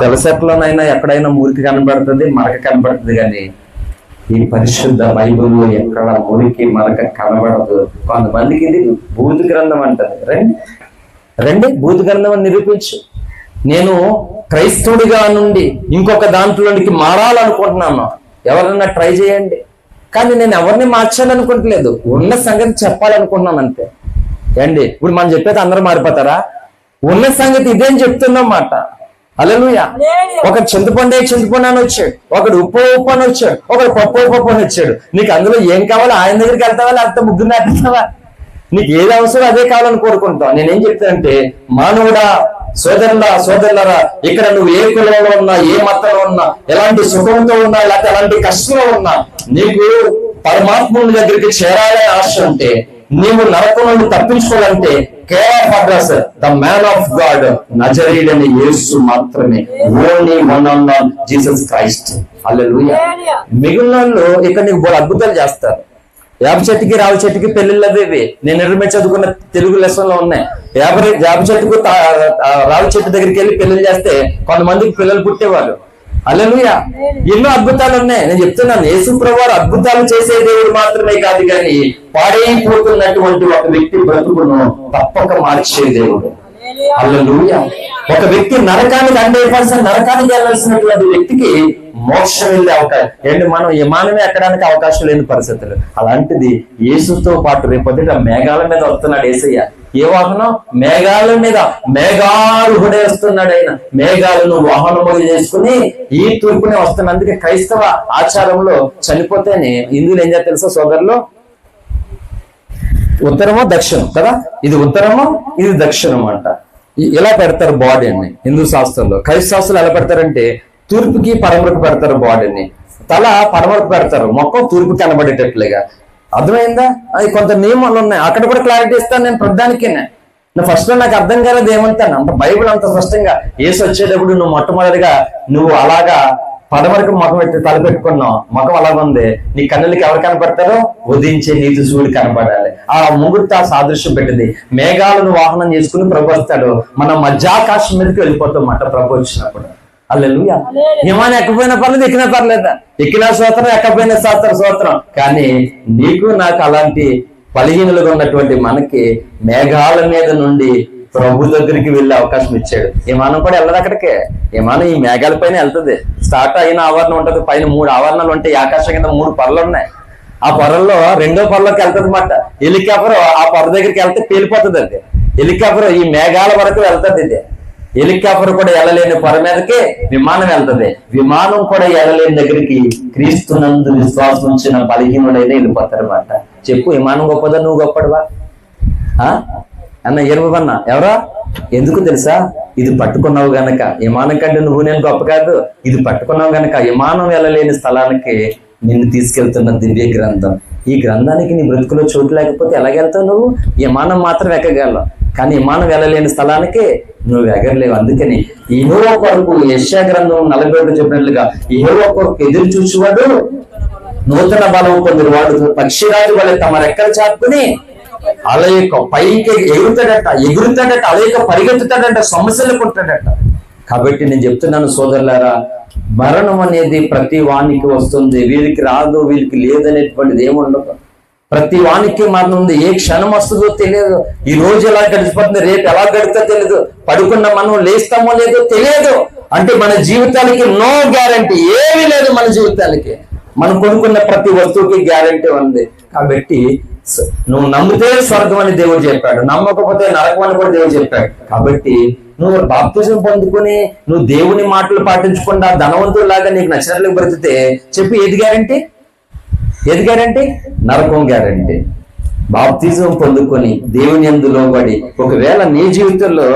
Speaker 2: తెలసట్లోనైనా ఎక్కడైనా మురికి కనబడుతుంది, మరక కనబడుతుంది, కానీ ఈ పరిశుద్ధ బైబిల్లో ఎక్కడ మురికి మరక కనబడదు. కొంతమందికి ఇది బూతు గ్రంథం అంటారు. రండి బూతు గ్రంథం అని నిరూపించు. నేను క్రైస్తవుడిగా నుండి ఇంకొక దాంట్లోనికి మారాలనుకుంటున్నాను, ఎవరన్నా ట్రై చేయండి. కానీ నేను ఎవరిని మార్చాలనుకుంటలేదు, ఉన్న సంగతి చెప్పాలనుకుంటున్నాను అంతే. ఏండి ఇప్పుడు మనం చెప్పేది అందరూ మారిపోతారా? ఉన్న సంగతి ఇదేం చెప్తున్నాం మాట. హల్లెలూయా. ఒక చింతపండు అని వచ్చాడు, ఒకడు ఉప్పు అని వచ్చాడు, ఒకడు పప్పు అని వచ్చాడు. నీకు అందులో ఏం కావాలో ఆయన దగ్గరికి వెళ్తావా, లేకపోతే ముగ్గురు నాటుతావా? నీకు ఏది అవసరం అదే కావాలని కోరుకుంటావు. నేనేం చెప్తానంటే, మానవుడా, సోదరులారా, ఇక్కడ నువ్వు ఏ కులంలో ఉన్నా, ఏ మతంలో ఉన్నా, ఎలాంటి సుఖంతో ఉన్నా, లేకపోతే ఎలాంటి కష్టంలో ఉన్నా, నీకు పరమాత్ముని దగ్గరికి చేరాలనే ఆశ ఉంటే, నీవు నరకం నుండి తప్పించుకోవాలంటే care address the man of God, నజరేయుడైన యేసు మాత్రమే. Only one on one, Jesus Christ. Hallelujah. మిగిలిన వాళ్ళు ఇక్కడ నీకు అద్భుతాలు చేస్తారు. వేప చెట్టుకి రావి చెట్టుకి పెళ్లిళ్ళు అవి నేను నిర్మించి చదువుకున్న తెలుగు లెసన్లో ఉన్నాయి. వేప చెట్టుకు రావి చెట్టు దగ్గరికి వెళ్ళి పెళ్లిళ్ళు చేస్తే కొంతమందికి పిల్లలు పుట్టేవాళ్ళు. హల్లెలూయా. ఎన్నో అద్భుతాలు ఉన్నాయి. నేను చెప్తున్నాను, యేసు ప్రభువు అద్భుతాలు చేసే దేవుడు మాత్రమే కాదు, కానీ పాడైపోతున్నటువంటి ఒక వ్యక్తి బ్రతుకును తప్పక మార్చే దేవుడు. హల్లెలూయా. ఒక వ్యక్తి నరకానికి 100% నరకానికి వెళ్ళాల్సినటువంటి వ్యక్తికి మోక్షం వెళ్ళే అవకాశం ఏంటి? మనం విమానమే ఎక్కడానికి అవకాశం లేని పరిస్థితులు. అలాంటిది యేసుతో పాటు రేపొద్దుట మేఘాల మీద వస్తున్నాడు యేసయ్య. ఏ వాహనం? మేఘాల మీద మేఘారుహుడే వస్తున్నాడు ఆయన. మేఘాలను వాహనములు చేసుకుని ఈ తూర్పునే వస్తున్నాడు. అందుకే క్రైస్తవ ఆచారంలో చనిపోతేనే హిందువులు ఏం చేస్తారు తెలుసా సోదరులు? ఉత్తరమో దక్షిణం కదా, ఇది ఉత్తరమో ఇది దక్షిణం అంట. ఇలా పెడతారు బాడీని హిందూ శాస్త్రంలో. క్రైస్తవ శాస్త్రాలు ఎలా పెడతారంటే, తూర్పుకి పడమరకు పెడతారు బాడీని, తల పడమరకు పెడతారు, మొక్క తూర్పు కనబడేటట్లుగా. అర్థమైందా? అది కొంత నియమాలు ఉన్నాయి. అక్కడ కూడా క్లారిటీ ఇస్తాను నేను ప్రధానికేనే. ఫస్ట్ లో నాకు అర్థం కాలేదు ఏమంటాను, అంత బైబిల్ అంత స్పష్టంగా యేసు వచ్చేటప్పుడు నువ్వు మొట్టమొదటిగా నువ్వు అలాగా పడవరకు ముఖం ఎత్తి తలపెట్టుకున్నావు, ముఖం అలాగ ఉంది, నీ కన్నులకి ఎవరు కనపడతారో ఉదయించే నీతి సూర్యుడు కనపడాలి. ఆ ముగ్గురితో ఆ సాదృశ్యం పెట్టింది. మేఘాలను వాహనం చేసుకుని ప్రభు వస్తాడు, మనం మధ్యాకాశం మీదకి వెళ్ళిపోతాం అన్నమాట ప్రభు వచ్చినప్పుడు. హల్లెలూయా. విమానం ఎక్కపోయినా పర్లేదు, ఎక్కినా పర్లేదా, ఎక్కినా స్తోత్రం, ఎక్కపోయినా స్తోత్రం. కానీ నీకు నాకు అలాంటి బలహీనులుగా ఉన్నటువంటి మనకి మేఘాల మీద నుండి ప్రభు దగ్గరికి వెళ్ళే అవకాశం ఇచ్చాడు. విమానం కూడా వెళ్ళదు అక్కడికే, విమానం ఈ మేఘాల పైన వెళ్తుంది. స్టార్ట్ అయిన ఆవరణ ఉంటది, పైన 3 ఆవరణలు ఉంటాయి, ఆకాశం కింద 3 పొరలు ఉన్నాయి. ఆ పొరల్లో 2వ పొరలోకి వెళ్తుంది అన్నమాట. హెలికాప్టర్ ఆ పొర దగ్గరికి వెళ్తే పేలిపోతుంది. అది హెలికాప్టర్ ఈ మేఘాల వరకు వెళ్తుంది. ఇది హెలికాప్టర్ కూడా వెళ్ళలేని పొర మీదకి విమానం వెళ్తుంది. విమానం కూడా వెళ్ళలేని దగ్గరికి క్రీస్తునందు విశ్వాసం ఉంచిన బలహీనుడైనా వెళ్ళిపోతారు అన్నమాట. చెప్పు, విమానం గొప్పదా నువ్వు గొప్పడువా అన్న? ఎరువన్నా ఎవరా? ఎందుకు తెలుసా? ఇది పట్టుకున్నావు గనక. విమానం కంటే నువ్వు నేను గొప్ప కాదు, ఇది పట్టుకున్నావు గనక విమానం వెళ్ళలేని స్థలానికి నిన్ను తీసుకెళ్తున్న దివ్య గ్రంథం. ఈ గ్రంథానికి నీ బ్రతుకులో చోటు లేకపోతే ఎలాగెళ్తావు నువ్వు? విమానం మాత్రం ఎక్కగలవు, కానీ విమానం వెళ్ళలేని స్థలానికి నువ్వు ఎగరలేవు. అందుకని యెహోవా కొరకు యెషయా గ్రంథం 41 చెప్పినట్లుగా యెహోవా కొరకు ఎదురు చూసేవాడు నూతన బలం పొందినవాడు పక్షిరాజు వలె తమ రెక్కలు చాపుకుని అలయక పైకి ఎగురుతాడట, అలయక పరిగెత్తుతాడంట, సమస్యలకు ఉంటాడట. కాబట్టి నేను చెప్తున్నాను సోదరులారా, మరణం అనేది ప్రతి వానికి వస్తుంది. వీరికి రాదు, వీరికి లేదనేటువంటిది ఏముండదు. ప్రతి వానికి మరణం ఉంది. ఏ క్షణం వస్తుందో తెలియదు. ఈ రోజు ఎలా గడిచిపోతుంది, రేపు ఎలా గడుతుందో తెలియదు. పడుకున్న మనం లేస్తామో లేదో తెలియదు. అంటే మన జీవితానికి నో గ్యారంటీ, ఏమీ లేదు మన జీవితానికి. మనం కొనుక్కున్న ప్రతి వస్తువుకి గ్యారంటీ ఉంది. కాబట్టి నువ్వు నమ్మితే స్వర్గం అని దేవుడు చెప్పాడు, నమ్మకపోతే నరకం అని కూడా దేవుడు చెప్పాడు. కాబట్టి నువ్వు బాప్తిజం పొందుకుని నువ్వు దేవుని మాటలు పాటించకుండా ధనవంతులాగా నీకు నచ్చినట్లు బ్రతితే చెప్పి ఏది గ్యారంటీ? నరకం గ్యారంటీ. బాప్తిజం పొందుకొని దేవుని యందు లోబడి ఒకవేళ నీ జీవితంలో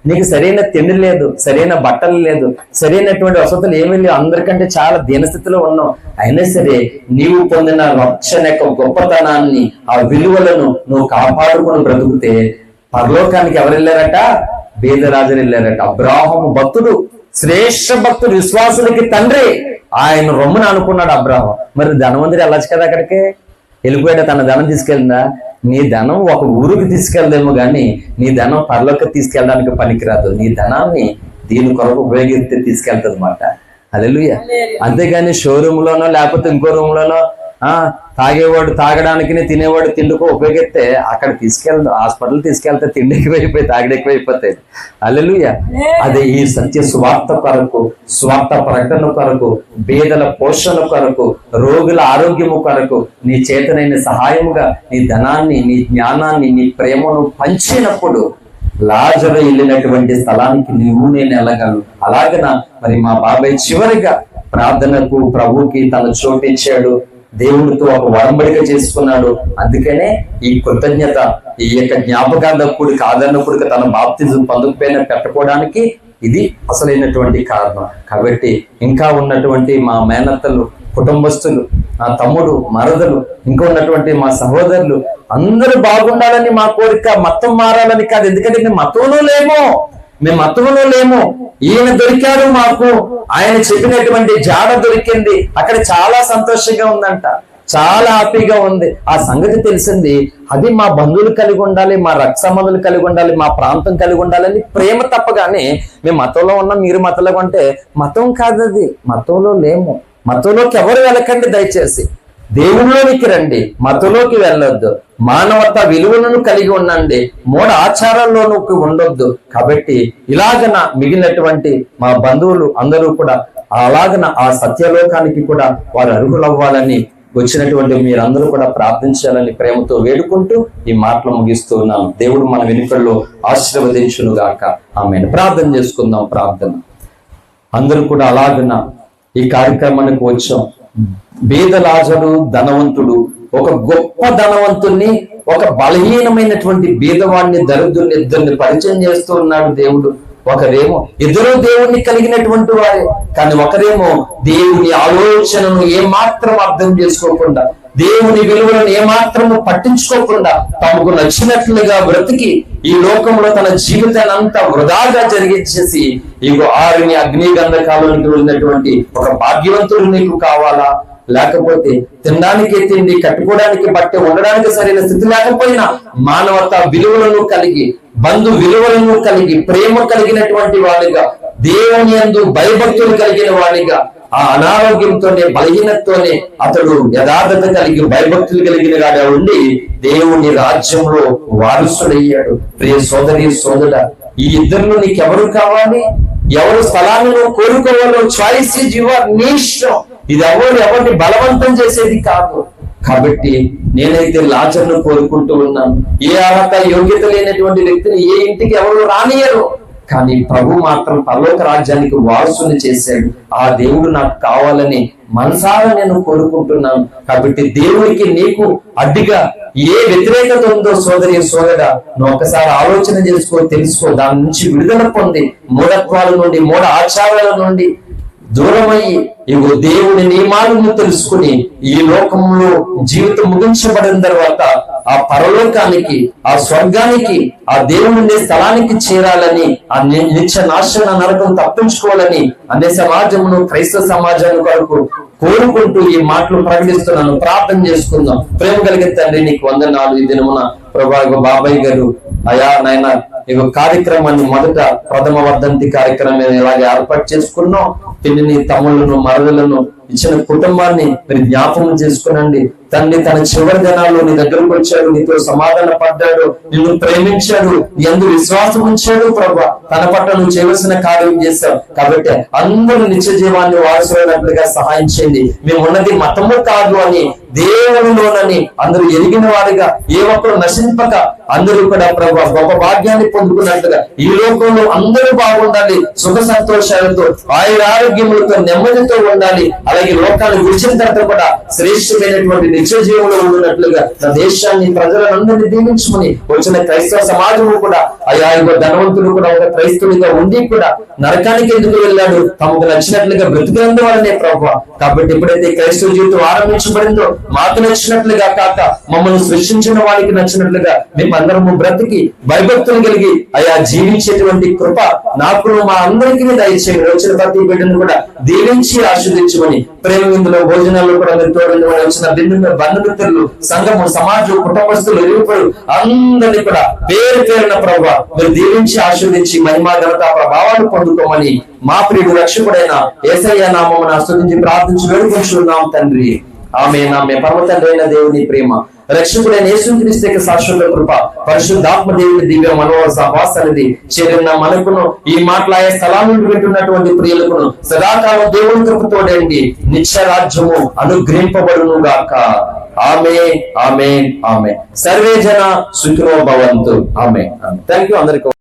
Speaker 2: నీకు సరైన తిండి లేదు, సరైన బట్టలు లేదు, సరైనటువంటి వసతులు ఏమీ లేవు, అందరికంటే చాలా దీనస్థితిలో ఉన్నావు, అయినా సరే నీవు పొందిన రక్షణ యొక్క గొప్పతనాన్ని, ఆ విలువలను నువ్వు కాపాడుకొని బ్రతుకుతే పరలోకానికి ఎవరు వెళ్ళారట? బేదరాజులు వెళ్ళారట. అబ్రాహాము భక్తుడు, శ్రేష్ఠ భక్తుడు, విశ్వాసులకి తండ్రి. ఆయన రొమ్మున అనుకున్నాడు అబ్రాహం. మరి ధనవంతుడు వెళ్ళచ్చు కదా అక్కడికి? వెళ్ళిపోయాడు. తన ధనం తీసుకెళ్ళిందా? నీ ధనం ఒక ఊరికి తీసుకెళ్దేమో గాని నీ ధనం పరలోకి తీసుకెళ్ళడానికి పనికిరాదు. నీ ధనాన్ని దీని కొరకు ఉపయోగిస్తే తీసుకెళ్తుంది అన్నమాట. హల్లెలూయా. అంతేగాని షోరూమ్ లోనో లేకపోతే ఇంకో రూమ్ లోనో తాగేవాడు తాగడానికి, తినేవాడు తిండుకో ఉపయోగిస్తే అక్కడ తీసుకెళ్దు. హాస్పిటల్ తీసుకెళ్తే తిండి ఎక్కువైపోయి తాగడం ఎక్కువైపోతాయి. హల్లెలూయా. అదే ఈ సత్య స్వార్థ కొరకు, స్వార్థ ప్రకటన కొరకు, బేదల పోషణ కొరకు, రోగుల ఆరోగ్యము కొరకు నీ చేతనైన సహాయముగా నీ ధనాన్ని, నీ జ్ఞానాన్ని, నీ ప్రేమను పంచినప్పుడు లాజరు వెళ్ళినటువంటి స్థలానికి నీవు నేను వెళ్ళగలను. అలాగన మరి మా బాబాయ్ చివరిగా ప్రార్థనకు ప్రభుకి తన చోటిచ్చాడు, దేవుడితో ఒక వడంబడిక చేసుకున్నాడు. అందుకనే ఈ కృతజ్ఞత, ఈ యొక్క జ్ఞాపకాల కూడిక, ఆదరణ కూడిక తన బాప్తిజం పొందకపోయినా పెట్టుకోవడానికి ఇది అసలైనటువంటి కారణం. కాబట్టి ఇంకా ఉన్నటువంటి మా మేనత్తలు, కుటుంబస్తులు, నా తమ్ముడు, మరదలు, ఇంకా ఉన్నటువంటి మా సహోదరులు అందరూ బాగుండాలని మా కోరిక. మతం మారాలని కాదు, ఎందుకంటే మేము మతంలో లేము. ఈయన దొరికాడు మాకు, ఆయన చెప్పినటువంటి జాడ దొరికింది. అక్కడ చాలా సంతోషంగా ఉందంట, చాలా హ్యాపీగా ఉంది. ఆ సంగతి తెలిసింది. అది మా బంధువులు కలిగి ఉండాలి, మా రక్త సంబంధులు కలిగి ఉండాలి, మా ప్రాంతం కలిగి ఉండాలని ప్రేమ తప్పగానే మేము మతంలో ఉన్నాం, మీరు మతంలో ఉంటే మతం కాదు, అది మతంలో లేము. మతంలోకి ఎవరు వెళ్ళకండి, దయచేసి దేవుళ్ళలోనికి రండి, మతంలోకి వెళ్ళొద్దు. మానవత విలువలను కలిగి ఉండండి, మూఢ ఆచారాల్లోనూ ఉండొద్దు. కాబట్టి ఇలాగన మిగిలినటువంటి మా బంధువులు అందరూ కూడా అలాగన ఆ సత్యలోకానికి కూడా వారు అర్హులవ్వాలని వచ్చినటువంటి మీరందరూ కూడా ప్రార్థించాలని ప్రేమతో వేడుకుంటూ ఈ మాటలు ముగిస్తూ ఉన్నాను. దేవుడు మన వెనుకల్లో ఆశీర్వదించును గాక. ఆమేన్. ప్రార్థన చేసుకుందాం. ప్రార్థన అందరూ కూడా అలాగన ఈ కార్యక్రమానికి వచ్చాం. బీద లాజరు ధనవంతుడు, ఒక గొప్ప ధనవంతుణ్ణి, ఒక బలహీనమైనటువంటి బీదవాడిని, దరిద్రుని ఇద్దరిని పరిచయం చేస్తూ ఉన్నాడు దేవుడు. ఒకరేమో ఇద్దరు దేవుణ్ణి కలిగినటువంటి వారే, కానీ ఒకరేమో దేవుని ఆలోచనను ఏమాత్రం అర్థం చేసుకోకుండా,
Speaker 1: దేవుని విలువలను ఏమాత్రము పట్టించుకోకుండా తమకు నచ్చినట్లుగా బ్రతికి ఈ లోకంలో తన జీవితాన్ని అంతా వృధాగా జరిగించేసి ఇగో ఆరిని అగ్ని గంధకాలోనికి వెళ్ళినటువంటి ఒక భాగ్యవంతుడు నీకు కావాలా? లేకపోతే తినడానికి తిండి, కట్టుకోవడానికి బట్ట, ఉండడానికి సరైన స్థితి లేకపోయినా మానవతా విలువలను కలిగి, బంధు విలువలను కలిగి, ప్రేమ కలిగినటువంటి వాడిగా, దేవుని యందు భయభక్తులు కలిగిన వాడిగా, ఆ అనారోగ్యంతోనే బలహీనతతోనే అతడు యథార్థత కలిగి భయభక్తులు కలిగిన వాడిగా ఉండి దేవుని రాజ్యంలో వారసుడయ్యాడు. ప్రియ సోదరి సోదరుడా, ఈ ఇద్దరిలో నీకెవరు కావాలి? ఎవరు స్థలాన్ని నువ్వు కోరుకోవాలో చాయిస్ ఈజ్ యువర్, నీ ఇష్టం. ఇది ఎవరిని బలవంతం చేసేది కాదు. కాబట్టి నేనైతే లాజర్ను కోరుకుంటూ ఉన్నాను. ఏ అర్హత యోగ్యత లేనటువంటి వ్యక్తిని ఏ ఇంటికి ఎవరు రానియరు. కానీ ప్రభు మాత్రం పరలోక రాజ్యానికి వారసుని చేశాడు. ఆ దేవుడు నాకు కావాలని మనసారా నేను కోరుకుంటున్నాను. కాబట్టి దేవునికి నీకు అడ్డిగా ఏ వ్యతిరేకత ఉందో సోదరి సోదరా, నువ్వు ఒకసారి ఆలోచన చేసుకో, తెలుసుకో. దాని నుంచి విడుదల పొంది మూఢత్వాల నుండి, మూఢ ఆచారాల నుండి దూరమయ్యి ఇగో దేవుని నియమాలను తెలుసుకుని ఈ లోకంలో జీవితం ముగించబడిన తర్వాత ఆ పరలోకానికి, ఆ స్వర్గానికి, ఆ దేవుని స్థలానికి చేరాలని, ఆ నిత్య నాశన నరకం తప్పించుకోవాలని అనే సమాజమును, క్రైస్తవ సమాజాన్ని కొరకు కోరుకుంటూ ఈ మాటలు ప్రకటిస్తున్నాను. ప్రార్థన చేసుకుందాం. ప్రేమ కలిగిన తండ్రి, నీకు వందనాలు. ఈ దినమున ప్రభా బాబాయ్ గారు అయా నాయన ఇక కార్యక్రమాన్ని మొదట ప్రథమ వర్ధంతి కార్యక్రమం ఇలాగే ఏర్పాటు చేసుకున్నాం. పిల్లిని, తమ్ముళ్ళను, మరదలను ఇచ్చిన కుటుంబాన్ని మీరు జ్ఞాపకం చేసుకునండి తండ్రి. తన చివరి దినాల్లో నీ దగ్గరకు వచ్చాడు, నీతో సమాధాన పడ్డాడు, నిన్ను ప్రేమించాడు, ఎందు విశ్వాసం ఉంచాడు. ప్రభా తన పట్ల నువ్వు చేయవలసిన కార్యం చేశావు. కాబట్టి అందరూ నిత్య జీవాన్ని వారసులైనట్లుగా సహాయం చేయండి. మేము ఉన్నది మతము కాదు అని, దేవునిలోనని అందరూ ఎరిగిన వారిగా, ఏ ఒక్కరు నశింపక అందరూ కూడా ప్రభా గొప్ప భాగ్యాన్ని పొందుకున్నట్లుగా ఈ లోకంలో అందరూ బాగుండాలి, సుఖ సంతోషాలతో, ఆయురారోగ్యములతో, నెమ్మదితో ఉండాలి. అలాగే లోకాన్ని విడిచిన తర్వాత కూడా శ్రేష్టమైనటువంటి నిత్య జీవంలో ఉన్నట్లుగా నా దేశాన్ని, ప్రజలందరినీ దీవించుకుని వచ్చిన క్రైస్తవ సమాజము కూడా అయా ధనవంతులు కూడా ఒక క్రైస్తవునిగా ఉండి కూడా నరకానికి ఎందుకు వెళ్ళాడు? తమకు నచ్చినట్లుగా బ్రతికినందువల్లనే ప్రభు. కాబట్టి ఎప్పుడైతే క్రైస్తవ జీవితం ఆరంభించబడిందో మాకు నచ్చినట్లుగా కాక మమ్మల్ని సృష్టించిన వారికి నచ్చినట్లుగా మేము అందరము బ్రతికి భయభక్తులు కలిగి అయా జీవించేటువంటి కృప నాకును మా అందరికీ దయచేయండి. వచ్చిన ప్రతి బిడ్డను కూడా దీవించి ఆశీర్వదించమని, ప్రేమ విందులో భోజనాల్లో కూడా మీరు తోడండి. వచ్చిన బంధుమిత్రులు, సంఘము, సమాజం, కుటుంబస్తులు, ఇరువురు అందరినీ కూడా పేరు పేరున ప్రభు మీరు దీవించి ఆశీర్వదించి మహిమా ఘనత ప్రభావాలు పొందుకోమని మా ప్రియుడు రక్షకుడైన యేసయ్య నామమున స్తుతించి ప్రార్థించి వేడుకుంటున్నాం తండ్రి. ఆమేన్. ఆమేన్. పరమ తండ్రి అయిన దేవుని ప్రేమ, రక్షకుడైన యేసుక్రీస్తు యొక్క శాశ్వత కృప, పరిశుద్ధాత్మ దేవుని దివ్య మనోహర సహవాసాన్ని చేరిన మనకును, ఈ మాట్లాడే స్థలాన్ని వింటున్నటువంటి ప్రియులకును సదాకాలం దేవుని కృపతోడండి నిత్య రాజ్యము అనుగ్రహింపబడును గాక. ఆమేన్. ఆమేన్. ఆమేన్. సర్వే జన సుఖినో భవంతు. ఆమేన్. థాంక్యూ అందరికీ.